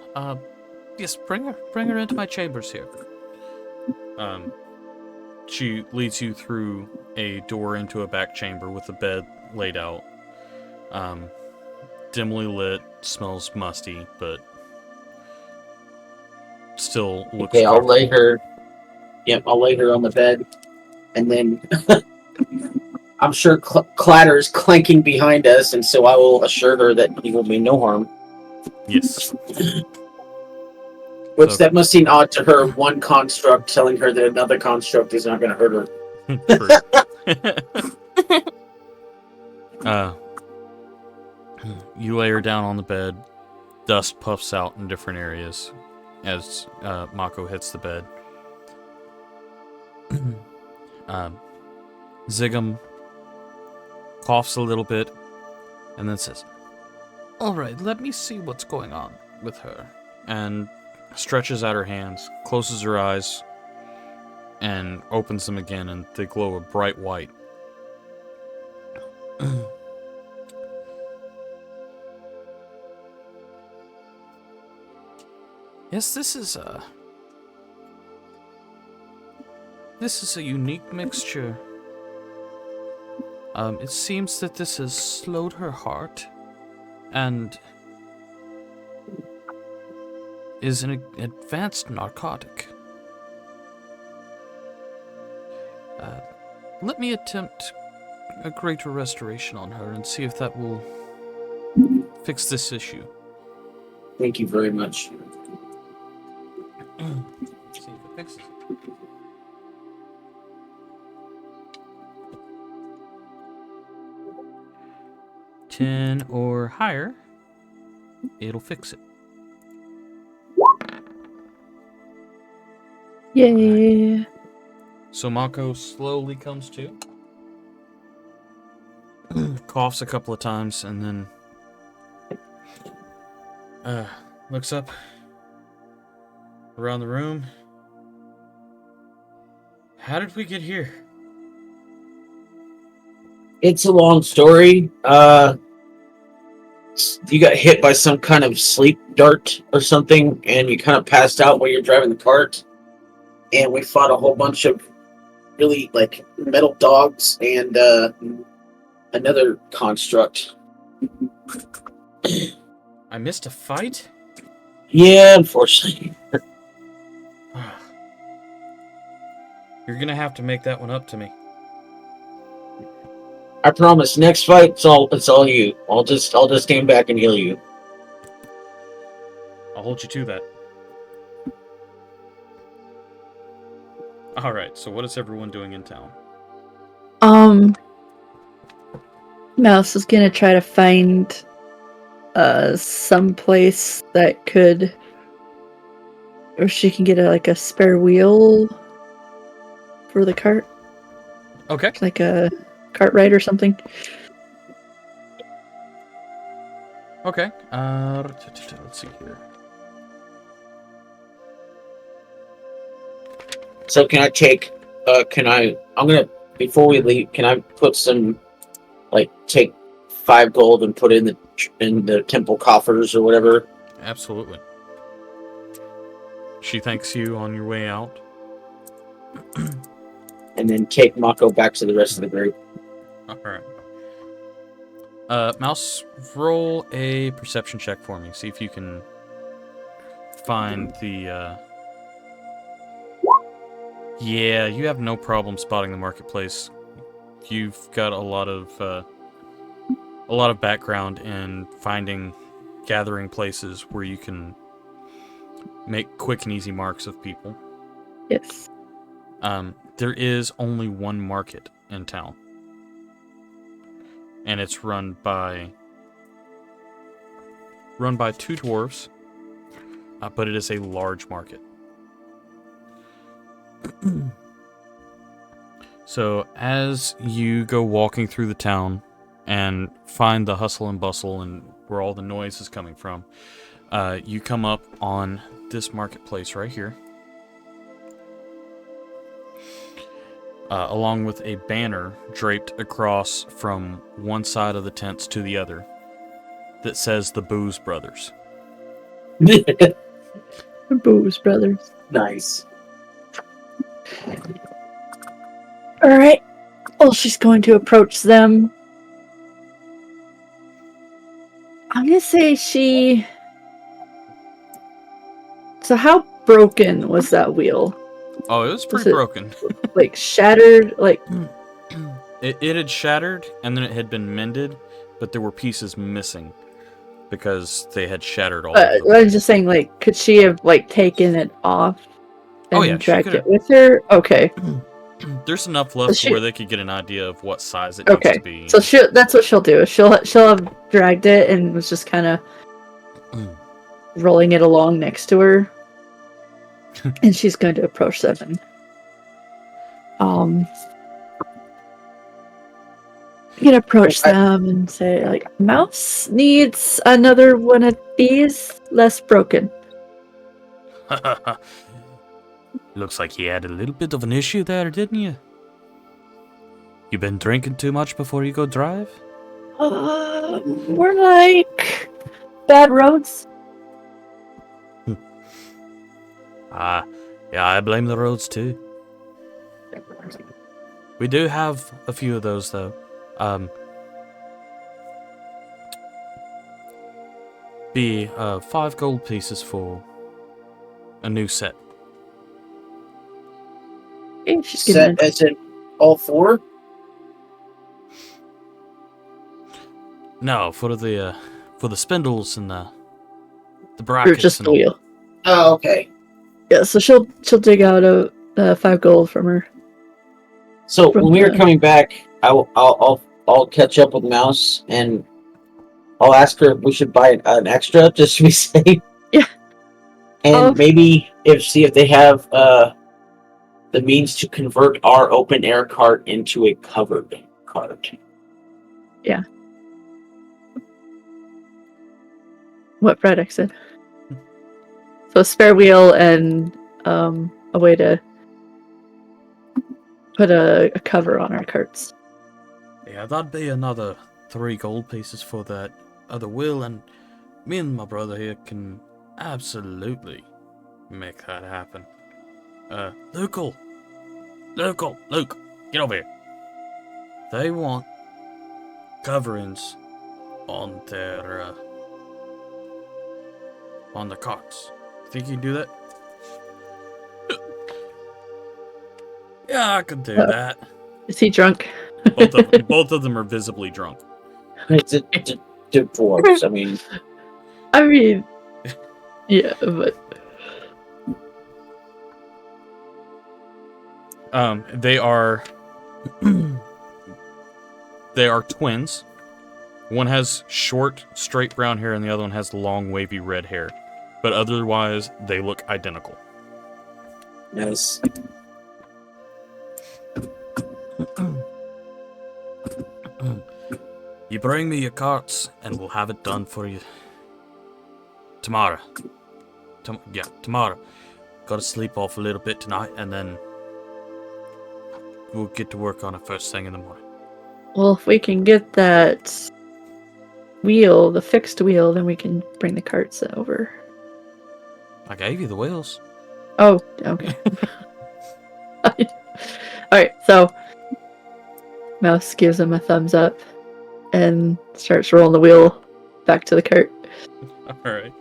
Yes, bring her into my chambers here. She leads you through a door into a back chamber with a bed laid out. Dimly lit, smells musty, but still looks Okay, I'll lay comfortable. her. Yep, I'll lay her on the bed, and then I'm sure Clatter's clanking behind us, and so I will assure her that he will be no harm. Yes. Which So- that must seem odd to her. One construct telling her that another construct is not going to hurt her. True. You lay her down on the bed. Dust puffs out in different areas as Mako hits the bed. Zigum coughs a little bit and then says, All right, let me see what's going on with her. and stretches out her hands, closes her eyes, and opens them again, and they glow a bright white. Yes, this is a unique mixture. It seems that this has slowed her heart and is an advanced narcotic. Let me attempt a greater restoration on her and see if that will fix this issue. Thank you very much. See if it fixes it. Ten or higher, it'll fix it. Yay. So Mako slowly comes to, coughs a couple of times, and then looks up around the room. How did we get here? It's a long story. You got hit by some kind of sleep dart or something, and you kind of passed out while you're driving the cart. And we fought a whole bunch of really metal dogs and another construct. I missed a fight? Yeah, unfortunately. You're gonna have to make that one up to me. I promise. Next fight, it's all you. I'll just stand back and heal you. I'll hold you to that. Alright, so what is everyone doing in town? Mouse is gonna try to find some place that could, or she can get a spare wheel for the cart, Okay. like a cart ride or something. Okay. Let's see here. So can I take? I'm gonna before we leave. Can I put some, take 5 gold and put it in the temple coffers or whatever? Absolutely. She thanks you on your way out. And then take Mako back to the rest of the group. Alright. Mouse, roll a perception check for me. See if you can find the, Yeah, you have no problem spotting the marketplace. You've got a lot of background in gathering places where you can make quick and easy marks of people. Yes. There is only one market in town. And it's run by run by 2 dwarves, but it is a large market. So as you go walking through the town and find the hustle and bustle and where all the noise is coming from, you come up on this marketplace right here, along with a banner draped across from one side of the tents to the other that says the Booze Brothers. Booze Brothers. Nice. Alright. Well, she's going to approach them. I'm gonna say she... So how broken was that wheel? Oh, it was pretty broken. Like, shattered? Like... It had shattered, and then it had been mended, but there were pieces missing because they had shattered all over. I was just saying, like, could she have, like, taken it off and dragged it with her? Okay. There's enough left where they could get an idea of what size it needs to be. So that's what she'll do. She'll have dragged it and was just kind of rolling it along next to her, and she's going to approach them. And, you can approach them and say, like, Mouse needs another one of these, less broken. Looks like you had a little bit of an issue there, didn't you? You been drinking too much before you go drive? We're like bad roads. Yeah, I blame the roads too. We do have a few of those though. Be 5 gold pieces for a new set. Set as in all 4? No, for the spindles and the brackets. Or just and the wheel. Oh, okay. Yeah, so she'll dig out a 5 gold from her. So when we are coming back, I'll catch up with Mouse and I'll ask her if we should buy an extra just to be safe. Yeah. And maybe see if they have the means to convert our open air cart into a covered cart. Yeah. What Frederick said. So a spare wheel and a way to put a cover on our carts. Yeah, that'd be another 3 gold pieces for that other wheel, and me and my brother here can absolutely make that happen. Luke, get over here. They want coverings on their carts. Think you can do that? Yeah, I could do that. Is he drunk? Both of them are visibly drunk. It's a dwarves. I mean, yeah, but they are twins. One has short, straight brown hair, and the other one has long, wavy red hair. But otherwise, they look identical. Yes. You bring me your carts, and we'll have it done for you tomorrow. Tomorrow. Gotta sleep off a little bit tonight, and then we'll get to work on it first thing in the morning. Well, if we can get that wheel, the fixed wheel, then we can bring the carts over. I gave you the wheels. Oh, okay. Alright, so Mouse gives him a thumbs up and starts rolling the wheel back to the cart. Alright.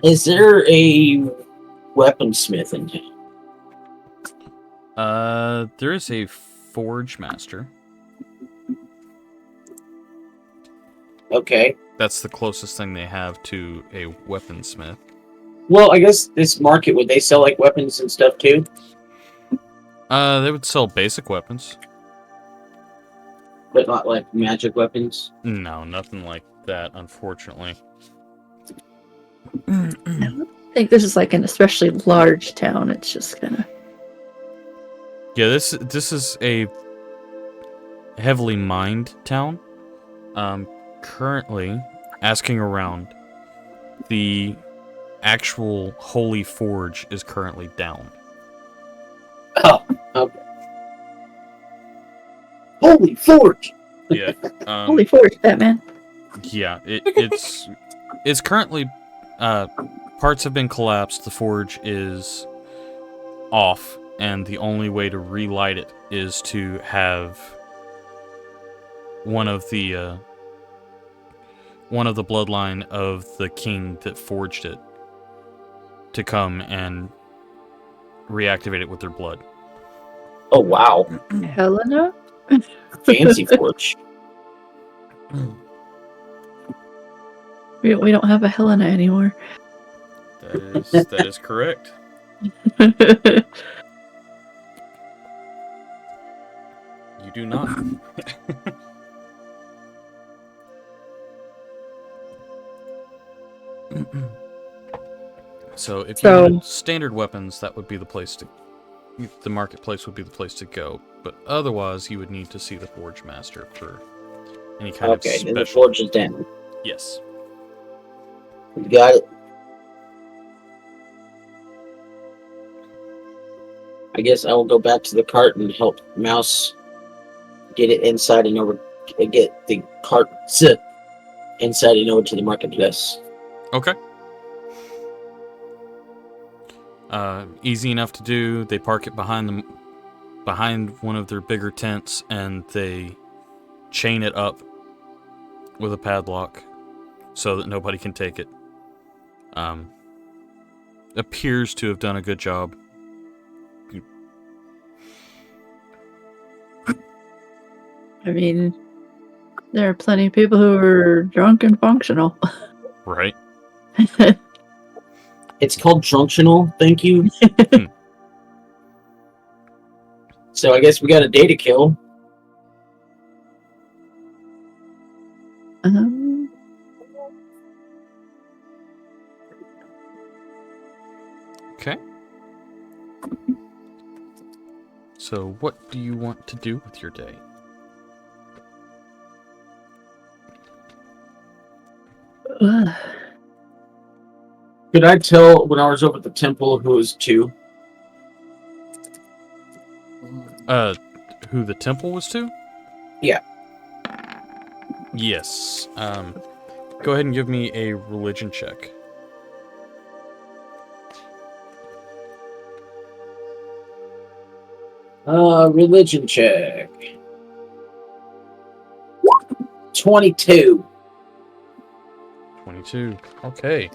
Is there a weaponsmith in town? There is a forge master. Okay. That's the closest thing they have to a weaponsmith. Well, I guess this market, would they sell like weapons and stuff too? They would sell basic weapons. But not like magic weapons. No, nothing like that, unfortunately. I think this is like an especially large town. It's just kind of. Yeah, this is a heavily mined town. Currently, asking around, the actual holy forge is currently down. Oh, okay. Holy forge! Yeah. Holy forge, Batman. Yeah, it's currently parts have been collapsed. The forge is off, and the only way to relight it is to have one of the bloodline of the king that forged it to come and reactivate it with their blood. Oh wow, Helena? fancy forge. We don't have a Helena anymore. That is correct. You do not. So if you wanted standard weapons, that would be the place to. The marketplace would be the place to go. But otherwise, you would need to see the Forge Master for any kind of Okay, special. then the forge is down. Yes. You got it. I guess I will go back to the cart and help Mouse get it inside and over. Get the cart inside and over to the marketplace. Okay. Easy enough to do. They park it behind one of their bigger tents, and they chain it up with a padlock so that nobody can take it. Appears to have done a good job. I mean, there are plenty of people who are drunk and functional. Right. It's called Drunctional, thank you. So I guess we got a day to kill. Okay. So what do you want to do with your day? Could I tell when I was over at the temple who was two? Who the temple was to? Yeah. Yes. Go ahead and give me a religion check. Religion check. 22. 22. Okay.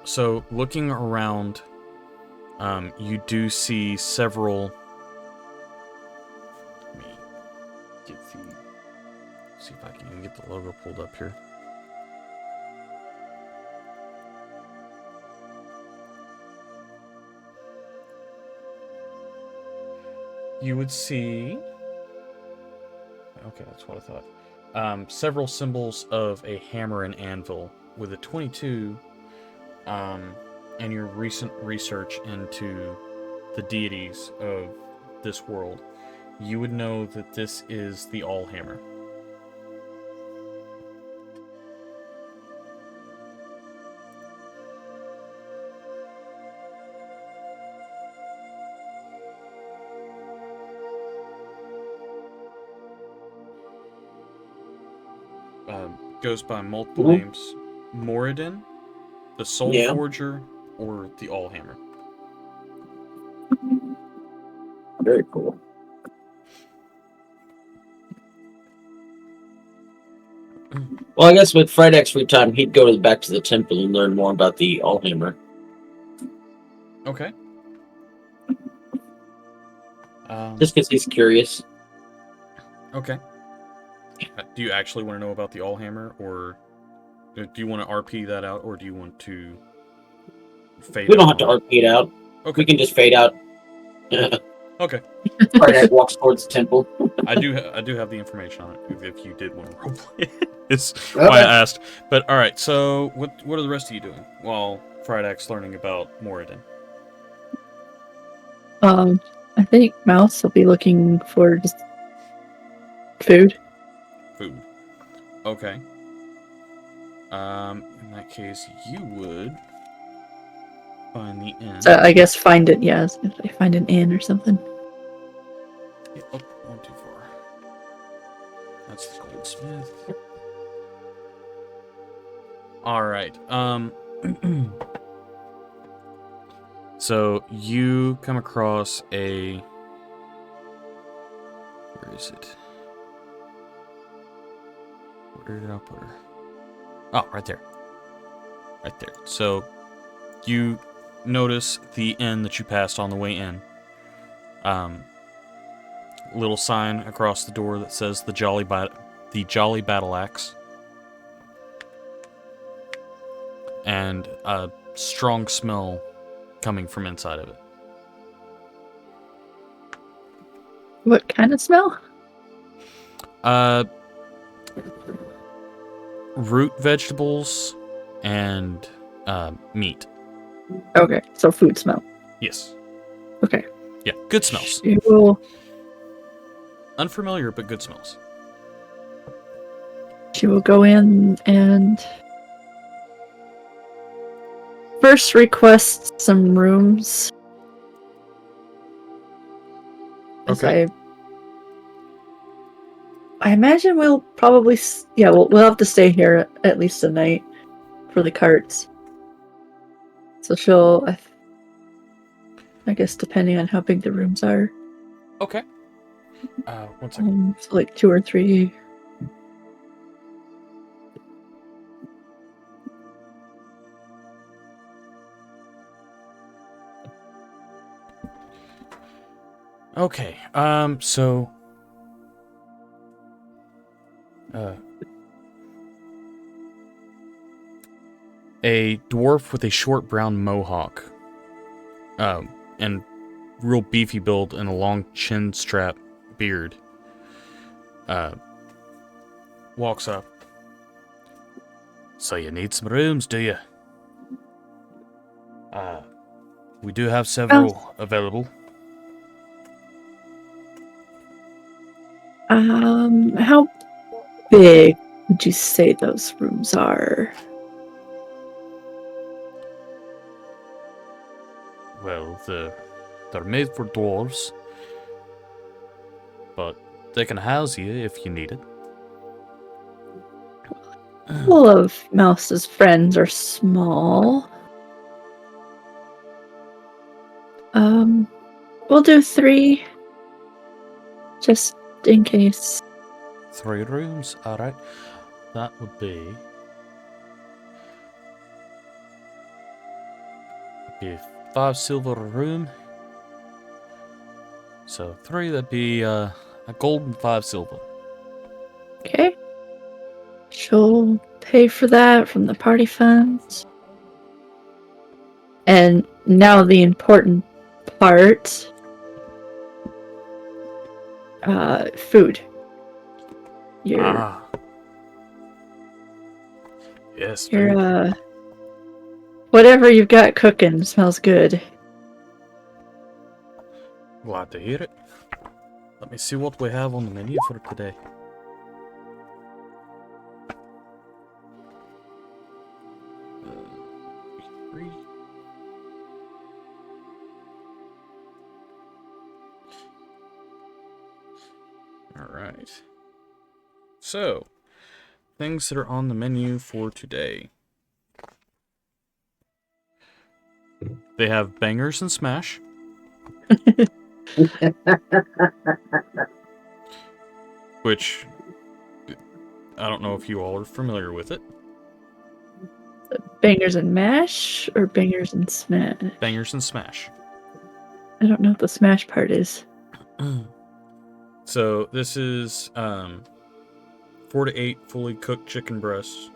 So looking around, you do see several. Let me see if I can even get the logo pulled up here. You would see. Okay, that's what I thought. Several symbols of a hammer and anvil with a 22. And your recent research into the deities of this world, you would know that this is the Allhammer. Goes by multiple names: Moradin, the Soul Forger, or the Allhammer. Very cool. Well, I guess with Fridek's free time, he'd go back to the temple and learn more about the Allhammer. Okay. Just because he's curious. Okay. Do you actually want to know about the Allhammer, or do you want to RP that out, or do you want to fade? We don't have to RP it out. Okay. We can just fade out. Okay. Karnak walks towards the temple. I do have the information on it if you did want to roleplay it. It's Okay. why I asked. But all right, so what are the rest of you doing while Frydak's learning about Moradin? I think Mouse will be looking for just food. Food. Okay. In that case, you would find the inn. So I guess find it. Yeah, if I find an inn or something. Yeah, oh, one too far. That's the goldsmith. All right. So you come across a. Where is it? Where did I put her? Oh, right there. Right there. So you notice the inn that you passed on the way in. Little sign across the door that says the Jolly Battle Axe. And a strong smell coming from inside of it. What kind of smell? Root vegetables and meat. Okay, so food smell. Yes. Okay. Yeah, good smells. She will Unfamiliar, but good smells. go in and first request some rooms. As Okay. I imagine we'll probably we'll have to stay here at least a night for the carts. So she'll, I guess, depending on how big the rooms are, Okay. 1 second. so like 2 or 3. Okay. So. A dwarf with a short brown mohawk, and real beefy build and a long chin strap beard, walks up. So you need some rooms, do you? We do have several available. How big would you say those rooms are? Well, they're made for dwarves, but they can house you if you need it. All of Mouse's friends are small. We'll do 3, just in case. 3 rooms, alright. That would be 5 silver a room. So 3, that'd be a gold and 5 silver. Okay. She'll pay for that from the party funds. And now the important part. Food. Yes. Your whatever you've got cooking smells good. Glad to hear it. Let me see what we have on the menu for today. Alright. So, things that are on the menu for today. They have bangers and smash. Which, I don't know if you all are familiar with it. Bangers and mash or bangers and smash? Bangers and smash. I don't know what the smash part is. So this is 4 to 8 fully cooked chicken breasts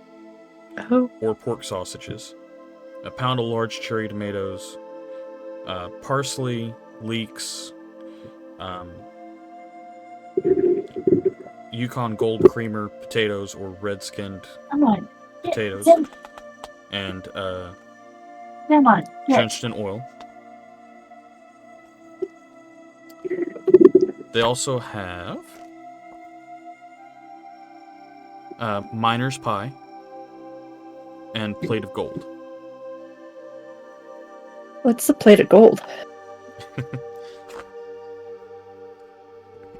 Oh, or pork sausages, a pound of large cherry tomatoes, parsley, leeks, Yukon Gold Creamer potatoes or red skinned Come on. potatoes, and Come on. drenched in oil. They also have miner's pie and plate of gold. What's the plate of gold?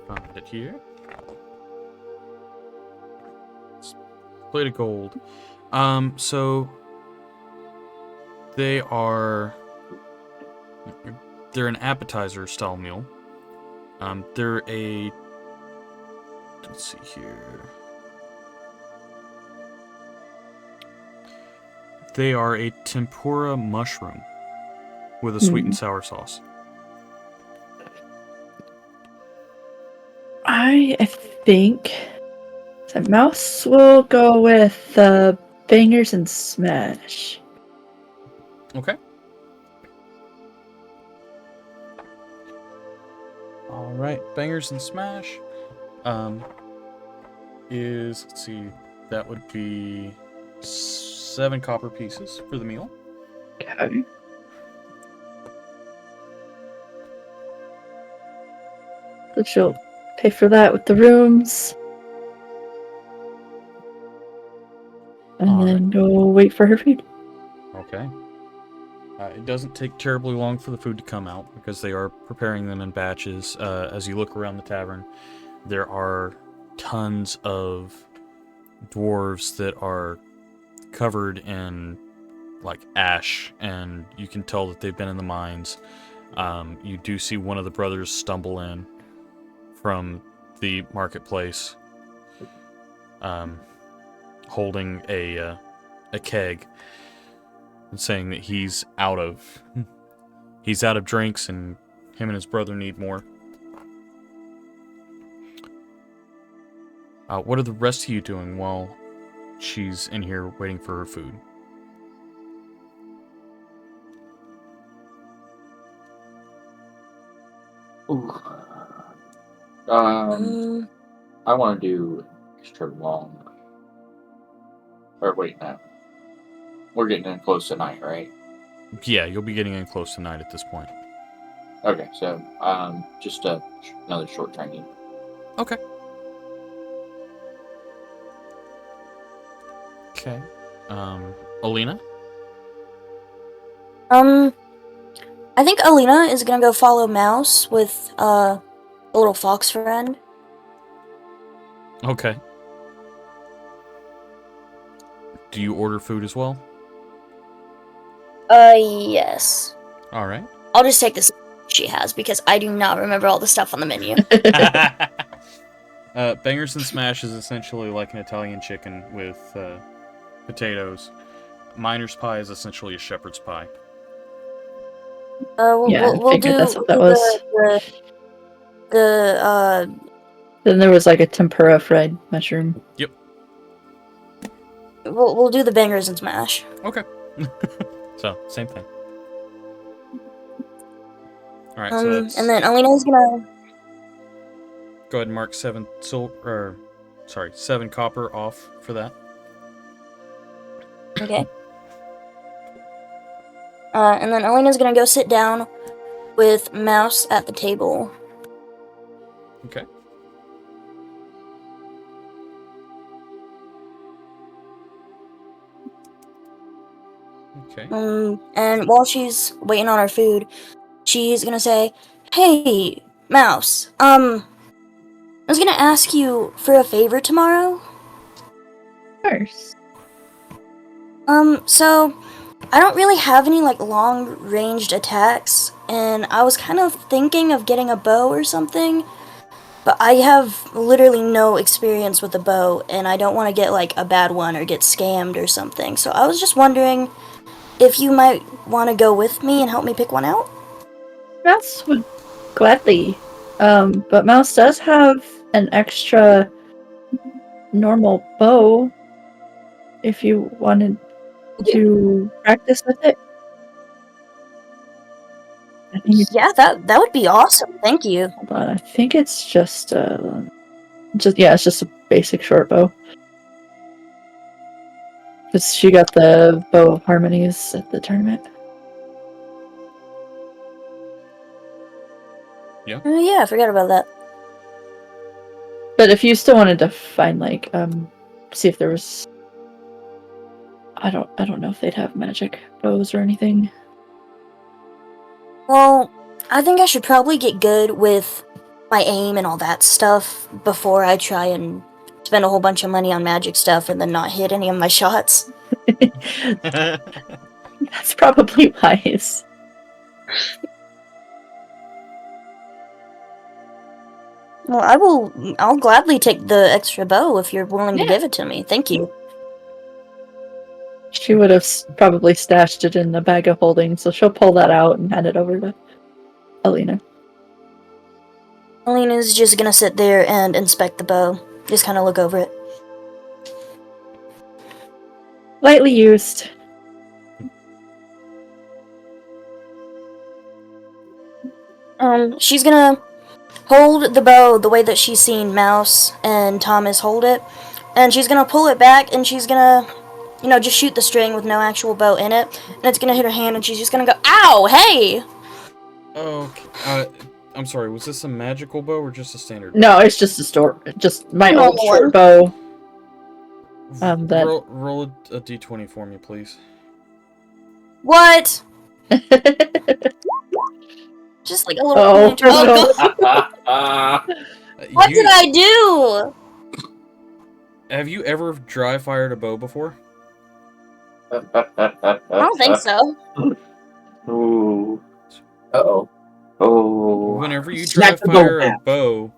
Find it here. It's plate of gold. So they're an appetizer style meal. They're a, let's see here. They are a tempura mushroom with a sweet and sour sauce. I think the mouse will go with the bangers and smash. Okay. All right, bangers and smash. Let's see, that would be 7 copper pieces for the meal. Okay. So she'll pay for that with the rooms. And All then go wait for her food. Okay. It doesn't take terribly long for the food to come out because they are preparing them in batches. As you look around the tavern, there are tons of dwarves that are covered in like ash, and you can tell that they've been in the mines. You do see one of the brothers stumble in from the marketplace, holding a keg and saying that he's out of drinks and him and his brother need more. What are the rest of you doing while she's in here waiting for her food? Ooh. I want to do extra long. Or wait, no. We're getting in close to night, right? Yeah, you'll be getting in close tonight at this point. Okay, so just another short training. Okay. Okay. Alina? I think Alina is gonna go follow Mouse with a little fox friend. Okay. Do you order food as well? Yes. All right. I'll just take this she has because I do not remember all the stuff on the menu. Bangers and smash is essentially like an Italian chicken with potatoes. Miner's pie is essentially a shepherd's pie. Yeah, I figured that's what that was. Then there was like a tempura fried mushroom. Yep. We'll do the bangers and smash. Okay. So, same thing. Alright, so that's... And then Alina's gonna... Go ahead and mark 7 copper off for that. Okay. And then Alina's gonna go sit down with Mouse at the table. Okay. Okay. And while she's waiting on her food, she's gonna say, "Hey, Mouse, I was gonna ask you for a favor tomorrow. Of course. So I don't really have any like long-ranged attacks, and I was kind of thinking of getting a bow or something, but I have literally no experience with a bow, and I don't want to get like a bad one or get scammed or something. So I was just wondering if you might want to go with me and help me pick one out." Mouse would gladly. But Mouse does have an extra normal bow if you wanted to practice with it. I think it's, Yeah, that would be awesome. Thank you. hold on, I think it's just it's just a basic short bow. Because she got the bow of harmonies at the tournament. Oh, yeah, I forgot about that. But if you still wanted to find like see if there was, I don't know if they'd have magic bows or anything. Well, I think I should probably get good with my aim and all that stuff before I try and spend a whole bunch of money on magic stuff and then not hit any of my shots. That's probably wise. Well, I'll gladly take the extra bow if you're willing to Yeah. give it to me. Thank you. She would have probably stashed it in the bag of holding, so she'll pull that out and hand it over to Alina. Alina's just gonna sit there and inspect the bow. Just kind of look over it. Lightly used. She's gonna hold the bow the way that she's seen Mouse and Thomas hold it, and she's gonna pull it back, and she's gonna, just shoot the string with no actual bow in it, and it's gonna hit her hand, and she's just gonna go, "Ow! Hey!" Okay. I'm sorry, was this a magical bow or just a standard? No, it's just just my Normal old short one. bow. That Roll a d20 for me, please. What? Just like a little Oh, pointer. Oh, God. What did I do? Have you ever dry fired a bow before? I don't think so. Ooh. Uh-oh. Oh. Whenever you dry Snap the bow fire a back. bow,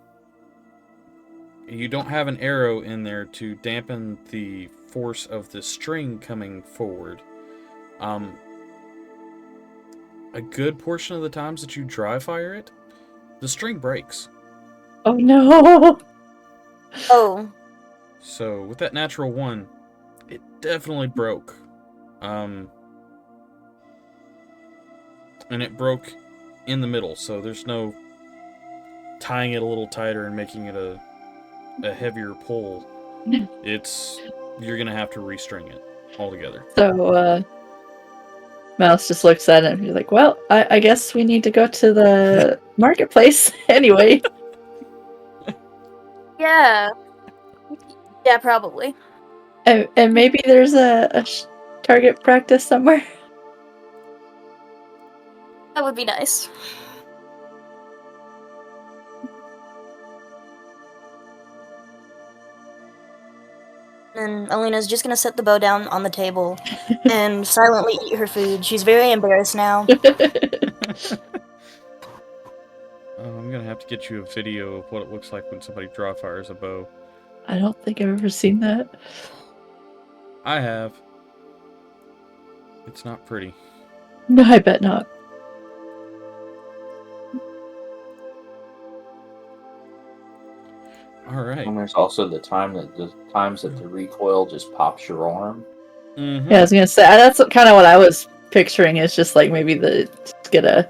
you don't have an arrow in there to dampen the force of the string coming forward. A good portion of the times that you dry fire it, the string breaks. Oh no! Oh. So with that natural one, it definitely broke. And it broke in the middle, so there's no tying it a little tighter and making it a heavier pull. You're gonna have to restring it altogether. So, Mouse just looks at it and he's like, well, I guess we need to go to the marketplace anyway. Yeah. Yeah, probably. And maybe there's a target practice somewhere. That would be nice. And Alina's just gonna set the bow down on the table and silently eat her food. She's very embarrassed now. I'm gonna have to get you a video of what it looks like when somebody dry fires a bow. I don't think I've ever seen that. I have. It's not pretty. No, I bet not. All right. And there's also the times that the recoil just pops your arm. Mm-hmm. Yeah, I was gonna say that's kind of what I was picturing. It's just like maybe just get a.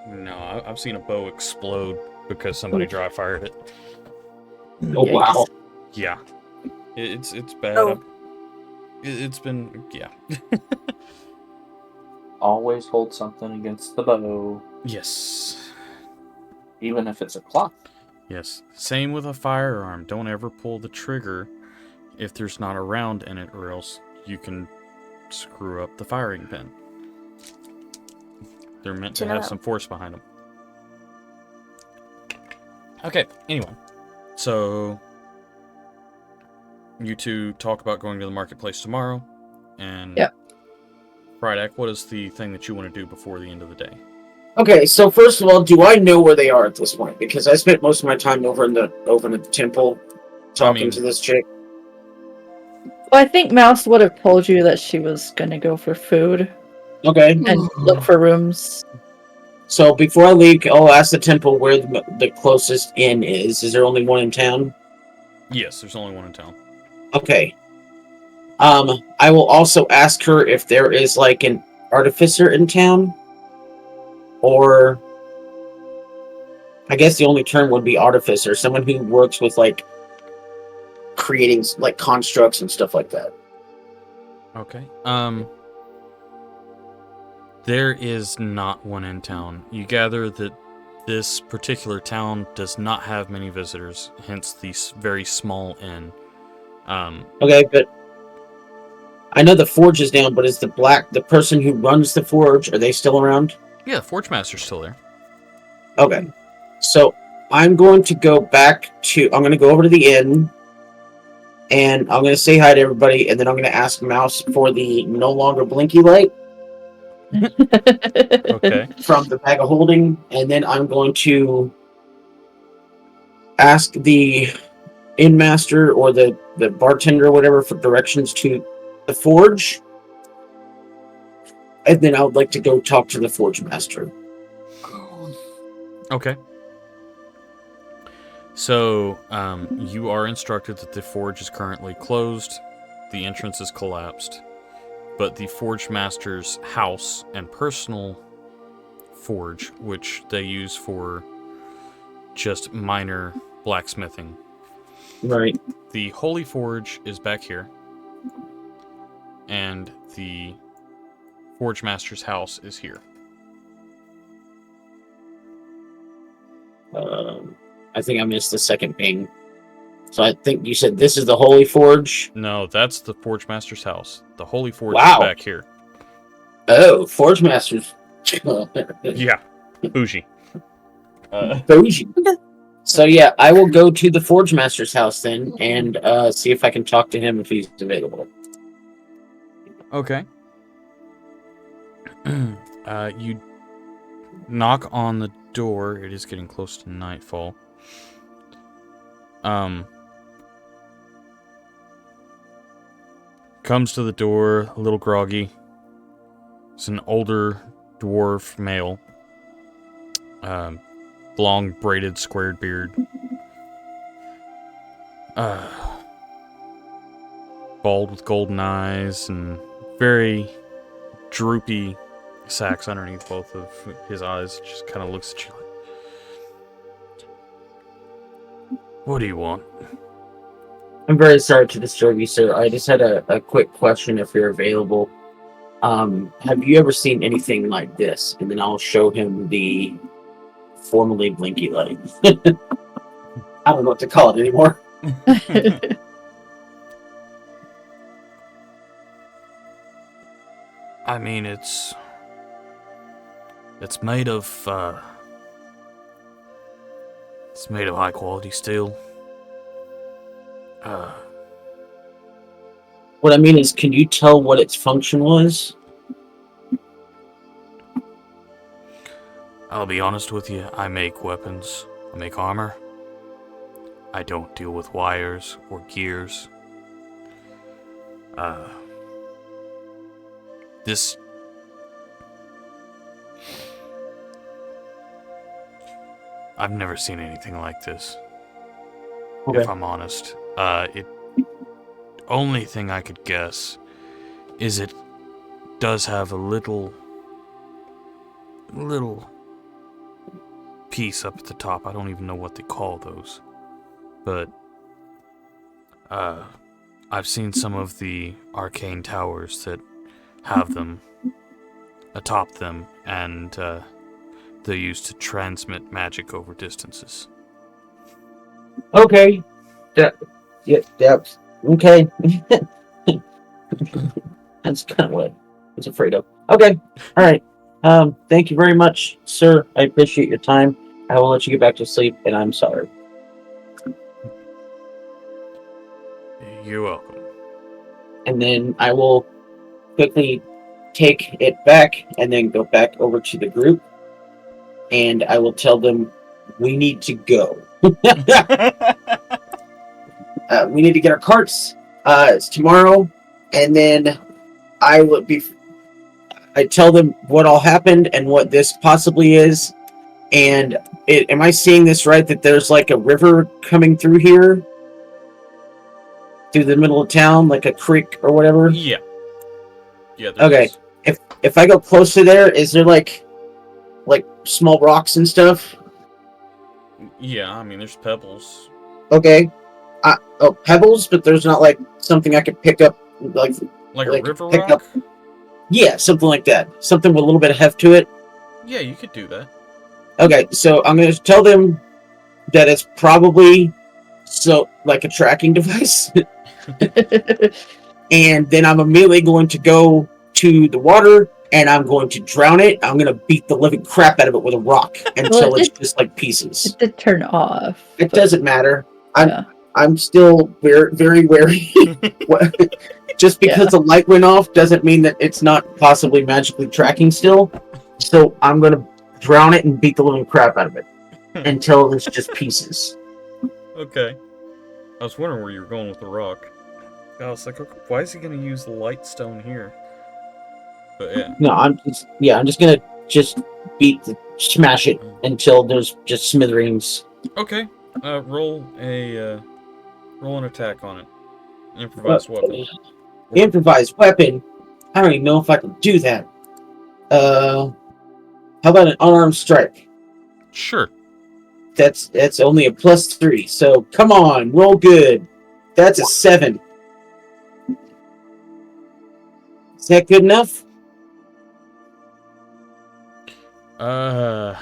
No, I've seen a bow explode because somebody dry fired it. Oh, wow. Yeah, it's bad. Oh. It's been yeah. Always hold something against the bow, Yes. even if it's a clock. Yes. Same with a firearm. Don't ever pull the trigger if there's not a round in it, or else you can screw up the firing pin. They're meant to have some force behind them. Okay, anyway. So, you two talk about going to the marketplace tomorrow. And Yep. Friday, what is the thing that you want to do before the end of the day? Okay, so first of all, do I know where they are at this point? Because I spent most of my time over in the temple talking to this chick. Well, I think Mouse would have told you that she was gonna go for food Okay, and look for rooms. so before I leave, I'll ask the temple where the closest inn is. Is there only one in town? Yes, there's only one in town. Okay. I will also ask her if there is like an artificer in town, or I guess the only term would be artificer, someone who works with like creating like constructs and stuff like that. Okay. There is not one in town. You gather that this particular town does not have many visitors, hence the very small inn. Okay, but I know the forge is down, but is the person who runs the forge, are they still around? Yeah, the Forge Master's still there. Okay. So I'm going to go over to the inn, and I'm going to say hi to everybody, and then I'm going to ask Mouse for the no longer Blinky light Okay. from the bag of holding, and then I'm going to ask the inn master or the bartender or whatever for directions to the forge, and then I would like to go talk to the forge master. Okay. So, you are instructed that the forge is currently closed, the entrance is collapsed, but the Forge Master's house and personal forge, which they use for just minor blacksmithing. Right. The Holy Forge is back here, and the Forge Master's house is here. I think I missed the second ping. So I think you said this is the Holy Forge. No, that's the Forge Master's house. The Holy Forge Wow. is back here. Oh, Forge Masters. Yeah, bougie. Bougie. So yeah, I will go to the Forge Master's house then and see if I can talk to him if he's available. Okay. You knock on the door. It is getting close to nightfall. Comes to the door, a little groggy. It's an older dwarf male. Long braided squared beard. Bald with golden eyes and very droopy sacks underneath both of his eyes. Just kind of looks at you like, what do you want? I'm very sorry to disturb you, sir. I just had a quick question if you're available. Have you ever seen anything like this? And then I'll show him the formerly Blinky light. I don't know what to call it anymore. I mean, it's made of high quality steel. What I mean is, can you tell what its function was? I'll be honest with you, I make weapons, I make armor. I don't deal with wires or gears. This... I've never seen anything like this. Okay. If I'm honest. Only thing I could guess is it does have a little piece up at the top. I don't even know what they call those. But I've seen some of the arcane towers that have them atop them, and they're used to transmit magic over distances. Okay. Okay. That's kind of what I was afraid of. Okay. All right. Thank you very much, sir. I appreciate your time. I will let you get back to sleep, and I'm sorry. You're welcome. And then I will quickly take it back and then go back over to the group, and I will tell them we need to go. We need to get our carts. It's tomorrow, and then I tell them what all happened and what this possibly is. And am I seeing this right? That there's like a river coming through here, through the middle of town, like a creek or whatever. Yeah. Yeah. Okay. if I go close to there, is there like small rocks and stuff? Yeah, I mean, there's pebbles. Okay. Oh, pebbles, but there's not like something I could pick up, like Like a like river pick rock? up. Yeah, something like that. Something with a little bit of heft to it. Yeah, you could do that. Okay, so I'm gonna tell them that it's probably like a tracking device, and then I'm immediately going to go to the water and I'm going to drown it. I'm gonna beat the living crap out of it with a rock until Well, it's just like pieces. It did turn off. It but- doesn't matter. Yeah. I'm still very, very wary. Just because the light went off doesn't mean that it's not possibly magically tracking still. So I'm gonna drown it and beat the living crap out of it until it's just pieces. Okay. I was wondering where you were going with the rock. I was like, okay, why is he going to use the light stone here? But yeah. No, I'm just gonna smash it until there's just smithereens. Okay. Roll an attack on it. Improvised weapon. Improvised weapon. I don't even know if I can do that. How about an unarmed strike? Sure. That's only a +3. So come on, roll good. That's a 7. Is that good enough? I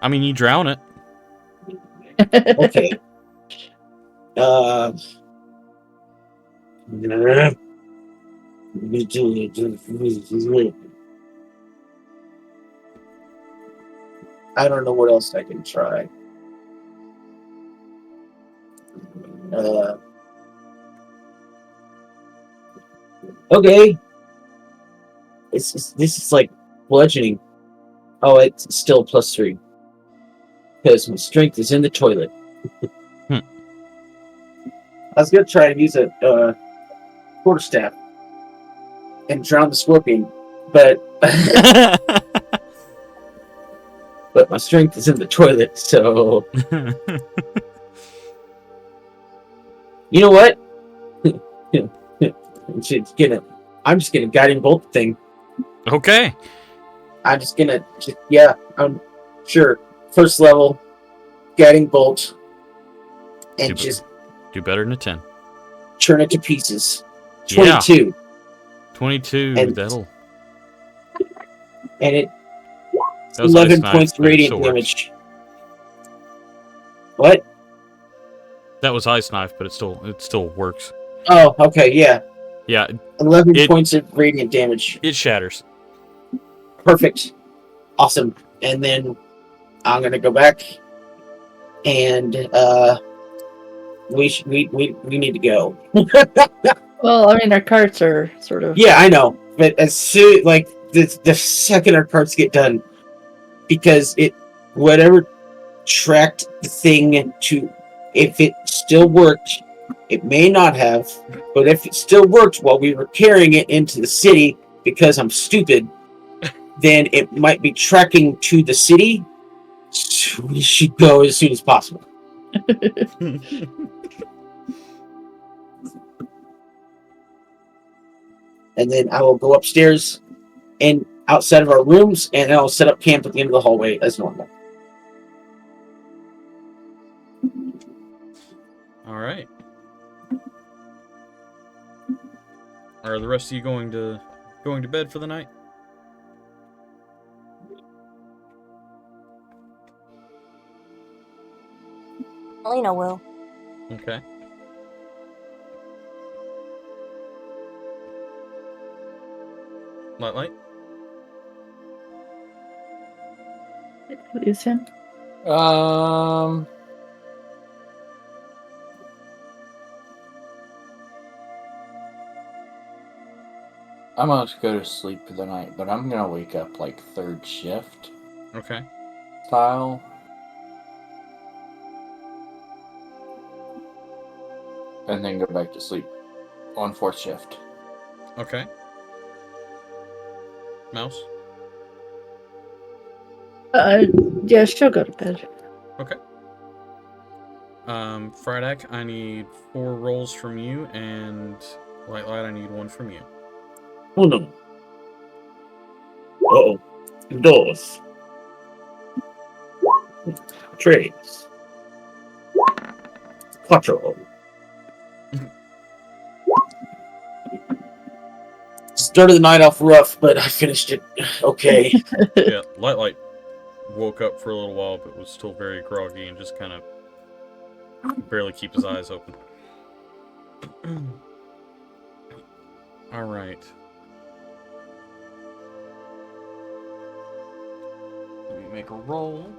mean, you drown it. Okay. I don't know what else I can try. Okay. This is like bludgeoning. Oh, it's still +3 because my strength is in the toilet. I was gonna try to use a quarterstaff and drown the scorpion, but but my strength is in the toilet. So you know what? I'm just gonna guiding bolt the thing. Okay. I'm just gonna I'm sure first level guiding bolt and just do better than a 10. turn it to pieces. Yeah. 22. 22. And- That'll. And it That was 11 ice knife, points but it radiant still works. damage. What? That was ice knife, but it still works. Oh, okay, yeah. Yeah, 11 points of radiant damage. it shatters. Perfect. Awesome. And then I'm gonna go back and we need to go. Well, I mean, our carts are sort of. Yeah, I know. But as soon the second our carts get done, because whatever tracked the thing to, if it still worked, it may not have, but if it still worked while we were carrying it into the city, because I'm stupid, then it might be tracking to the city. So we should go as soon as possible. And then I will go upstairs and outside of our rooms, and I'll set up camp at the end of the hallway as normal. All right. Are the rest of you going to bed for the night? Elena will. Okay. Light. Is him? I'm gonna go to sleep for the night, but I'm gonna wake up like third shift Okay. style. And then go back to sleep on fourth shift. Okay. Mouse. Yeah, she'll go to bed. Okay. Fridak, I need 4 rolls from you, and Light, I need 1 from you. Uno. Uh-oh. Dos. Tres. Cuatro. Started the night off rough, but I finished it okay. Yeah, Light woke up for a little while, but was still very groggy and just kind of barely keep his eyes open. All right. Let me make a roll.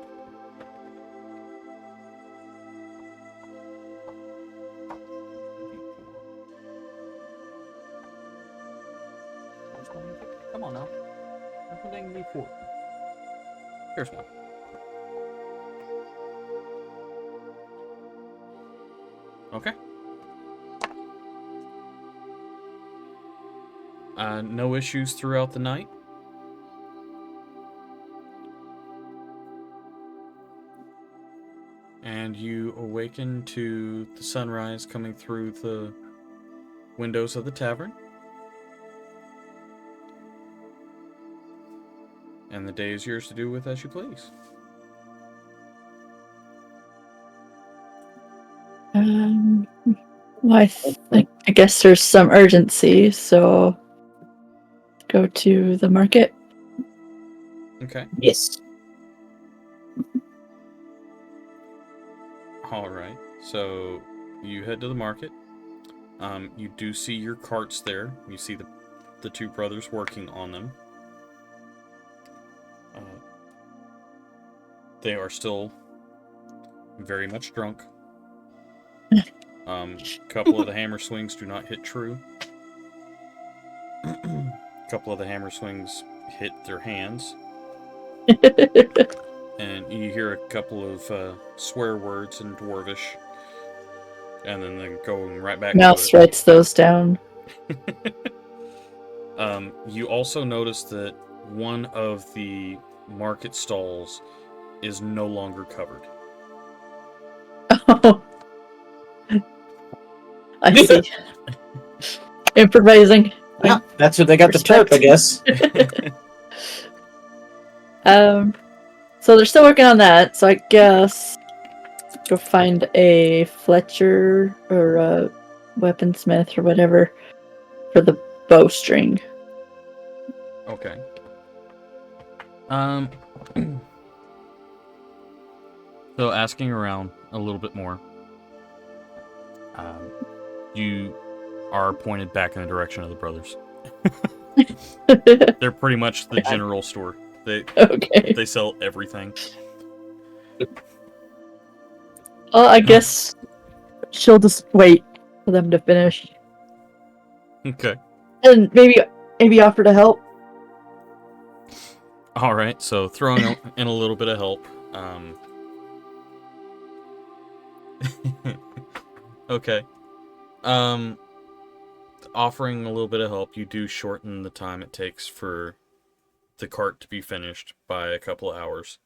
Come on now. Everything D4. Here's one. Okay. No issues throughout the night. And you awaken to the sunrise coming through the windows of the tavern. And the day is yours to do with as you please. Well, I guess there's some urgency, so go to the market. Okay. Yes. All right. So you head to the market. You do see your carts there. You see the two brothers working on them. They are still very much drunk. Couple of the hammer swings do not hit true. Couple of the hammer swings hit their hands. And you hear a couple of swear words in Dwarvish. And then they're going right back Mouse to it. writes those down. You also notice that one of the market stalls is no longer covered. Oh. I see. Improvising. Yeah, that's what they got Respect. the tarp, I guess. So they're still working on that, so I guess go find a Fletcher or a weaponsmith or whatever for the bowstring. Okay. So asking around a little bit more, you are pointed back in the direction of the brothers. They're pretty much the general store. Okay. They sell everything. Well, I guess she'll just wait for them to finish. Okay. And maybe offer to help. All right. So throwing in a little bit of help. Okay. Offering a little bit of help, you do shorten the time it takes for the cart to be finished by a couple of hours.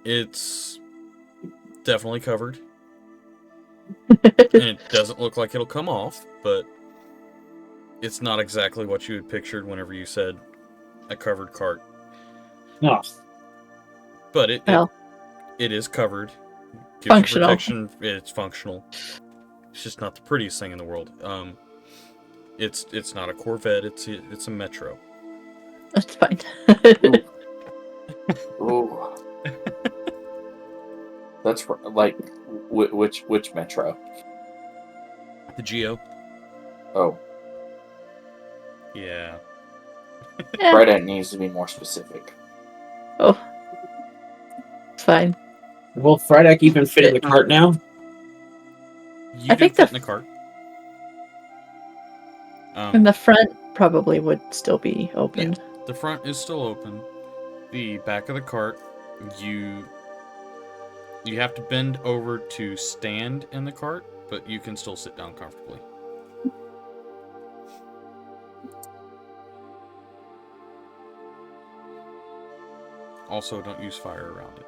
It's definitely covered. And it doesn't look like it'll come off, but it's not exactly what you had pictured whenever you said a covered cart. No. But it is covered. Gives you Functional. protection. It's functional. It's just not the prettiest thing in the world. It's not a Corvette. It's a Metro. That's fine. Ooh. That's like which metro? The Geo. Oh, Yeah. Yeah. Breda needs to be more specific. Oh. It's fine. Will Friday even fit in the cart now? You I can think fit the- in the cart. And the front probably would still be open. The front is still open. The back of the cart, you have to bend over to stand in the cart, but you can still sit down comfortably. Also, don't use fire around it.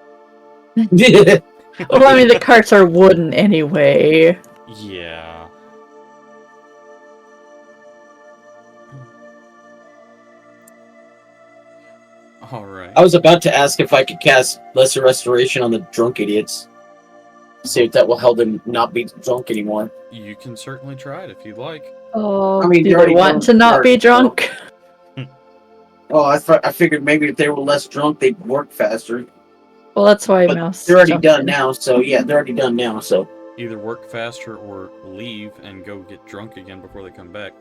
Well, I mean, the carts are wooden anyway. Yeah. Alright. I was about to ask if I could cast Lesser Restoration on the drunk idiots. See if that will help them not be drunk anymore. You can certainly try it if you'd like. Oh, I mean, do they're they already want drunk to not be first, so- drunk? Oh, I figured maybe if they were less drunk, they'd work faster. Well, that's why But Mouse. they're already jumped done in. now, so yeah, they're already done now, so. Either work faster or leave and go get drunk again before they come back.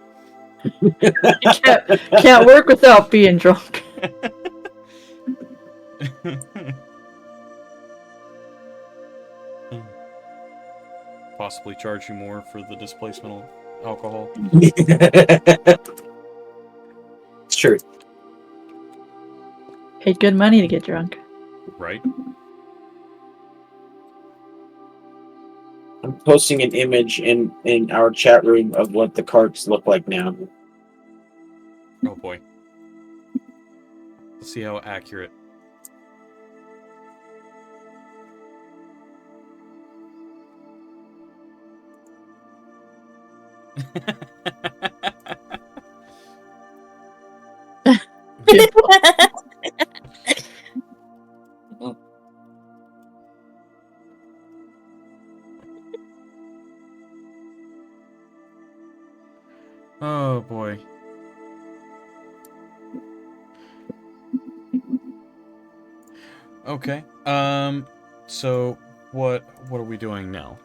Can't work without being drunk. Possibly charge you more for the displacement of alcohol. It's true. Paid good money to get drunk. Right? I'm posting an image in our chat room of what the carts look like now. Oh boy. Let's see how accurate. Oh boy. Okay. So what are we doing now?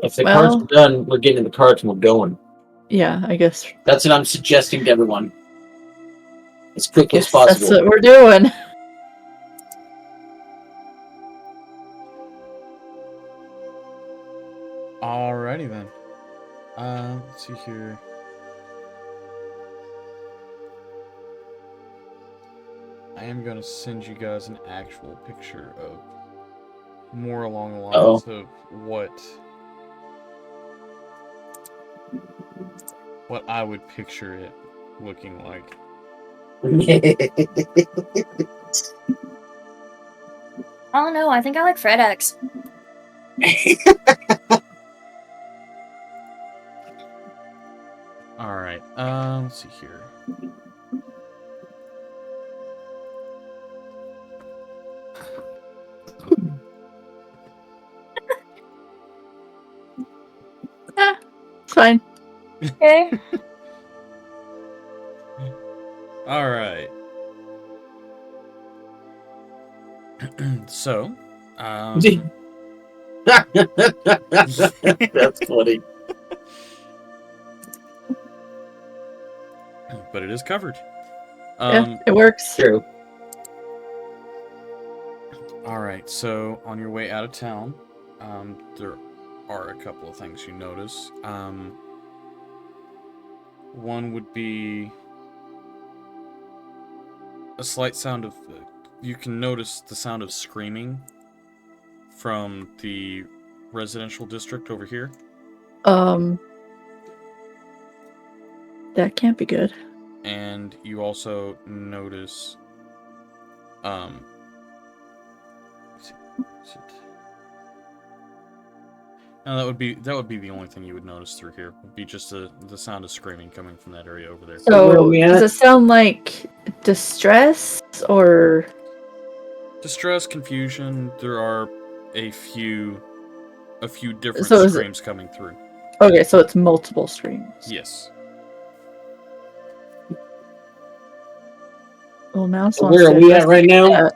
If the Well- carts are done, we're getting in the carts and we're going. Yeah, I guess. That's what I'm suggesting to everyone. As quickly as Guess that's possible. what we're doing. Alrighty then. Let's see here. I am gonna send you guys an actual picture of more along the lines of what I would picture it looking like. Oh no, I think I like FredX. Alright, let's see here. It's fine. Okay. Alright. So, That's funny. but it is covered. Yeah, it works. True. Alright, so on your way out of town, there are a couple of things you notice. One would be a slight sound of... you can notice the sound of screaming from the residential district over here. That can't be good. And you also notice... let's see, is it... No, that would be the only thing you would notice through here. Would be just the sound of screaming coming from that area over there. Where are So, we does at? it sound like distress or? Distress, confusion. There are a few different So is it- screams coming through. Okay, so it's multiple streams. Yes. Well, Mouse So wants where to are we at right now? investigate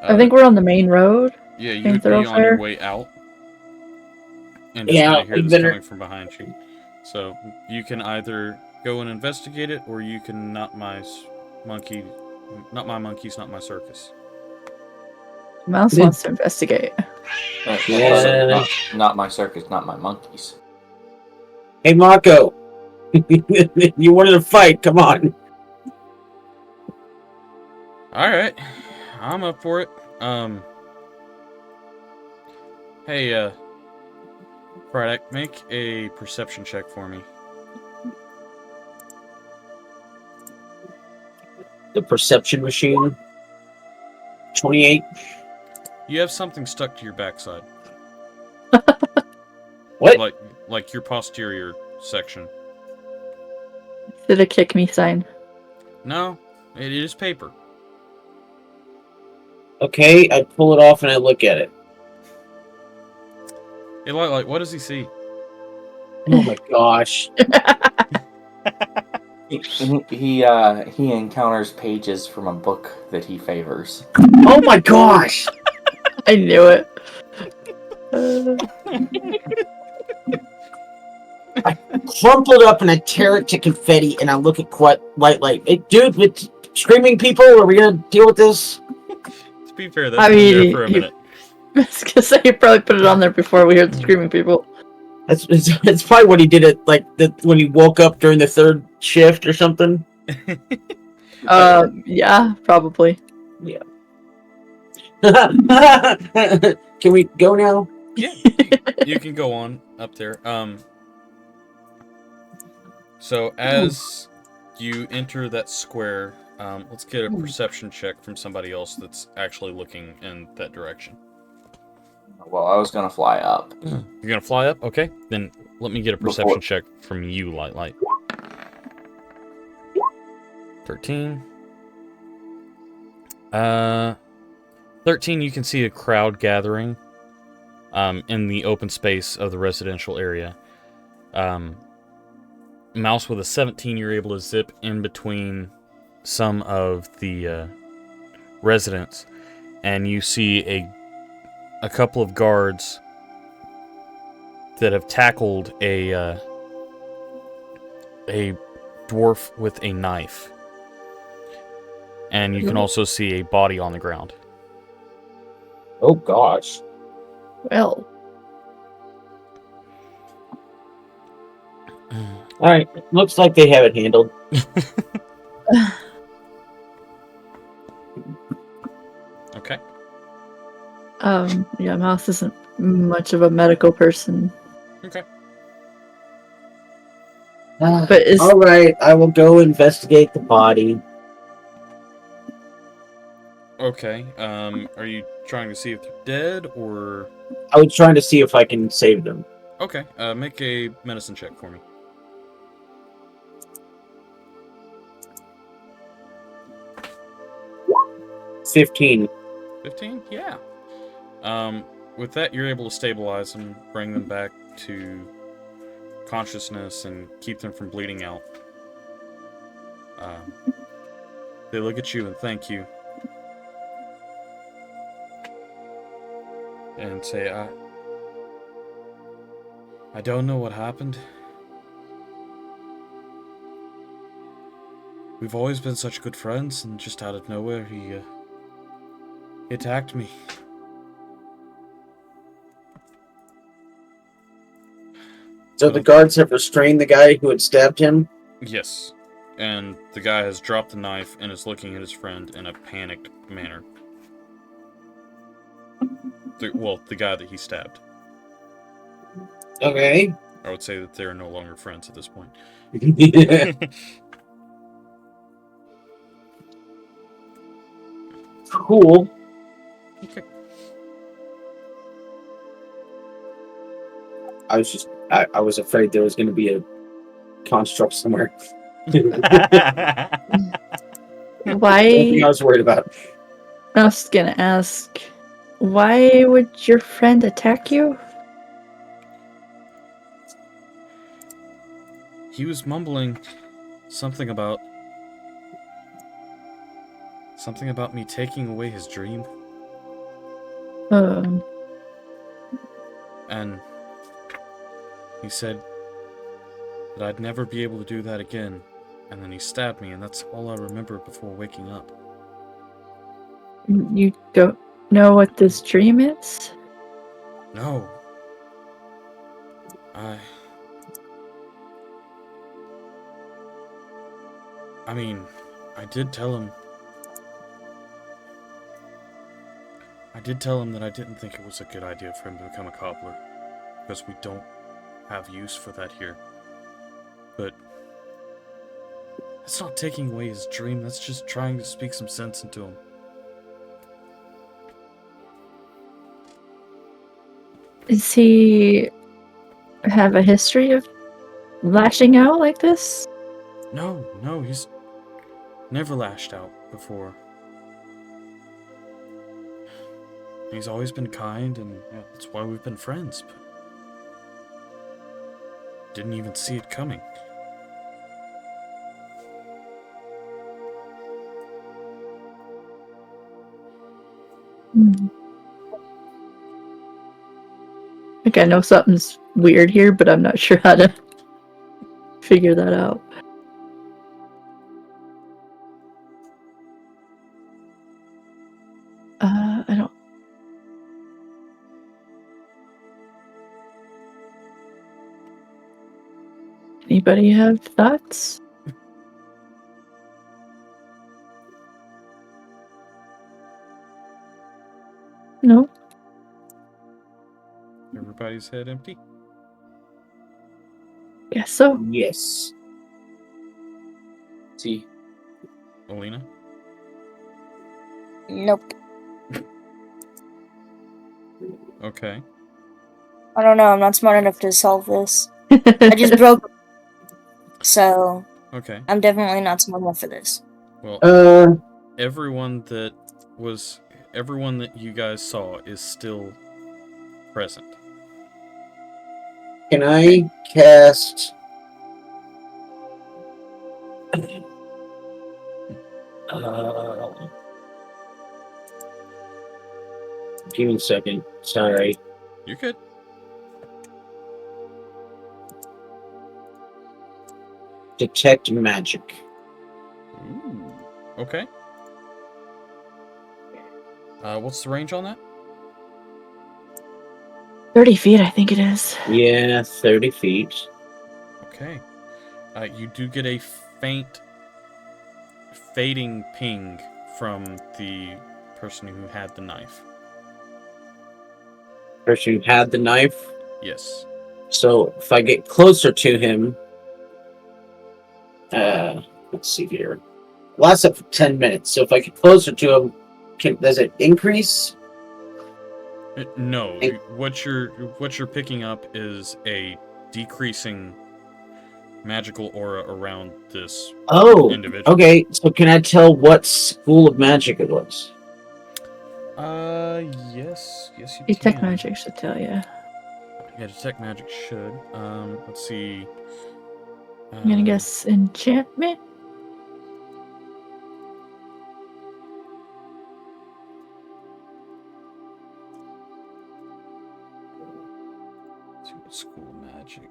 that. I think we're on the main road. Yeah, you main would be on thoroughfare. your way out. And just Yeah, gonna hear we this better- coming from behind you. So you can either go and investigate it, or you can not my monkeys, not my circus. Mouse Did- wants to investigate. Yeah. Also, not my circus, not my monkeys. Hey, Marco. You wanted to fight. Come on. Alright. I'm up for it. Hey, Friday, make a perception check for me. The perception machine. 28. You have something stuck to your backside. What? Like your posterior section. Did a kick me sign. No, it is paper. Okay, I pull it off and I look at it. It like what does he see? Oh my gosh. He encounters pages from a book that he favors. Oh my gosh! I knew it. I crumple it up and I tear it to confetti and I look at Quet like, hey, dude, with screaming people, are we gonna deal with this? To be fair, that's been there for a minute. I was gonna say you probably put it on there before we heard the screaming people. It's probably what he did at when he woke up during the third shift or something. Yeah, probably. Yeah. Can we go now? Yeah, you can go on up there. So as you enter that square, let's get a perception check from somebody else that's actually looking in that direction. Well, I was gonna fly up. You're gonna fly up? Okay, then let me get a perception check from you, Light. 13. 13, you can see a crowd gathering in the open space of the residential area. Mouse with a 17, you're able to zip in between some of the residents, and you see a couple of guards that have tackled a dwarf with a knife. And you can also see a body on the ground. Oh gosh. Well, Alright, looks like they have it handled. Okay. yeah, Mouse isn't much of a medical person. Okay. But is Alright, I will go investigate the body. Okay. Are you trying to see if they're dead, or... I was trying to see if I can save them. Okay, make a medicine check for me. 15. 15? Yeah. With that, you're able to stabilize them, bring them back to consciousness, and keep them from bleeding out. They look at you and thank you. And say, I don't know what happened. We've always been such good friends, and just out of nowhere, he attacked me. So the guards have restrained the guy who had stabbed him? Yes. And the guy has dropped the knife and is looking at his friend in a panicked manner. The guy that he stabbed. Okay. I would say that they're no longer friends at this point. Cool. Okay. I was afraid there was going to be a construct somewhere. why? I was worried about. I was gonna ask, why would your friend attack you? He was mumbling something about me taking away his dream, and he said that I'd never be able to do that again, and then he stabbed me, and that's all I remember before waking up. You don't know what this dream is? No. I mean, I did tell him that I didn't think it was a good idea for him to become a cobbler, because we don't have use for that here. But that's not taking away his dream, that's just trying to speak some sense into him. Does he have a history of lashing out like this? No, never lashed out before. He's always been kind, and that's why we've been friends, but didn't even see it coming. Hmm. I think I know something's weird here, but I'm not sure how to figure that out. I don't. Anybody have thoughts? No? Everybody's head empty? Guess so. Yes. See. Alina? Nope. Okay. I don't know. I'm not smart enough to solve this. I just broke. So Okay. I'm definitely not smart enough for this. Well, everyone that you guys saw is still present. Can I cast? Give me a second. Sorry. You're good. Detect magic. Ooh. Okay. What's the range on that? 30 feet, I think it is. Yeah, 30 feet. Okay. You do get a faint, fading ping from the person who had the knife. Person who had the knife. Yes. So if I get closer to him, let's see here. Lasts up for 10 minutes. So if I get closer to him, does it increase? No. What you're picking up is a decreasing magical aura around this individual. Okay. So can I tell what school of magic it was? Yes you Detect can. magic should tell you. Yeah, detect magic should. Let's see. I'm gonna guess enchantment. Let's see what school magic.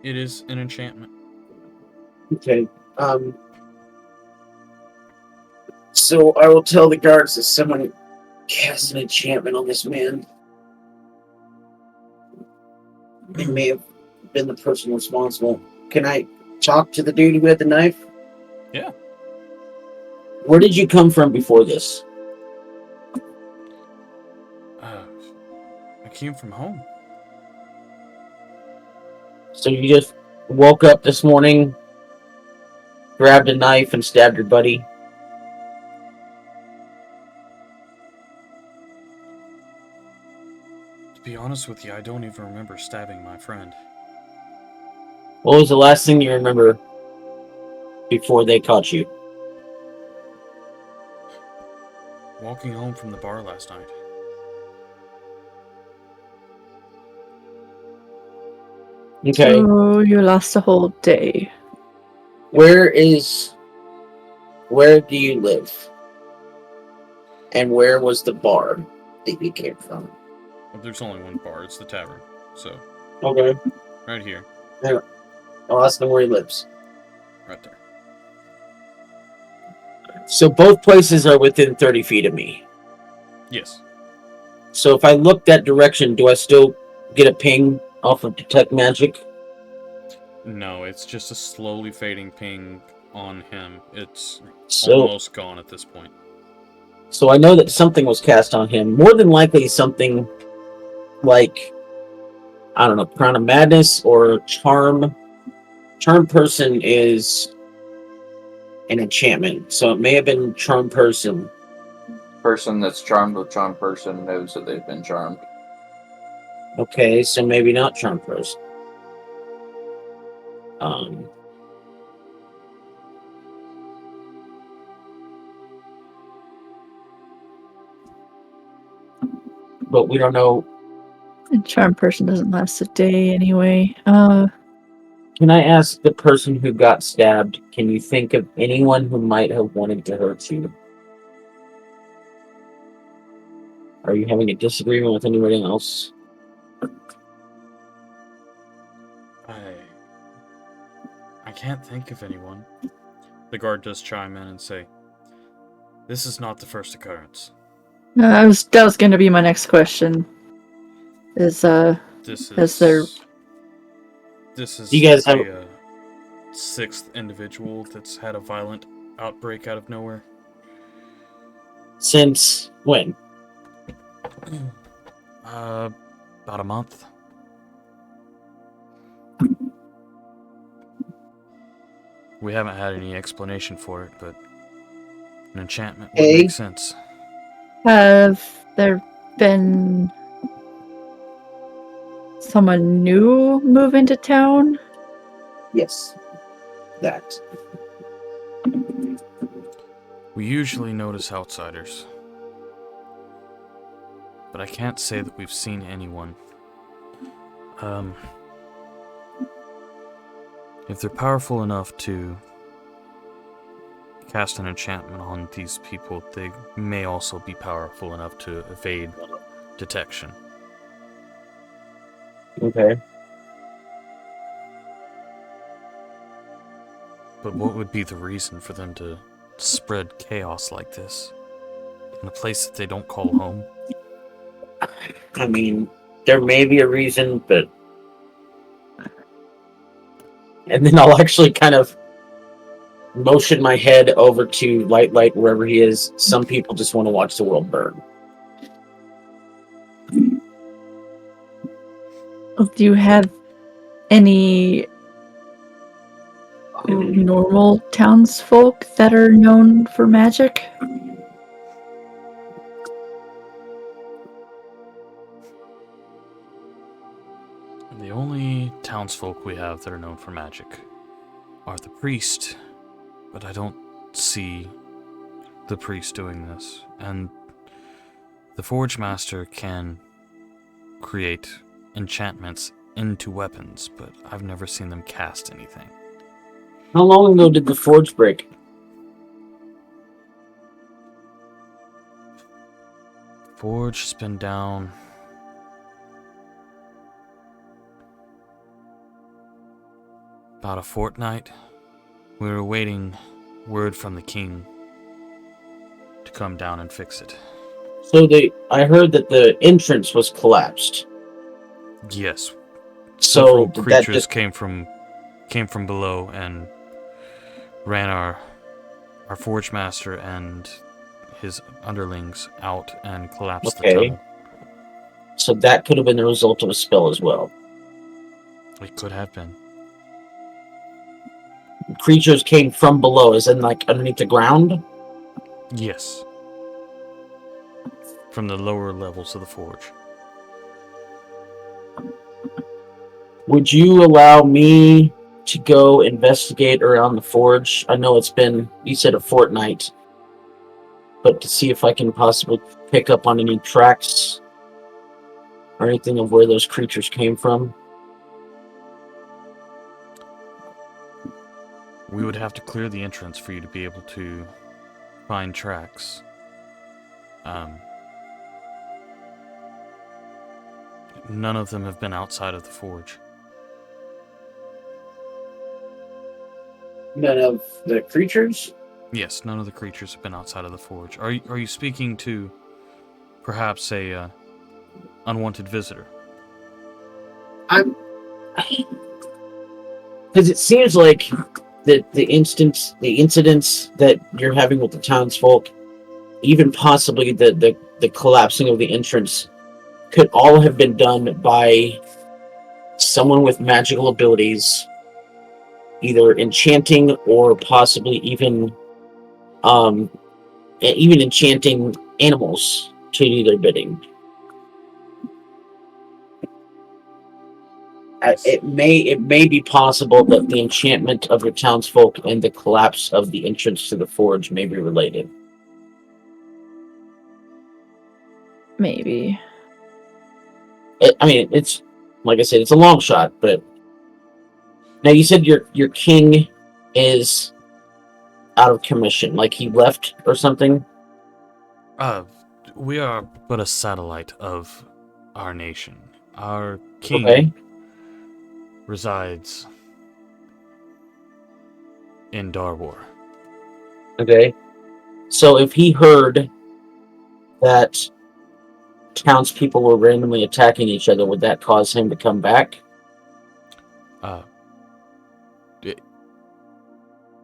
It is an enchantment. Okay. So I will tell the guards that someone cast an enchantment on this man. They may have been the person responsible. Can I talk to the dude who had the knife? Yeah. Where did you come from before this? I came from home. So you just woke up this morning, grabbed a knife, and stabbed your buddy? To be honest with you, I don't even remember stabbing my friend. What was the last thing you remember before they caught you? Walking home from the bar last night. Okay. So you lost a whole day. Where do you live? And where was the bar that you came from? Well, there's only one bar. It's the tavern. So, Okay. right here. I'll ask them where he lives. Right there. So both places are within 30 feet of me. Yes. So if I look that direction, do I still get a ping off of Detect Magic? No, it's just a slowly fading ping on him. It's So, almost gone at this point. so I know that something was cast on him. More than likely something like, I don't know, Crown of Madness or Charm. Charm Person is an enchantment. So it may have been Charm Person person that's charmed with charmed person knows that they've been charmed. Okay, so maybe not charm person. But we don't know. And charm person doesn't last a day anyway. Can I ask the person who got stabbed, can you think of anyone who might have wanted to hurt you? Are you having a disagreement with anybody else? I can't think of anyone. The guard does chime in and say, "This is not the first occurrence. that was going to be my next question. This Is there? is You guys have a sixth individual that's had a violent outbreak out of nowhere." Since when? About a month. We haven't had any explanation for it, but an enchantment would make sense. Have there been someone new move into town? Yes. That. We usually notice outsiders, but I can't say that we've seen anyone. If they're powerful enough to cast an enchantment on these people, they may also be powerful enough to evade detection. Okay. But what would be the reason for them to spread chaos like this in a place that they don't call home? I mean, there may be a reason, but... And then I'll actually kind of motion my head over to Light wherever he is. Some people just want to watch the world burn. Do you have any normal townsfolk that are known for magic? The only townsfolk we have that are known for magic are the priest, but I don't see the priest doing this. And the Forge Master can create enchantments into weapons, but I've never seen them cast anything. How long ago did the forge break? Forge has been down about a fortnight. We were waiting word from the king to come down and fix it. So I heard that the entrance was collapsed. Yes. So Several did that creatures just came from below and ran our Forge Master and his underlings out and collapsed the tunnel. So that could have been the result of a spell as well. It could have been. Creatures came from below, as in like underneath the ground? Yes. From the lower levels of the forge. Would you allow me to go investigate around the forge? I know it's been, you said, a fortnight, but to see if I can possibly pick up on any tracks or anything of where those creatures came from. We would have to clear the entrance for you to be able to find tracks. None of them have been outside of the forge. None of the creatures? Yes, none of the creatures have been outside of the forge. Are you speaking to perhaps a unwanted visitor? Because it seems like the incidents that you're having with the townsfolk, even possibly the collapsing of the entrance, could all have been done by someone with magical abilities, either enchanting or possibly even enchanting animals to do their bidding. It may be possible that the enchantment of your townsfolk and the collapse of the entrance to the forge may be related. Maybe. It's like I said, it's a long shot, but now you said your king is out of commission, like he left or something. We are but a satellite of our nation. Our king Okay. resides in Darwar. Okay. So if he heard that townspeople were randomly attacking each other, would that cause him to come back?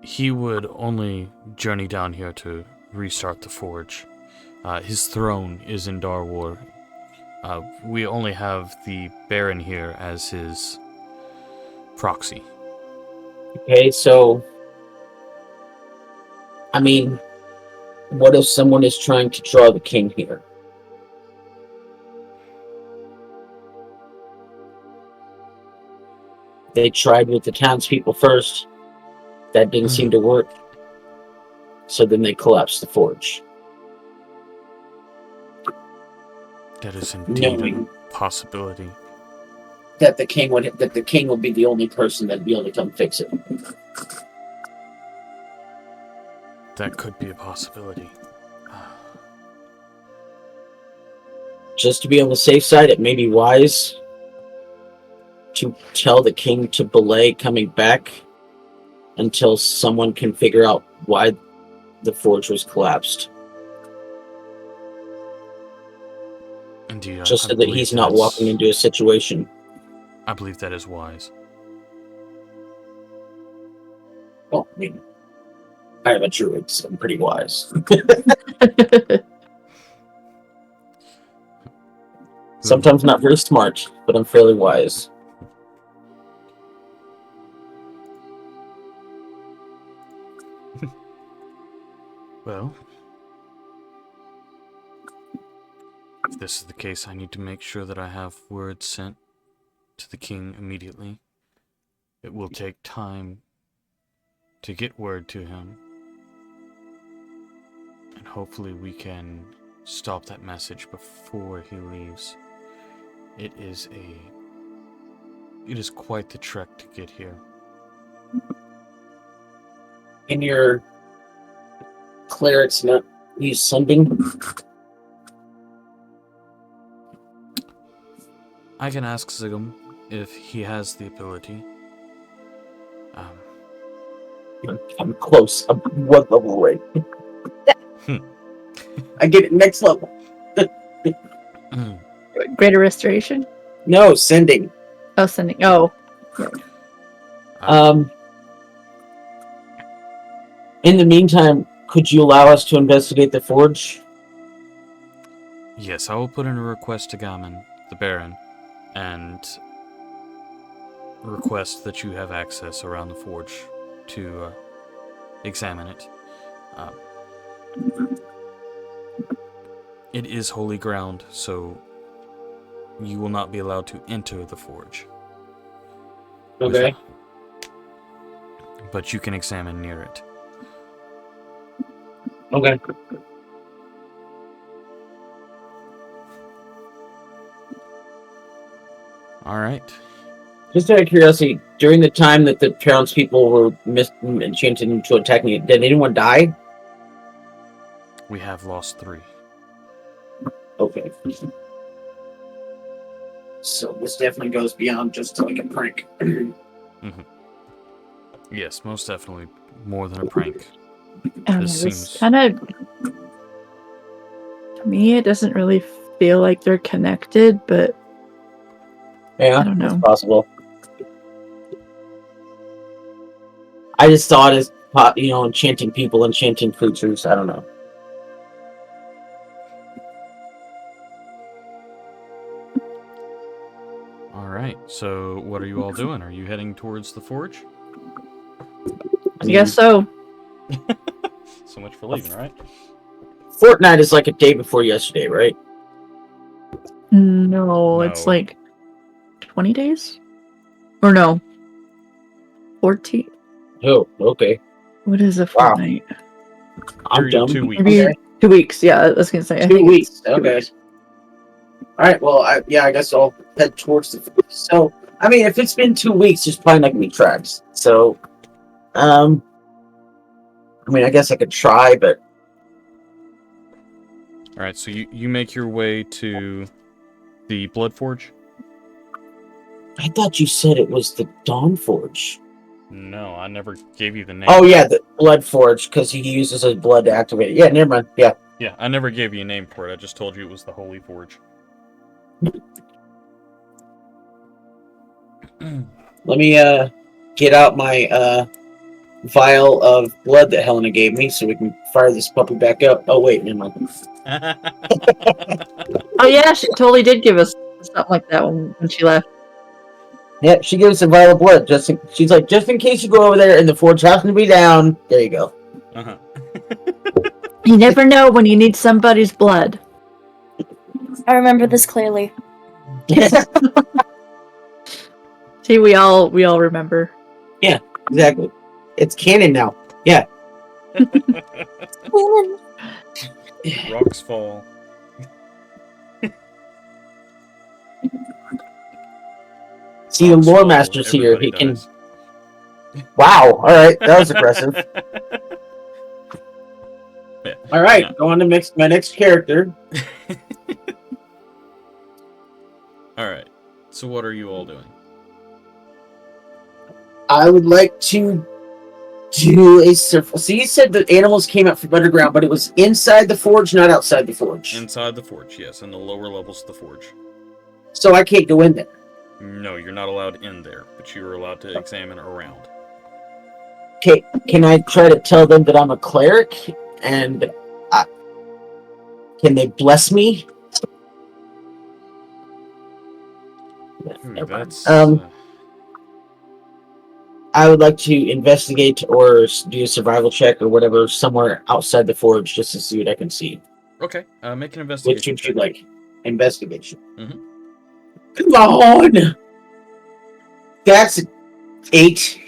He would only journey down here to restart the forge. His throne is in Darwar. We only have the Baron here as his proxy. Okay, so what if someone is trying to draw the king here? They tried with the townspeople first. That didn't seem to work. So then they collapsed the forge. That is indeed Knowing a possibility. that the king would be the only person that'd be able to come fix it. That could be a possibility. Just to be on the safe side, it may be wise to tell the king to belay coming back until someone can figure out why the forge was collapsed. Indeed, Just I so that believe he's not that's- walking into a situation. I believe that is wise. Well, I have a druid, so I'm pretty wise. Sometimes not very smart, but I'm fairly wise. Well, if this is the case, I need to make sure that I have word sent to the king immediately. It will take time to get word to him, and hopefully we can stop that message before he leaves. It is quite the trek to get here. Can your clerics not use sending? I can ask Zigum if he has the ability. I'm close. I'm one level away. I get it next level. Greater restoration? No, sending. Oh, sending. Oh. In the meantime, could you allow us to investigate the forge? Yes, I will put in a request to Gammon, the Baron, and request that you have access around the forge to examine it. It is holy ground, so you will not be allowed to enter the forge. Okay. But you can examine near it. Okay. All right. Just out of curiosity, during the time that the townspeople were enchanted into attacking it, did anyone die? We have lost 3. Okay. So this definitely goes beyond just like a prank. Yes, most definitely more than a prank. This seems- kind of, to me, it doesn't really feel like they're connected, but Yeah, I don't know. it's possible. I just thought as enchanting people, enchanting creatures. I don't know. All right. So, what are you all doing? Are you heading towards the forge? I guess so. So much for leaving, right? Fortnite is like a day before yesterday, right? No, it's No. like 20 days? Or no, 14? Oh, okay. What is a Wow. fortnight? I'm Period of dumb. 2 weeks. Maybe Okay. 2 weeks, yeah, I was gonna say. I 2 think weeks. it's 2 Okay. weeks. All right. Well, I guess I'll head towards the. So, I mean, if it's been 2 weeks, there's probably not gonna be tracks. So, I mean, I guess I could try, but Alright, so you make your way to the Blood Forge? I thought you said it was the Dawn Forge. No, I never gave you the name. Oh yeah, the Blood Forge, because he uses his blood to activate it. Yeah, never mind. Yeah. Yeah, I never gave you a name for it. I just told you it was the Holy Forge. Let me get out my vial of blood that Helena gave me so we can fire this puppy back up. Oh wait, never mind. Oh yeah, she totally did give us something like that when she left. Yeah, she gave us a vial of blood. She's like, just in case you go over there and the forge happens to be down. There you go. Uh-huh. You never know when you need somebody's blood. I remember this clearly. See, we all remember. Exactly. It's canon now. Yeah. Rocks fall. See, the Rocks lore fall, master's here. everybody He can. dies. Wow. All right, that was aggressive. Yeah. All right, Yeah. go on to my next character. Alright, so what are you all doing? I would like to do a surf. So you said the animals came out from underground, but it was inside the forge, not outside the forge. Inside the forge, yes, in the lower levels of the forge. So I can't go in there. No, you're not allowed in there, but you are allowed to examine around. Okay, can I try to tell them that I'm a cleric and can they bless me? Never mind. That's... I would like to investigate or do a survival check or whatever somewhere outside the forge just to see what I can see. okay, make an Which investigation would you check. like? Investigation. Mhm. Come on! That's 8.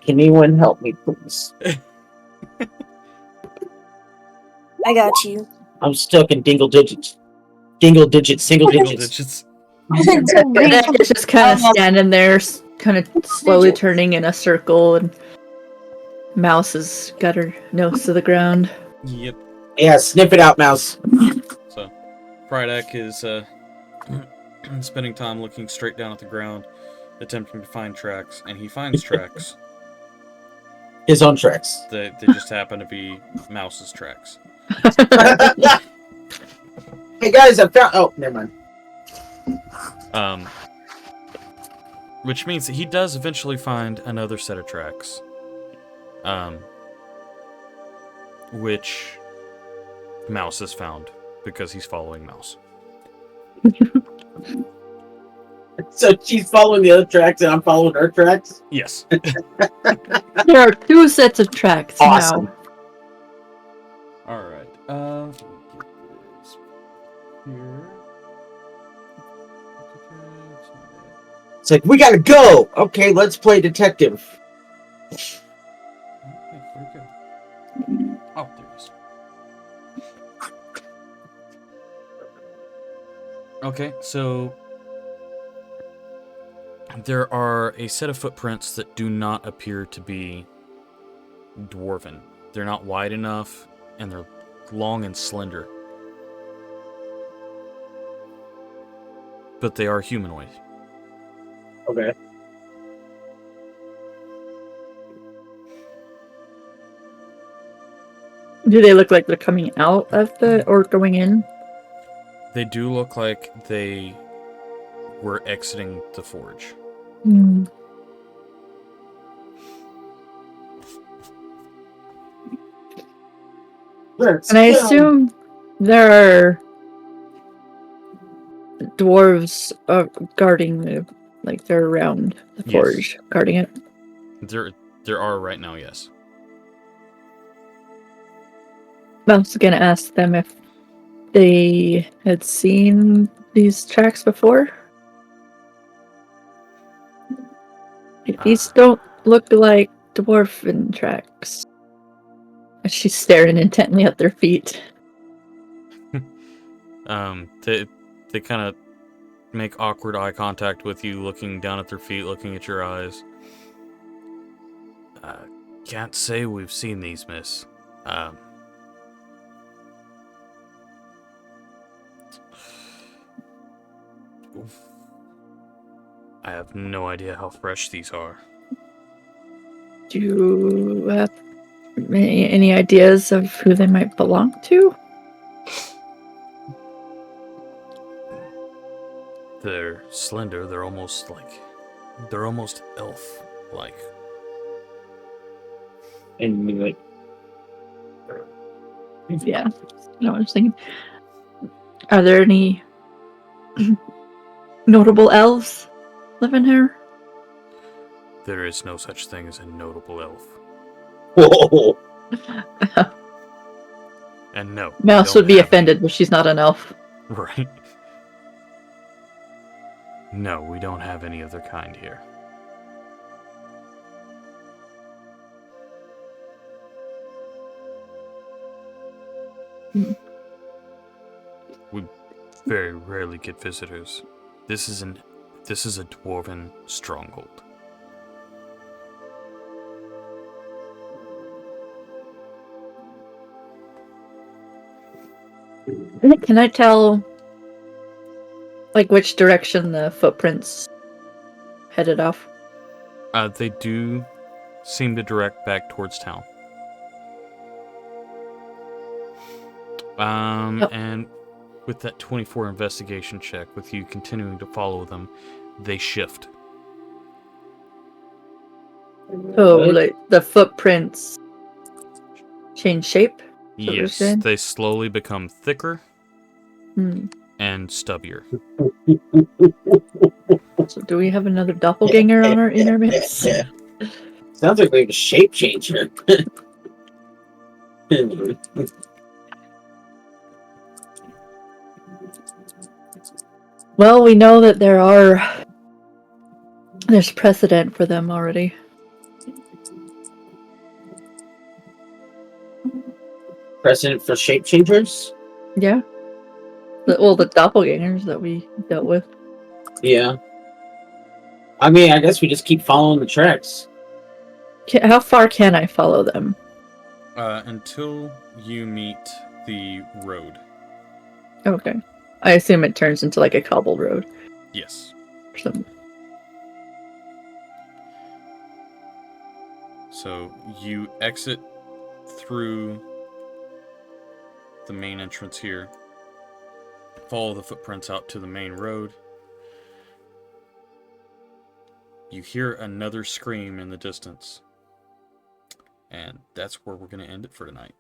Can anyone help me, please? I got you. I'm stuck in single digits. Single digits. Single digits. It's just kind of standing there, kind of slowly Digits. turning in a circle, and Mouse has got her nose to the ground. Yep. Yeah, sniff it out, mouse. So, Prydak is spending time looking straight down at the ground, attempting to find tracks, and he finds tracks. His own tracks. They just happen to be Mouse's tracks. Hey guys, I found. Oh, never mind. Which means that he does eventually find another set of tracks. Which Mouse has found because he's following Mouse. So she's following the other tracks and I'm following her tracks? Yes. There are 2 sets of tracks Awesome. now. Alright. Let me get this here. It's like, we gotta go! Okay, let's play detective. Okay, where'd it go? Oh, there it is. Okay, so there are a set of footprints that do not appear to be dwarven. They're not wide enough, and they're long and slender. But they are humanoid. Okay. Do they look like they're coming out of the or going in? They do look like they were exiting the forge. Hmm. Let's And I go. assume there are dwarves guarding the, like they're around the Yes. forge, guarding it. There are right now, yes. I was gonna ask them if they had seen these tracks before. These don't look like dwarven tracks. She's staring intently at their feet. They kind of make awkward eye contact with you, looking down at their feet, looking at your eyes. Can't say we've seen these, miss. I have no idea how fresh these are. Do you have any ideas of who they might belong to? They're slender, they're almost elf-like. And like, Yeah. No, I was thinking. Are there any notable elves living here? There is no such thing as a notable elf. whoa, And no. we Mouse don't would be have offended, but she's not an elf. any- Right? No, we don't have any other kind here. We very rarely get visitors. This is a dwarven stronghold. Can I tell, like, which direction the footprints headed off? They do seem to direct back towards town. And with that 24 investigation check, with you continuing to follow them, they shift. Oh, like the footprints change shape? what you're Yes, saying? they slowly become thicker Hmm. and stubbier. So do we have another doppelganger on our inner midst? sounds like we have a shape changer. Well, we know that there's precedent for them already. Precedent for shape changers? Yeah. The doppelgangers that we dealt with. Yeah. I mean, I guess we just keep following the tracks. How far can I follow them? Until you meet the road. Okay. I assume it turns into like a cobble road Yes. or something. So you exit through the main entrance here. Follow the footprints out to the main road. You hear another scream in the distance. And that's where we're going to end it for tonight.